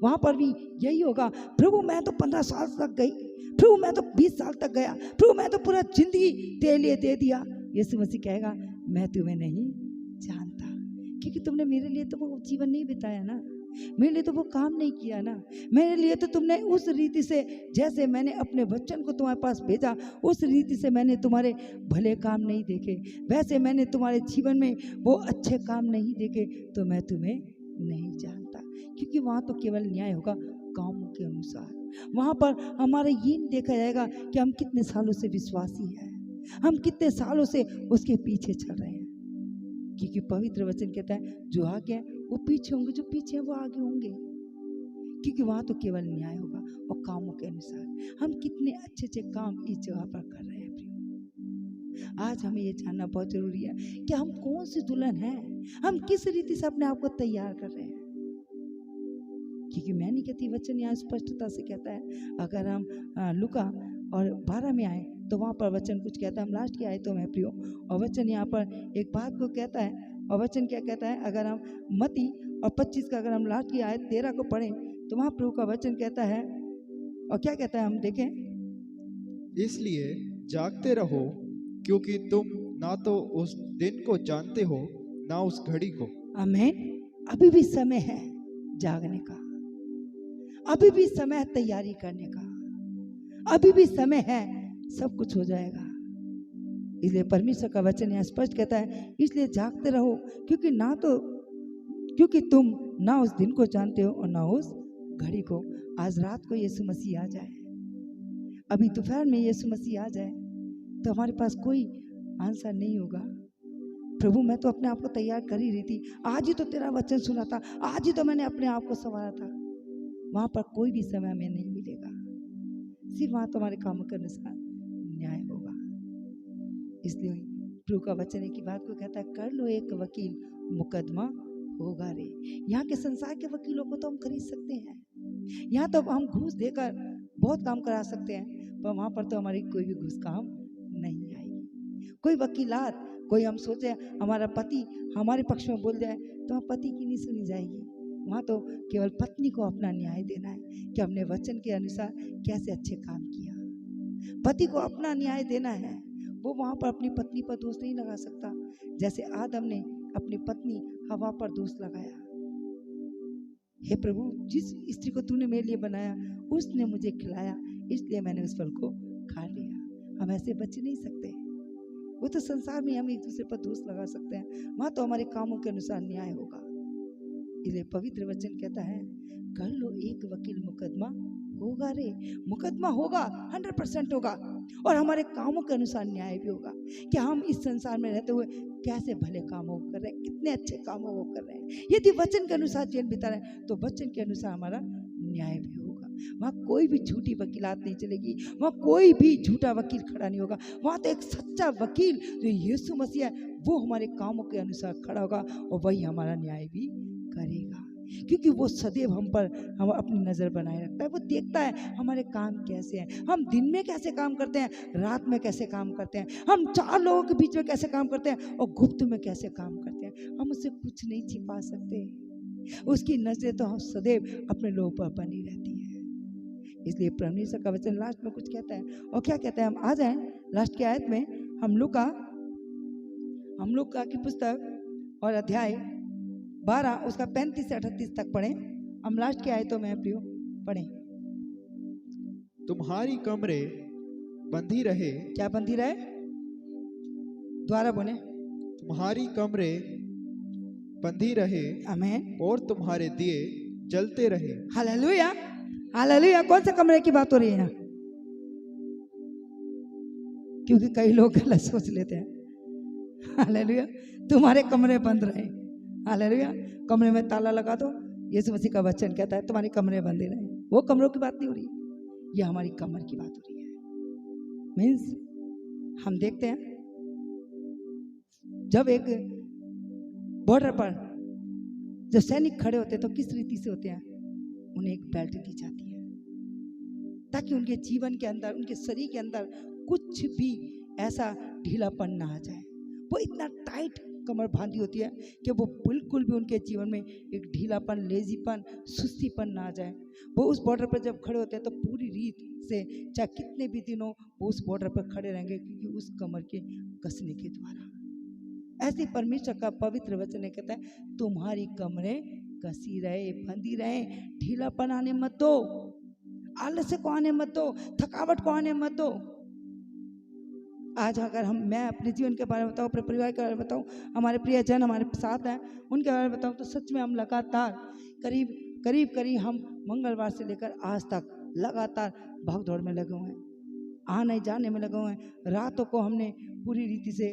वहां पर भी यही होगा, प्रभु मैं तो 15 साल तक गई, प्रभु मैं तो 20 साल तक गया, प्रभु मैं तो पूरा जिंदगी तेरे लिए दे दिया। यीशु मसीह कहेगा, मैं तुम्हें नहीं जानता, क्योंकि तुमने मेरे लिए तो वो जीवन नहीं बिताया ना, मेरे लिए तो वो काम नहीं किया ना, मेरे लिए तो तुमने उस रीति से, जैसे मैंने अपने वचन को तुम्हारे पास भेजा, उस रीति से मैंने तुम्हारे भले काम नहीं देखे, वैसे मैंने तुम्हारे जीवन में वो अच्छे काम नहीं देखे, तो मैं तुम्हें नहीं जानता। क्योंकि वहाँ तो केवल न्याय होगा कामों के अनुसार। वहाँ पर हमारा ये नहीं देखा जाएगा कि हम कितने सालों से विश्वासी हैं, हम कितने सालों से उसके पीछे चल रहे हैं, क्योंकि पवित्र वचन कहता है जो आगे हैं वो पीछे होंगे, जो पीछे हैं वो आगे होंगे। क्योंकि वहाँ तो केवल न्याय होगा और कामों के अनुसार। हम कितने अच्छे अच्छे काम इस जगह पर कर रहे हैं। आज हमें ये जानना बहुत जरूरी है कि हम कौन सी दुल्हन हैं, हम किस रीति से अपने आप को तैयार कर रहे हैं। क्योंकि मैं नहीं कहती, वचन यहाँ स्पष्टता से कहता है। अगर हम लुका और 12 में आए तो वहाँ पर वचन कुछ कहता है, हम लास्ट के आए तो मैं प्रियो, और वचन यहाँ पर एक बात को कहता है, और वचन क्या कहता है, अगर हम मत्ती और 25 का अगर हम लास्ट की आयत 13 को पढ़ें तो वहां प्रभु का वचन कहता है, और क्या कहता है हम देखें, इसलिए जागते रहो, क्योंकि तुम ना तो उस दिन को जानते हो ना उस घड़ी को। आमीन। अभी भी समय है जागने का, अभी भी समय है तैयारी करने का, अभी भी समय है, सब कुछ हो जाएगा। इसलिए परमेश्वर का वचन यहाँ स्पष्ट कहता है, इसलिए जागते रहो, क्योंकि तुम ना उस दिन को जानते हो और ना उस घड़ी को। आज रात को यीशु मसीह आ जाए, अभी दोपहर में यीशु मसीह आ जाए, तो हमारे पास कोई आंसर नहीं होगा। प्रभु मैं तो अपने आप को तैयार कर ही रही थी, आज ही तो तेरा वचन सुना था, आज ही तो मैंने अपने आप को संवारा था। वहां पर कोई भी समय हमें नहीं मिलेगा, सिर्फ वहां तुम्हारे कामों के अनुसार न्याय होगा। इसलिए प्रभु का वचन एक ही बात को कहता है, कर लो एक वकील, मुकदमा होगा रे। यहाँ के संसार के वकीलों को तो हम खरीद सकते हैं, यहाँ तो हम घूस देकर बहुत काम करा सकते हैं, पर वहां पर तो हमारी कोई भी घूस काम नहीं आएगी। कोई वकीलात, कोई हम सोचे हमारा पति हमारे पक्ष में बोल जाए तो हम पति की नहीं सुनी जाएगी। वहाँ तो केवल पत्नी को अपना न्याय देना है कि हमने वचन के अनुसार कैसे अच्छे काम किया। पति को अपना न्याय देना है, वो वहाँ पर अपनी पत्नी पर दोष नहीं लगा सकता, जैसे आदम ने अपनी पत्नी हवा पर दोष लगाया। हे प्रभु, जिस स्त्री को तूने मेरे लिए बनाया उसने मुझे खिलाया, इसलिए मैंने उस फल को खा लिया। हम ऐसे बच नहीं सकते। वो तो संसार में हम एक दूसरे पर दोष लगा सकते हैं, वहां तो हमारे कामों के अनुसार न्याय होगा। इसलिए पवित्र वचन कहता है, कर लो एक वकील, मुकदमा होगा रे। मुकदमा होगा, 100% होगा, और हमारे कामों के अनुसार न्याय भी होगा कि हम इस संसार में रहते हुए कैसे भले कामों को कर रहे हैं, कितने अच्छे कामों को कर रहे हैं। यदि वचन के अनुसार जीवन बिता रहे हैं तो वचन के अनुसार हमारा न्याय भी होगा। वहाँ कोई भी झूठी वकीलात नहीं चलेगी, वहाँ कोई भी झूठा वकील खड़ा नहीं होगा। वहाँ तो एक सच्चा वकील जो यीशु मसीह है, वो हमारे कामों के अनुसार खड़ा होगा और वही हमारा न्याय भी करेगा, क्योंकि वो सदैव हम अपनी नज़र बनाए रखता है। वो देखता है हमारे काम कैसे हैं, हम दिन में कैसे काम करते हैं, रात में कैसे काम करते हैं, हम 4 लोगों के बीच में कैसे काम करते हैं और गुप्त में कैसे काम करते हैं। हम उससे कुछ नहीं छिपा सकते, उसकी नजरें तो हम सदैव अपने लोगों पर बनी रहती है। इसलिए परमेश्वर का वचन लास्ट में कुछ कहता है, और क्या कहता है, हम आ जाएं लास्ट की आयत में। हम लोग का की पुस्तक और अध्याय 12 उसका 35 से 38 तक पढ़ें। हम लास्ट की आयतों में प्रियो पढ़ें। तुम्हारी कमरे बंधी रहे। क्या बंधी रहे? द्वारा बोले। तुम्हारी कमरे बंधी रहे, आमीन, और तुम्हारे दिए जलते रहे। Hallelujah, hallelujah. कौन से कमरे की बात हो रही है यहाँ? क्योंकि कई लोग गलत सोच लेते हैं। हालेलुया, तुम्हारे कमरे बंद रहे। हालेलुया, कमरे में ताला लगा दो। यीशु मसीह का वचन कहता है तुम्हारे कमरे बंदे रहे। वो कमरों की बात नहीं हो रही, ये हमारी कमर की बात हो रही है। मीन्स हम देखते हैं जब एक बॉर्डर पर जब सैनिक खड़े होते हैं तो किस रीति से होते हैं, उन्हें एक बेल्ट दी जाती है ताकि उनके जीवन के अंदर, उनके शरीर के अंदर कुछ भी ऐसा ढीलापन ना आ जाए। वो इतना टाइट कमर बांधी होती है कि वो बिल्कुल भी उनके जीवन में एक ढीलापन, लेजीपन, सुस्तीपन ना आ जाए। वो उस बॉर्डर पर जब खड़े होते हैं तो पूरी रीत से, चाहे कितने भी दिनों वो उस बॉर्डर पर खड़े रहेंगे, क्योंकि उस कमर के कसने के द्वारा। ऐसे परमेश्वर का पवित्र वचन कहता है तुम्हारी कमरें कसी रहे, बंधी रहे, ढीलापन आने मत दो, आलस्य को आने मत दो, थकावट को आने मत दो। आज अगर मैं अपने जीवन के बारे में बताऊँ, अपने परिवार के बारे में बताऊँ, हमारे प्रियजन हमारे साथ हैं, उनके बारे में बताऊँ, तो सच में हम लगातार करीब हम मंगलवार से लेकर आज तक लगातार भाग दौड़ में लगे हुए हैं, आने जाने में लगे हुए हैं। रातों को हमने पूरी रीति से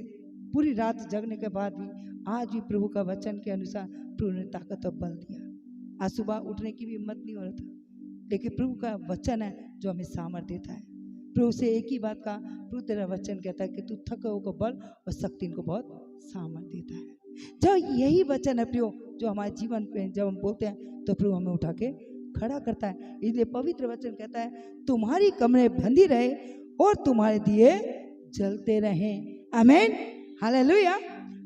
पूरी रात जगने के बाद भी आज भी प्रभु का वचन के अनुसार प्रभु ने ताकत और बल दिया। आज सुबह उठने की भी हिम्मत नहीं हो रहा था, लेकिन प्रभु का वचन है जो हमें सामर्थ्य देता है। प्रभु से एक ही बात का, प्रभु तेरा वचन कहता है कि तू थके को बल और शक्ति को बहुत सामर्थ्य देता है। जब यही वचन है प्रियो जो हमारे जीवन पे जब हम बोलते हैं तो प्रभु हमें उठा के खड़ा करता है। इसलिए पवित्र वचन कहता है तुम्हारी कमरें बंधी रहे और तुम्हारे दिए जलते रहें। आमीन, हालेलुया,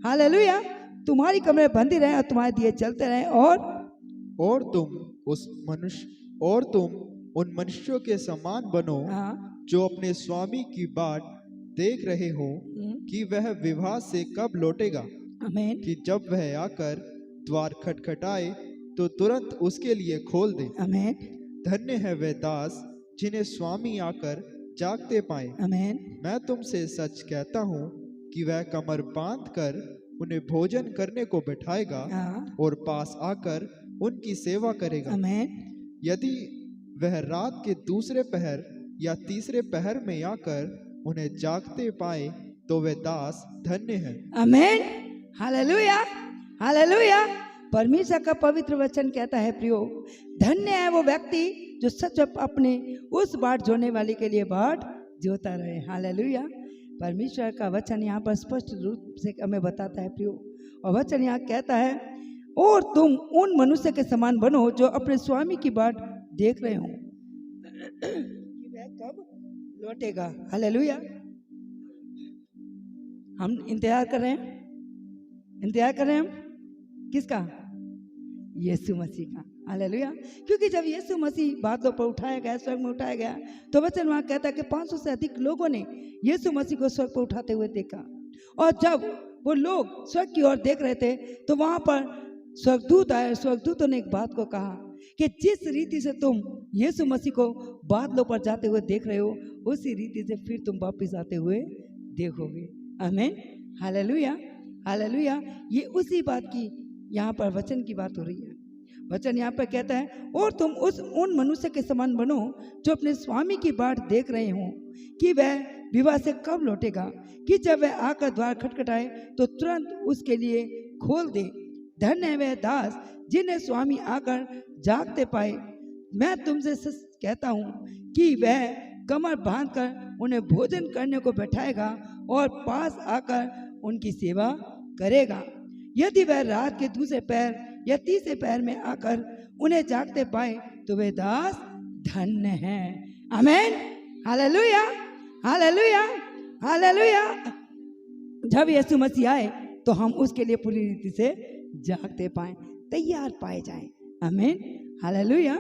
हालेलुया। तुम्हारी कमरें बंधी रहे और तुम्हारे दिए जलते रहें, और तुम उस मनुष्य और तुम उन मनुष्यों के समान बनो हाँ। जो अपने स्वामी की बाट देख रहे हो कि वह विवाह से कब लौटेगा, आमीन। कि जब वह आकर द्वार खटखटाए तो तुरंत उसके लिए खोल दे। आमीन। धन्य है वे दास जिन्हें स्वामी आकर जागते पाए। आमीन। मैं तुमसे सच कहता हूँ कि वह कमर बांध कर उन्हें भोजन करने को बिठाएगा हाँ। और पास आकर उनकी सेवा करेगा। आमीन। यदि वह रात के दूसरे पहर या तीसरे पहर में आकर उन्हें जागते पाए तो वे दास धन्य है। आमीन। Hallelujah, hallelujah. परमेश्वर का पवित्र वचन कहता है प्रियो, धन्य है वो व्यक्ति जो सच अपने उस बाट जोने वाले के लिए बाट जोता रहे। हालेलुया। परमेश्वर का वचन यहाँ पर स्पष्ट रूप से हमें बताता है प्रियो, और वचन यहाँ कहता है, और तुम उन मनुष्य के समान बनो जो अपने स्वामी की बाट देख रहे हो कि वह कब लौटेगा। हालेलुया। हम इंतजार कर रहे हैं, इंतजार कर रहे हैं हम किसका? यीशु मसीह का। हालेलुया। क्योंकि जब यीशु मसीह बादलों पर उठाया गया, स्वर्ग में उठाया गया, तो वचन वहाँ कहता है कि 500 से अधिक लोगों ने यीशु मसीह को स्वर्ग पर उठाते हुए देखा। और जब वो लोग स्वर्ग की ओर देख रहे थे तो वहाँ पर स्वर्गदूत आए। स्वर्गदूतों ने एक बात को कहा कि जिस रीति से तुम यीशु मसीह को बादलों पर जाते हुए देख रहे हो, उसी रीति से फिर तुम वापिस आते हुए देखोगे। आमीन। Hallelujah, hallelujah. ये उसी बात की यहाँ पर वचन की बात हो रही है। वचन यहाँ पर कहता है, और तुम उन मनुष्य के समान बनो जो अपने स्वामी की बाट देख रहे हो कि वह विवाह से कब लौटेगा, कि जब वह आकर द्वार खटखटाए तो तुरंत उसके लिए खोल दे। धन्य है वह दास जिन्हें स्वामी आकर जागते पाए। मैं तुमसे सच कहता हूँ कि वह कमर बांधकर उन्हें भोजन करने को बैठाएगा और पास आकर उनकी सेवा करेगा। यदि वह रात के दूसरे पैर या तीसरे पैर में आकर उन्हें जागते पाए तो वे दास धन्य हैं। आमीन। Hallelujah, hallelujah, hallelujah. जब यीशु मसीह आए तो हम उसके लिए पूरी रीति से जागते पाए, तैयार पाए जाएं। आमीन। Hallelujah,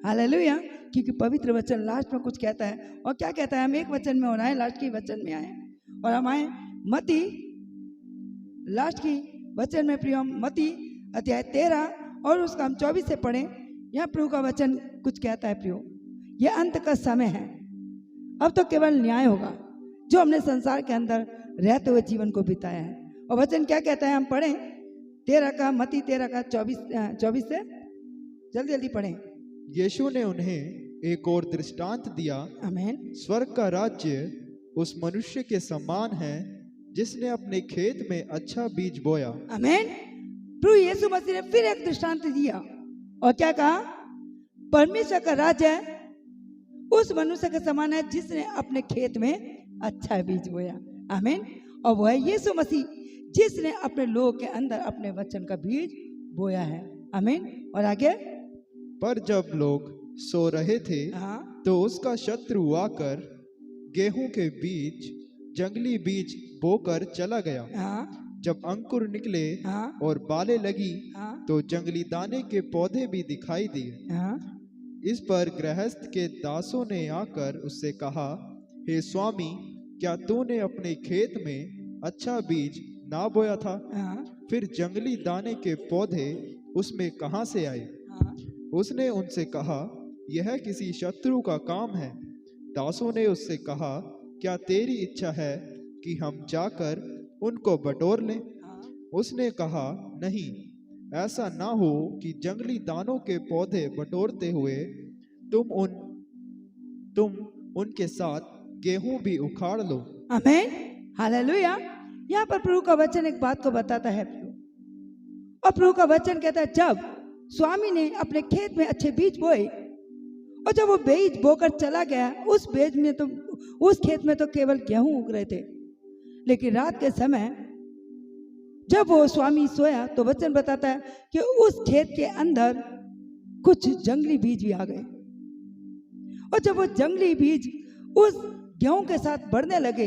hallelujah. क्योंकि पवित्र वचन लास्ट में कुछ कहता है, और क्या कहता है? हम एक वचन में हो रहा है, लास्ट के वचन में आए और हम आए मत्ती लास्ट की वचन में। प्रिय, मत्ती अध्याय 13 और उसका हम 24 से पढ़ें। यहाँ प्रभु का वचन कुछ कहता है प्रियो, यह अंत का समय है, अब तो केवल न्याय होगा जो हमने संसार के अंदर रहते हुए जीवन को बिताया है। और वचन क्या कहता है? हम पढ़ें 13 का, मत्ती 13 का 24 से, जल्दी जल्दी पढ़ें। यीशु ने उन्हें एक और दृष्टांत दिया। आमीन। स्वर्ग का राज्य उस मनुष्य के समान है जिसने अपने खेत में अच्छा बीज बोया। आमीन। प्रभु यीशु मसीह ने फिर एक दृष्टांत दिया और क्या कहा? परमेश्वर का राज्य उस मनुष्य के समान है जिसने अपने खेत में अच्छा बीज बोया। आमीन। और वह है यीशु मसीह जिसने अपने लोगों के अंदर अपने वचन का बीज बोया है। आमीन। और आगे, पर जब लोग सो रहे थे तो उसका शत्रु आकर गेहूं के बीच जंगली बीज बोकर चला गया। जब अंकुर निकले और बालें लगी तो जंगली दाने के पौधे भी दिखाई दिए। इस पर गृहस्थ के दासों ने आकर उससे कहा, हे स्वामी, क्या तूने अपने खेत में अच्छा बीज ना बोया था? फिर जंगली दाने के पौधे उसमें कहाँ से आए? उसने उनसे कहा, यह किसी शत्रु का काम है। दासों ने उससे कहा, क्या तेरी इच्छा है कि हम जाकर उनको बटोर लें? उसने कहा, नहीं, ऐसा ना हो कि जंगली दानों के पौधे बटोरते हुए तुम उनके साथ गेहूं भी उखाड़ लो। आमीन। हालेलुया। यहाँ पर प्रभु का वचन एक बात को बताता है और प्रभु का वचन कहता है, जब स्वामी ने अपने खेत में अच्छे बीज बोए और जब वो बीज बोकर चला गया, उस खेत में तो केवल गेहूं उग रहे थे। लेकिन रात के समय जब वो स्वामी सोया तो वचन बताता है कि उस खेत के अंदर कुछ जंगली बीज भी आ गए। और जब वो जंगली बीज उस गेहूं के साथ बढ़ने लगे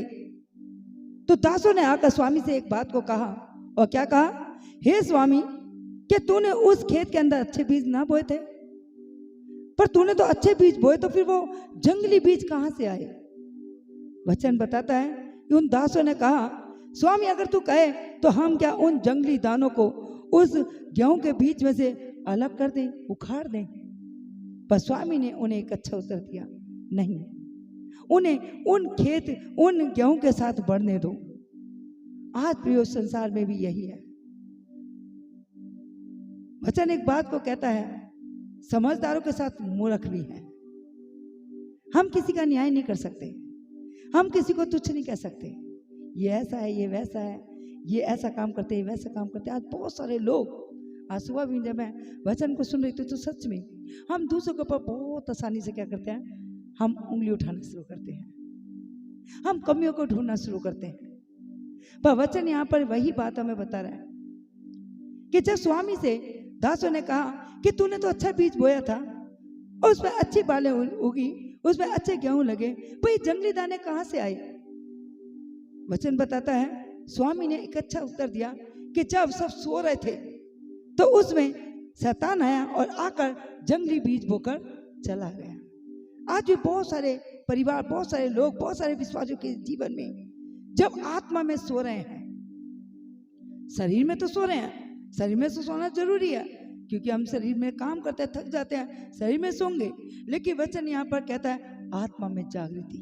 तो दासों ने आकर स्वामी से एक बात को कहा, और क्या कहा? हे स्वामी, क्या तूने उस खेत के अंदर अच्छे बीज ना बोए थे? पर तूने तो अच्छे बीज बोए, तो फिर वो जंगली बीज कहाँ से आए? वचन बताता है कि उन दासों ने कहा, स्वामी अगर तू कहे तो हम क्या उन जंगली दानों को उस गेहूं के बीच में से अलग कर दें, उखाड़ दें? पर स्वामी ने उन्हें एक अच्छा उत्तर दिया, नहीं, उन्हें उन खेत उन गेहूं के साथ बढ़ने दो। आज प्रियो संसार में भी यही है। वचन एक बात को कहता है, समझदारों के साथ मूर्ख भी है। हम किसी का न्याय नहीं कर सकते, हम किसी को तुच्छ नहीं कह सकते, ये ऐसा है, ये वैसा है, ये ऐसा काम करते हैं, वैसा काम करते हैं। आज बहुत सारे लोग, आज सुबह भी जब मैं वचन को सुन रही थी तो सच में हम दूसरों के ऊपर बहुत आसानी से क्या करते हैं, हम उंगली उठाना शुरू करते हैं, हम कमियों को ढूंढना शुरू करते हैं। पर वचन यहाँ पर वही बात हमें बता रहा है कि जब स्वामी से दासों ने कहा कि तूने तो अच्छा बीज बोया था और उसमें अच्छी बालें उगी, उसमें अच्छे गेहूं लगे, तो ये जंगली दाने कहाँ से आए? वचन बताता है स्वामी ने एक अच्छा उत्तर दिया कि जब सब सो रहे थे तो उसमें शैतान आया और आकर जंगली बीज बोकर चला गया। आज भी बहुत सारे परिवार, बहुत सारे लोग, बहुत सारे विश्वासियों के जीवन में जब आत्मा में सो रहे हैं, शरीर में तो सो रहे हैं, शरीर में तो सोना जरूरी है क्योंकि हम शरीर में काम करते हैं, थक जाते हैं, शरीर में सोंगे, लेकिन वचन यहाँ पर कहता है आत्मा में जागृति,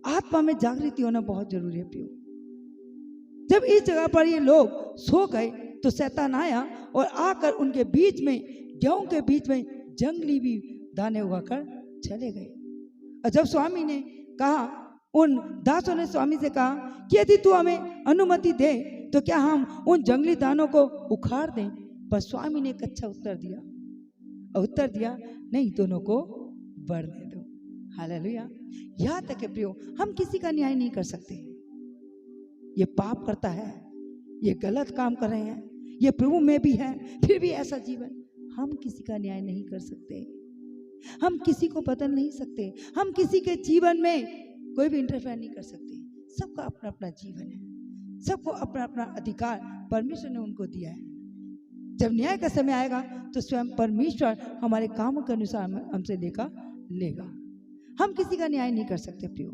आत्मा में जागृति होना बहुत जरूरी है प्रियो। जब इस जगह पर ये लोग सो गए तो शैतान आया और आकर उनके बीच में, गेहूं के बीच में जंगली भी दाने उगाकर चले गए। और जब स्वामी ने कहा, उन दासों ने स्वामी से कहा कि यदि तू हमें अनुमति दे तो क्या हम उन जंगली दानों को उखाड़ दें? पर स्वामी ने एक अच्छा उत्तर दिया, और उत्तर दिया, नहीं, दोनों को बढ़ने दो। हालेलुया। यहाँ तक है प्रियो, हम किसी का न्याय नहीं कर सकते। ये पाप करता है, ये गलत काम कर रहे हैं, ये प्रभु में भी है, फिर भी ऐसा जीवन, हम किसी का न्याय नहीं कर सकते, हम किसी को बदल नहीं सकते, हम किसी के जीवन में कोई भी इंटरफेयर नहीं कर सकते। सबका अपना अपना जीवन है, सबको अपना अपना अधिकार परमेश्वर ने उनको दिया है। जब न्याय का समय आएगा तो स्वयं परमेश्वर हमारे कामों के अनुसार हमसे लेगा। हम किसी का न्याय नहीं कर सकते प्रियो।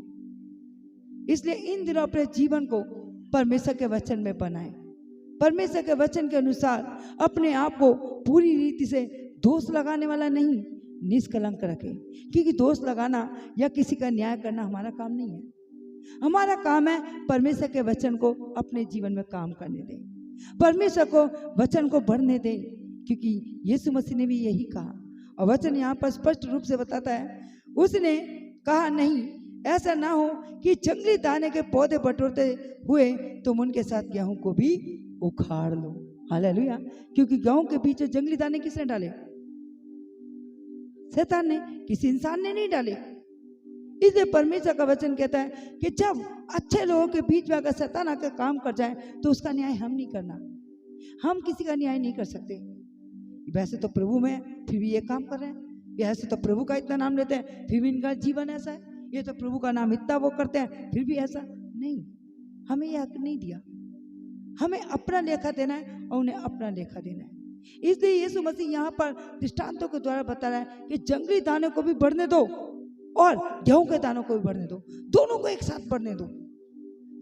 इसलिए इन दिनों अपने जीवन को परमेश्वर के वचन में बनाएं, परमेश्वर के वचन के अनुसार अपने आप को पूरी रीति से दोष लगाने वाला नहीं, निष्कलंक रखें, क्योंकि दोष लगाना या किसी का न्याय करना हमारा काम नहीं है। हमारा काम है परमेश्वर के वचन को अपने जीवन में काम करने दें, परमेश्वर को वचन को बढ़ने दें, क्योंकि यीशु मसीह ने भी यही कहा। और वचन यहाँ पर स्पष्ट रूप से बताता है, उसने कहा, नहीं, ऐसा ना हो कि जंगली दाने के पौधे बटोरते हुए तुम उनके साथ गेहूं को भी उखाड़ लो। हालेलुया। क्योंकि गेहूं के बीच जंगली दाने किसने डाले? शैतान ने, किसी इंसान ने नहीं डाले। इसलिए परमेश्वर का वचन कहता है कि जब अच्छे लोगों के बीच में अगर शैतान आकर काम कर जाए तो उसका न्याय हम नहीं करना, हम किसी का न्याय नहीं कर सकते। वैसे तो प्रभु में फिर भी ये काम कर रहे हैं, ऐसे तो प्रभु का इतना नाम लेते हैं फिर भी इनका जीवन ऐसा है, ये तो प्रभु का नाम इतना वो करते हैं फिर भी ऐसा नहीं। हमें यह हक नहीं दिया, हमें अपना लेखा देना है और उन्हें अपना लेखा देना है। इसलिए यीशु मसीह यहाँ पर दृष्टांतों के द्वारा बता रहा है कि जंगली दाने को भी बढ़ने दो और गेहूं के दानों को भी बढ़ने दो, दोनों को एक साथ बढ़ने दो।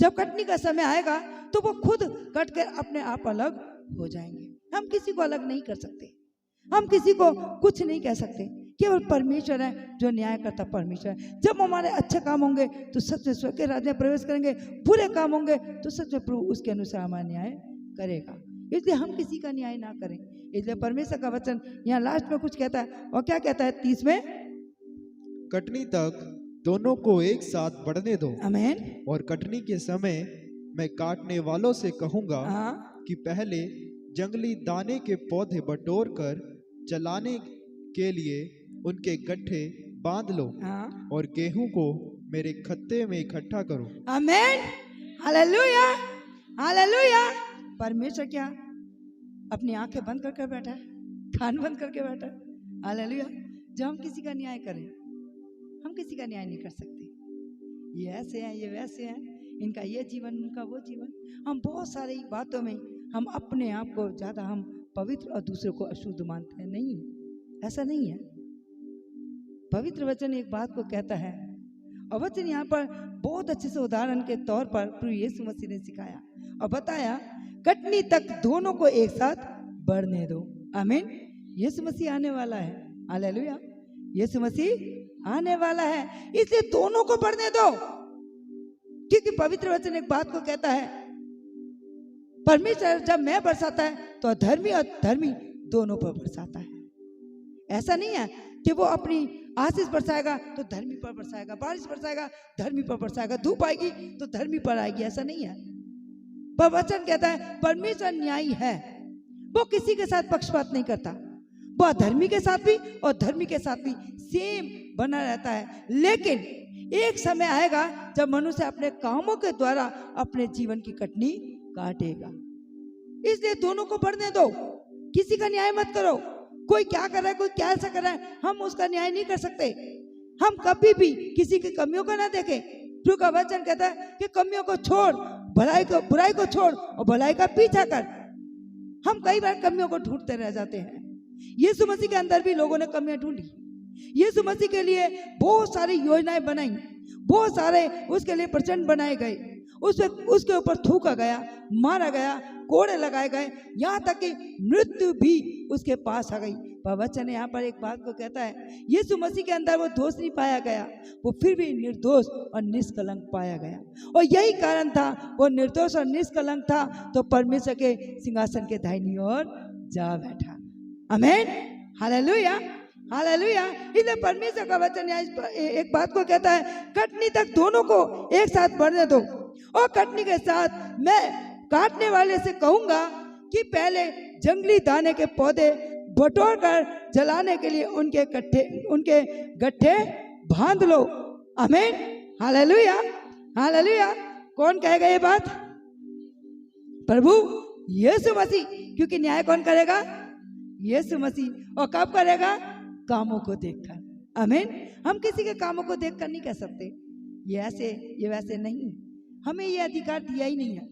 जब कटनी का समय आएगा तो वो खुद कट कर अपने आप अलग हो जाएंगे। हम किसी को अलग नहीं कर सकते, हम किसी को कुछ नहीं कह सकते, केवल परमेश्वर है जो न्याय करता परमेश्वर है। जब हमारे अच्छे काम होंगे तो सच में स्वर्ग के राज्य में प्रवेश करेंगे, बुरे काम होंगे तो सच में प्रभु उसके अनुसार हमारा न्याय करेगा। इसलिए हम किसी का न्याय ना करें। इसलिए परमेश्वर का वचन यहाँ लास्ट में कुछ कहता है, और क्या कहता है 30 में, कटनी तक दोनों को एक साथ बढ़ने दो। आमीन। और कटनी के समय मैं काटने वालों से कहूंगा हाँ, कि पहले जंगली दाने के पौधे बटोर कर जलाने के लिए उनके गट्ठे बांध लो, हाँ, और गेहूं को मेरे खत्ते में इकट्ठा करो। आमीन। Hallelujah, hallelujah. परमेश्वर क्या अपनी आंखें बंद करके बैठा है, कान बंद करके बैठा है? हालेलुया। जब हम किसी का न्याय करें, हम किसी का न्याय नहीं कर सकते। ये ऐसे हैं, ये वैसे हैं, इनका ये जीवन, उनका वो जीवन। हम बहुत सारी बातों में हम अपने आप को ज़्यादा हम पवित्र और दूसरों को अशुद्ध मानते हैं। नहीं, ऐसा नहीं है। पवित्र वचन एक बात को कहता है, और वचन यहाँ पर बहुत अच्छे से उदाहरण के तौर पर प्रभु यीशु मसीह ने सिखाया और बताया, कटनी तक दोनों को एक साथ बढ़ने दो। आमीन। यीशु मसीह आने वाला है। हालेलुया। यीशु मसीह आने वाला है, इसलिए दोनों को बढ़ने दो। क्योंकि पवित्र वचन एक बात को कहता है, परमेश्वर जब मैं बरसाता है तो अधर्मी और धर्मी दोनों पर बरसाता है। ऐसा नहीं है कि वो अपनी आशीष बरसाएगा तो धर्मी पर बरसाएगा, बारिश बरसाएगा धर्मी पर बरसाएगा, धूप आएगी तो धर्मी पर आएगी, ऐसा नहीं है। पर वचन कहता है परमेश्वर न्यायी है, वो किसी के साथ पक्षपात नहीं करता, वो अधर्मी के साथ भी और धर्मी के साथ भी सेम बना रहता है। लेकिन एक समय आएगा जब मनुष्य अपने कामों के द्वारा अपने जीवन की कटनी काटेगा। इसलिए दोनों को बढ़ने दो, किसी का न्याय मत करो। कोई क्या कर रहा है, कोई क्या ऐसा कर रहा है, हम उसका न्याय नहीं कर सकते। हम कभी भी किसी की कमियों को ना देखें। प्रभु का वचन कहता है कि कमियों को छोड़, बुराई को छोड़ और भलाई का पीछा कर। हम कई बार कमियों को ढूंढते रह जाते हैं। यीशु मसीह के अंदर भी लोगों ने कमियां ढूंढी। यीशु मसीह के लिए बहुत सारी योजनाएं बनाई, बहुत सारे उसके लिए प्रचंड बनाए गए, उसके ऊपर थूका गया, मारा गया, कोड़े लगाए गए, यहाँ तक कि मृत्यु भी उसके पास आ गई। पर वचन यहाँ पर एक बात को कहता है, यीशु मसीह के अंदर वो दोष नहीं पाया गया, वो फिर भी निर्दोष और निष्कलंक पाया गया। और यही कारण था, वो निर्दोष और निष्कलंक था तो परमेश्वर के सिंहासन के दाहिनी ओर जा बैठा। आमीन। Hallelujah, hallelujah. इसलिए परमेश्वर का वचन यहाँ एक बात को कहता है, कटनी तक दोनों को एक साथ बढ़ने दो। और कटनी के साथ मैं काटने वाले से कहूंगा कि पहले जंगली दाने के पौधे बटोर कर जलाने के लिए उनके गट्ठे बांध लो। आमीन। Hallelujah, hallelujah. कौन कहेगा ये बात? प्रभु यीशु मसीह। क्योंकि न्याय कौन करेगा? यीशु मसीह। और कब करेगा? कामों को देखकर। आमीन। हम किसी के कामों को देखकर नहीं कह सकते ये ऐसे ये वैसे नहीं, हमें ये अधिकार दिया ही नहीं है।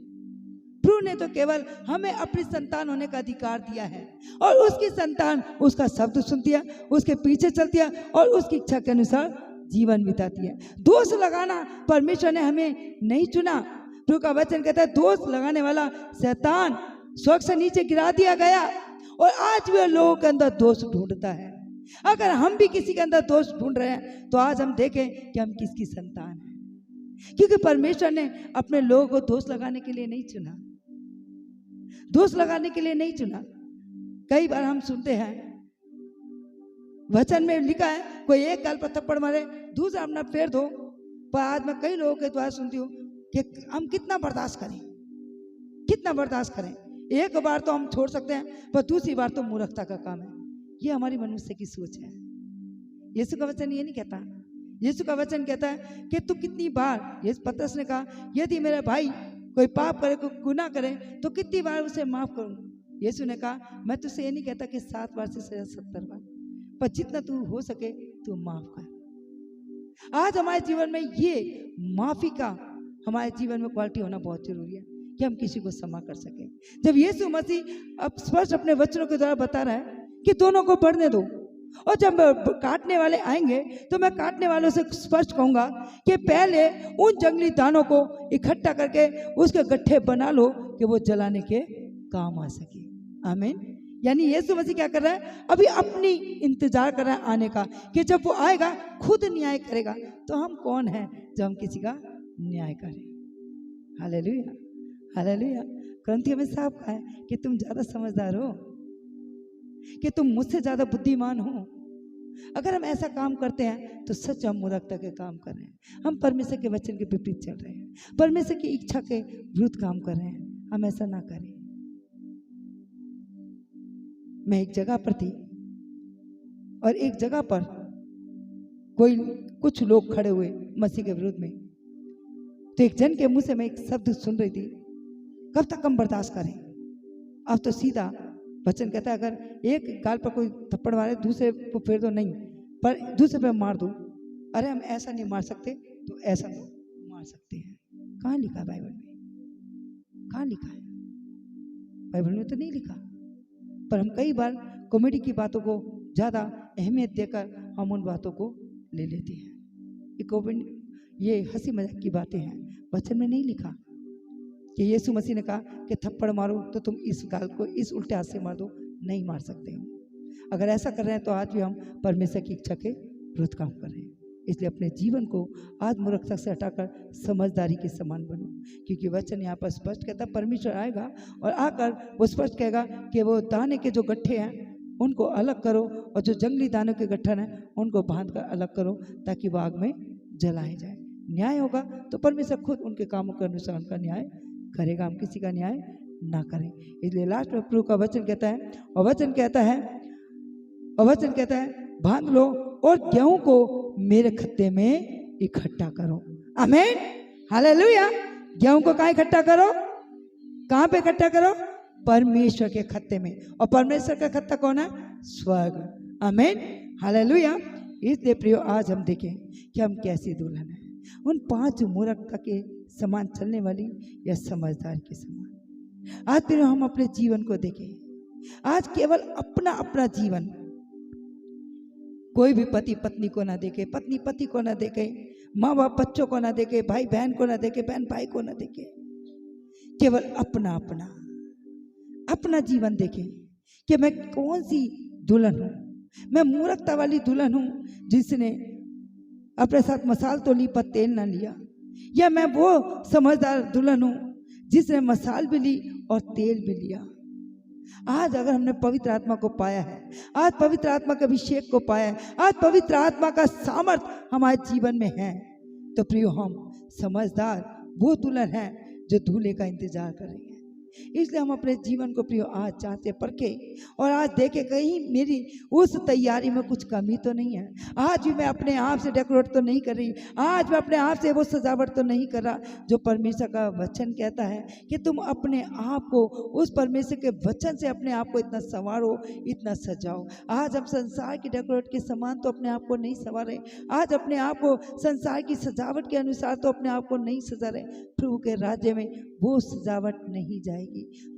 प्रभु ने तो केवल हमें अपनी संतान होने का अधिकार दिया है, और उसकी संतान उसका शब्द सुनती है, उसके पीछे चलती है और उसकी इच्छा के अनुसार जीवन बिताती है। दोष लगाना परमेश्वर ने हमें नहीं चुना। प्रभु का वचन कहता है दोष लगाने वाला शैतान स्वर्ग से नीचे गिरा दिया गया, और आज भी लोगों के अंदर दोष ढूंढता है। अगर हम भी किसी के अंदर दोष ढूंढ रहे हैं तो आज हम देखें कि हम किसकी संतान हैं। क्योंकि परमेश्वर ने अपने लोगों को दोष लगाने के लिए नहीं चुना, दोष लगाने के लिए नहीं चुना। कई बार हम सुनते हैं वचन में लिखा है कोई एक गाल पर थप्पड़ मारे दूसरा अपना पैर धो। पर आज मैं कई लोगों के द्वारा सुनती हूँ कि हम कितना बर्दाश्त करें, कितना बर्दाश्त करें। एक बार तो हम छोड़ सकते हैं, पर दूसरी बार तो मूर्खता का काम है। ये हमारी मनुष्य की सोच है। यीशु का वचन ये नहीं कहता। यीशु का वचन कहता है कि तू कितनी बार, ये पतरस ने कहा यदि मेरा भाई कोई पाप करे, कोई गुनाह करे तो कितनी बार उसे माफ करूं। यीशु ने कहा मैं तुझसे ये नहीं कहता कि 7 बार से 70 बार, पर जितना तू हो सके तू माफ कर। आज हमारे जीवन में ये माफी का हमारे जीवन में क्वालिटी होना बहुत जरूरी है कि हम किसी को क्षमा कर सके। जब यीशु मसीह अब स्पष्ट अपने वचनों के द्वारा बता रहा है कि दोनों को बढ़ने दो, और जब काटने वाले आएंगे तो मैं काटने वालों से स्पष्ट कहूंगा कि पहले उन जंगली दानों को इकट्ठा करके उसके गट्ठे बना लो कि वो जलाने के काम आ सके। आमीन। यानी यीशु मसीह क्या कर रहा है? अभी अपनी इंतजार कर रहा है आने का, कि जब वो आएगा खुद न्याय करेगा। तो हम कौन हैं जब हम किसी का न्याय करें? Hallelujah, hallelujah. ग्रंथी में साफ कहा है कि तुम ज्यादा समझदार हो, कि तुम मुझसे ज्यादा बुद्धिमान हो। अगर हम ऐसा काम करते हैं तो सच हम मूर्खता के काम कर रहे हैं। हम परमेश्वर के वचन के विपरीत चल रहे हैं, परमेश्वर की इच्छा के विरुद्ध काम कर रहे हैं। हम ऐसा ना करें। मैं एक जगह पर थी और एक जगह पर कुछ लोग खड़े हुए मसीह के विरुद्ध में। तो एक जन के मुंह से मैं एक शब्द सुन रही थी, कब तक हम बर्दाश्त करें? अब तो सीधा वचन कहता है अगर एक गाल पर कोई थप्पड़ मारे दूसरे को फेर दो, नहीं पर दूसरे पे मार दो। अरे हम ऐसा नहीं मार सकते तो ऐसा मार सकते हैं। कहाँ लिखा है बाइबल में? कहाँ लिखा है? बाइबल में तो नहीं लिखा। पर हम कई बार कॉमेडी की बातों को ज्यादा अहमियत देकर हम उन बातों को ले लेती है। ये हंसी मजाक की बातें हैं, वचन में नहीं लिखा कि यीशु मसीह ने कहा कि थप्पड़ मारो तो तुम इस गाल को इस उल्टे हाथ से मार दो, नहीं मार सकते हो। अगर ऐसा कर रहे हैं तो आज भी हम परमेश्वर की इच्छा के विरुद्ध काम कर रहे हैं। इसलिए अपने जीवन को आज मूर्खता से हटाकर समझदारी के समान बनो, क्योंकि वचन यहाँ पर स्पष्ट कहता है परमेश्वर आएगा और आकर वो स्पष्ट कहेगा कि वो दाने के जो गट्ठे हैं उनको अलग करो और जो जंगली दानों के गट्ठन हैं उनको बांध कर अलग करो, ताकि वो आग में जलाए जाए। न्याय होगा तो परमेश्वर खुद उनके कामों के अनुसार उनका न्याय करेगा, हम किसी का न्याय ना करें। इसलिए लास्ट में प्रभु का वचन कहता है, और वचन कहता है बांध लो और गेहूं को मेरे खत्ते में इकट्ठा करो। आमीन, हालेलुया। गेहूं को कहाँ इकट्ठा करो? कहाँ पे इकट्ठा करो? परमेश्वर के खत्ते में। और परमेश्वर का खत्ता कौन है? स्वर्ग। आमीन, हालेलुया। इसलिए प्रियो आज हम देखें कि हम कैसी दुल्हन है, उन 5 मूर्खता के समान चलने वाली या समझदार के समान। आज फिर हम अपने जीवन को देखें। आज केवल अपना अपना जीवन, कोई भी पति पत्नी को ना देखे, पत्नी पति को ना देखे, माँ बाप बच्चों को ना देखे, भाई बहन को ना देखे, बहन भाई को ना देखे, केवल अपना अपना अपना जीवन देखें कि मैं कौन सी दुल्हन हूँ। मैं मूर्खता वाली दुल्हन हूँ जिसने अपने साथ मसाल तो ली पर तेल ना लिया, या मैं वो समझदार दुल्हन हूँ जिसने मसाल भी ली और तेल भी लिया। आज अगर हमने पवित्र आत्मा को पाया है, आज पवित्र आत्मा के अभिषेक को पाया है, आज पवित्र आत्मा का सामर्थ हमारे जीवन में है, तो प्रियो हम समझदार वो दुल्हन है जो दूल्हे का इंतजार कर रही है। इसलिए हम अपने जीवन को प्रियो आज चाहते परखे और आज देखे कहीं मेरी उस तैयारी में कुछ कमी तो नहीं है। आज भी मैं अपने आप से डेकोरेट तो नहीं कर रही, आज मैं अपने आप से वो सजावट तो नहीं कर रहा जो परमेश्वर का वचन कहता है कि तुम अपने आप को उस परमेश्वर के वचन से अपने आप को इतना संवारो, इतना सजाओ। आज हम संसार की डेकोरेट के समान तो अपने आप को नहीं संवारे, आज अपने आप को संसार की सजावट के अनुसार तो अपने आप को नहीं सजा रहे। प्रभु के राज्य में वो सजावट नहीं जाएगी।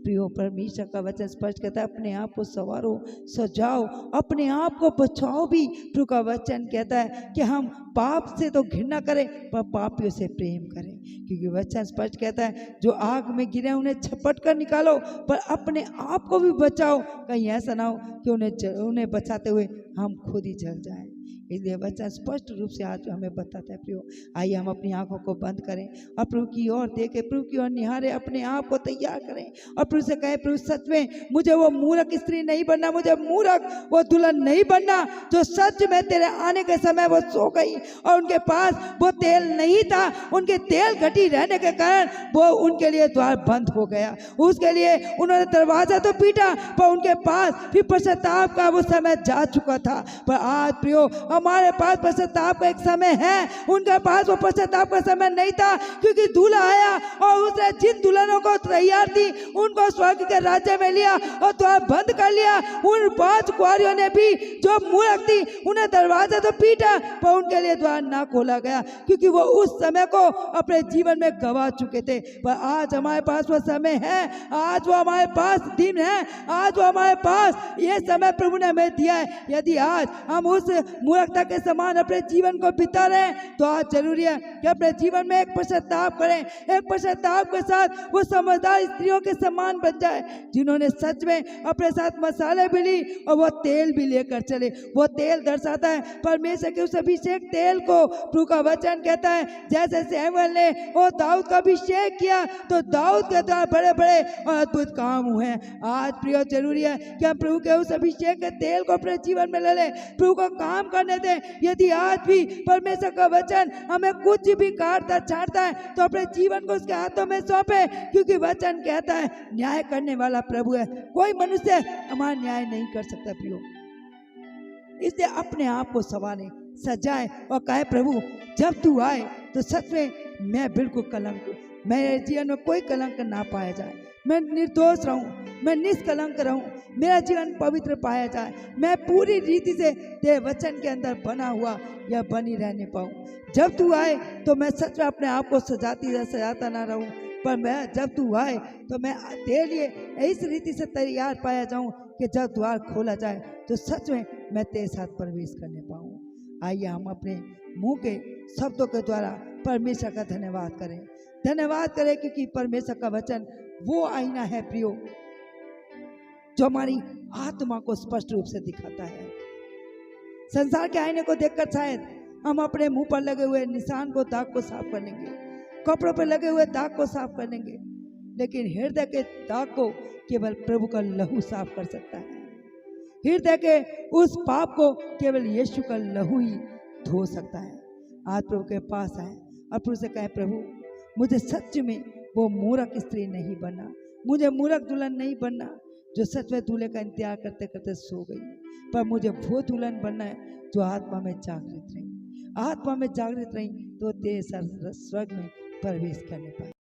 प्रियो परमेश्वर का वचन स्पष्ट कहता है अपने आप को संवारो, सजाओ, अपने आप को बचाओ भी। प्रभु का वचन कहता है कि हम पाप से तो घृणा करें पर पापियों से प्रेम करें, क्योंकि वचन स्पष्ट कहता है जो आग में गिरे उन्हें झपट कर निकालो पर अपने आप को भी बचाओ, कहीं ऐसा ना हो कि उन्हें बचाते हुए हम खुद ही जल जाएं। इसलिए वचन स्पष्ट रूप से आज हमें बताता है। प्रियो आइए हम अपनी आंखों को बंद करें और प्रभु की ओर देखें, प्रभु की ओर निहारे, अपने आप को तैयार करें और प्रभु से कहें प्रभु सच में मुझे वो मूर्ख स्त्री नहीं बनना, मुझे मूर्ख वो दुल्हन नहीं बनना जो सच में तेरे आने के समय वो सो गई और उनके पास वो तेल नहीं था, उनके तेल घटी रहने के कारण वो उनके लिए द्वार बंद हो गया। उसके लिए उन्होंने दरवाजा तो पीटा पर उनके पास फिर पश्चाताप का वो समय जा चुका था। पर आज प्रियो हमारे पास पश्चाताप का एक समय है, उनके पास वो पश्चाताप का समय नहीं था, क्योंकि दूल्हा आया और उसने जिन दुल्हनों को तैयार थी उनको स्वर्ग के राज्य में लिया और द्वार बंद कर लिया। उन 5 कुंवारियों ने भी जो मूर्ख थी उन्हें दरवाजा तो पीटा पर उनके लिए द्वार ना खोला गया, क्योंकि वो उस समय को अपने जीवन में गवा चुके थे। पर आज हमारे पास वो समय है, आज वो हमारे पास दिन है, आज वो हमारे पास ये समय प्रभु ने हमें दिया है। यदि आज हम उस मूर्खता के समान अपने जीवन को बिता रहे हैं तो आज जरूरी है कि अपने जीवन में एक पश्चाताप करें, एक पश्चाताप के साथ वो समझदार स्त्रियों के समान बन जाए जिन्होंने सच में अपने साथ मसाले भी ली और वो तेल भी लेकर चले। वो तेल दर्शाता है परमेश्वर के उस अभिषेक तेल को। प्रभु का वचन कहता है जैसे सैमुएल ने वो दाऊद का अभिषेक किया तो दाऊद के द्वारा बड़े बड़े और अद्भुत काम हुए हैं। आज प्रिय जरूरी है कि हम प्रभु के उस अभिषेक के तेल को अपने जीवन में ले लें, प्रभु का काम करने दें। यदि आज भी परमेश्वर का वचन हमें कुछ भी काटता छाटता है तो अपने जीवन को उसके हाथों में सौंपे, क्योंकि वचन कहता है न्याय करने वाला प्रभु है, कोई मनुष्य हमारा न्याय नहीं कर सकता। प्रियो इसलिए अपने आप को संवारें, सजाएं और कहे प्रभु जब तू आए तो सच में मैं बिल्कुल कलंक, मेरे जीवन में कोई कलंक ना पाया जाए, मैं निर्दोष रहूं, मैं निष्कलंक रहूं, मेरा जीवन पवित्र पाया जाए, मैं पूरी रीति से तेरे वचन के अंदर बना हुआ या बनी रहने पाऊं। जब तू आए तो मैं सच में अपने आप को सजाता ना रहूं, पर मैं जब तू आए तो मैं तेरे लिए इस रीति से तैयार पाया जाऊं कि जब द्वार खोला जाए तो सच में मैं तेरे साथ प्रवेश करने पाऊं। आइए हम अपने मुंह के शब्दों के द्वारा परमेश्वर का धन्यवाद करें, धन्यवाद करें, क्योंकि परमेश्वर का वचन वो आईना है प्रियो जो हमारी आत्मा को स्पष्ट रूप से दिखाता है। संसार के आईने को देखकर शायद हम अपने मुंह पर लगे हुए निशान को, दाग को साफ कर लेंगे, कपड़ों पर लगे हुए दाग को साफ कर लेंगे, लेकिन हृदय के दाग को केवल प्रभु का लहू साफ कर सकता है। हृदय के उस पाप को केवल यीशु का लहू ही धो सकता है। आज प्रभु के पास आए और प्रभु से कहे, प्रभु मुझे सच में वो मूर्ख स्त्री नहीं बनना, मुझे मूर्ख दुल्हन नहीं बनना जो सच में दूल्हे का इंतजार करते करते सो गई, पर मुझे वो दुल्हन बनना है जो आत्मा में जागृत रही, आत्मा में जागृत रही तो तेरे स्वर्ग में प्रवेश करने पाए।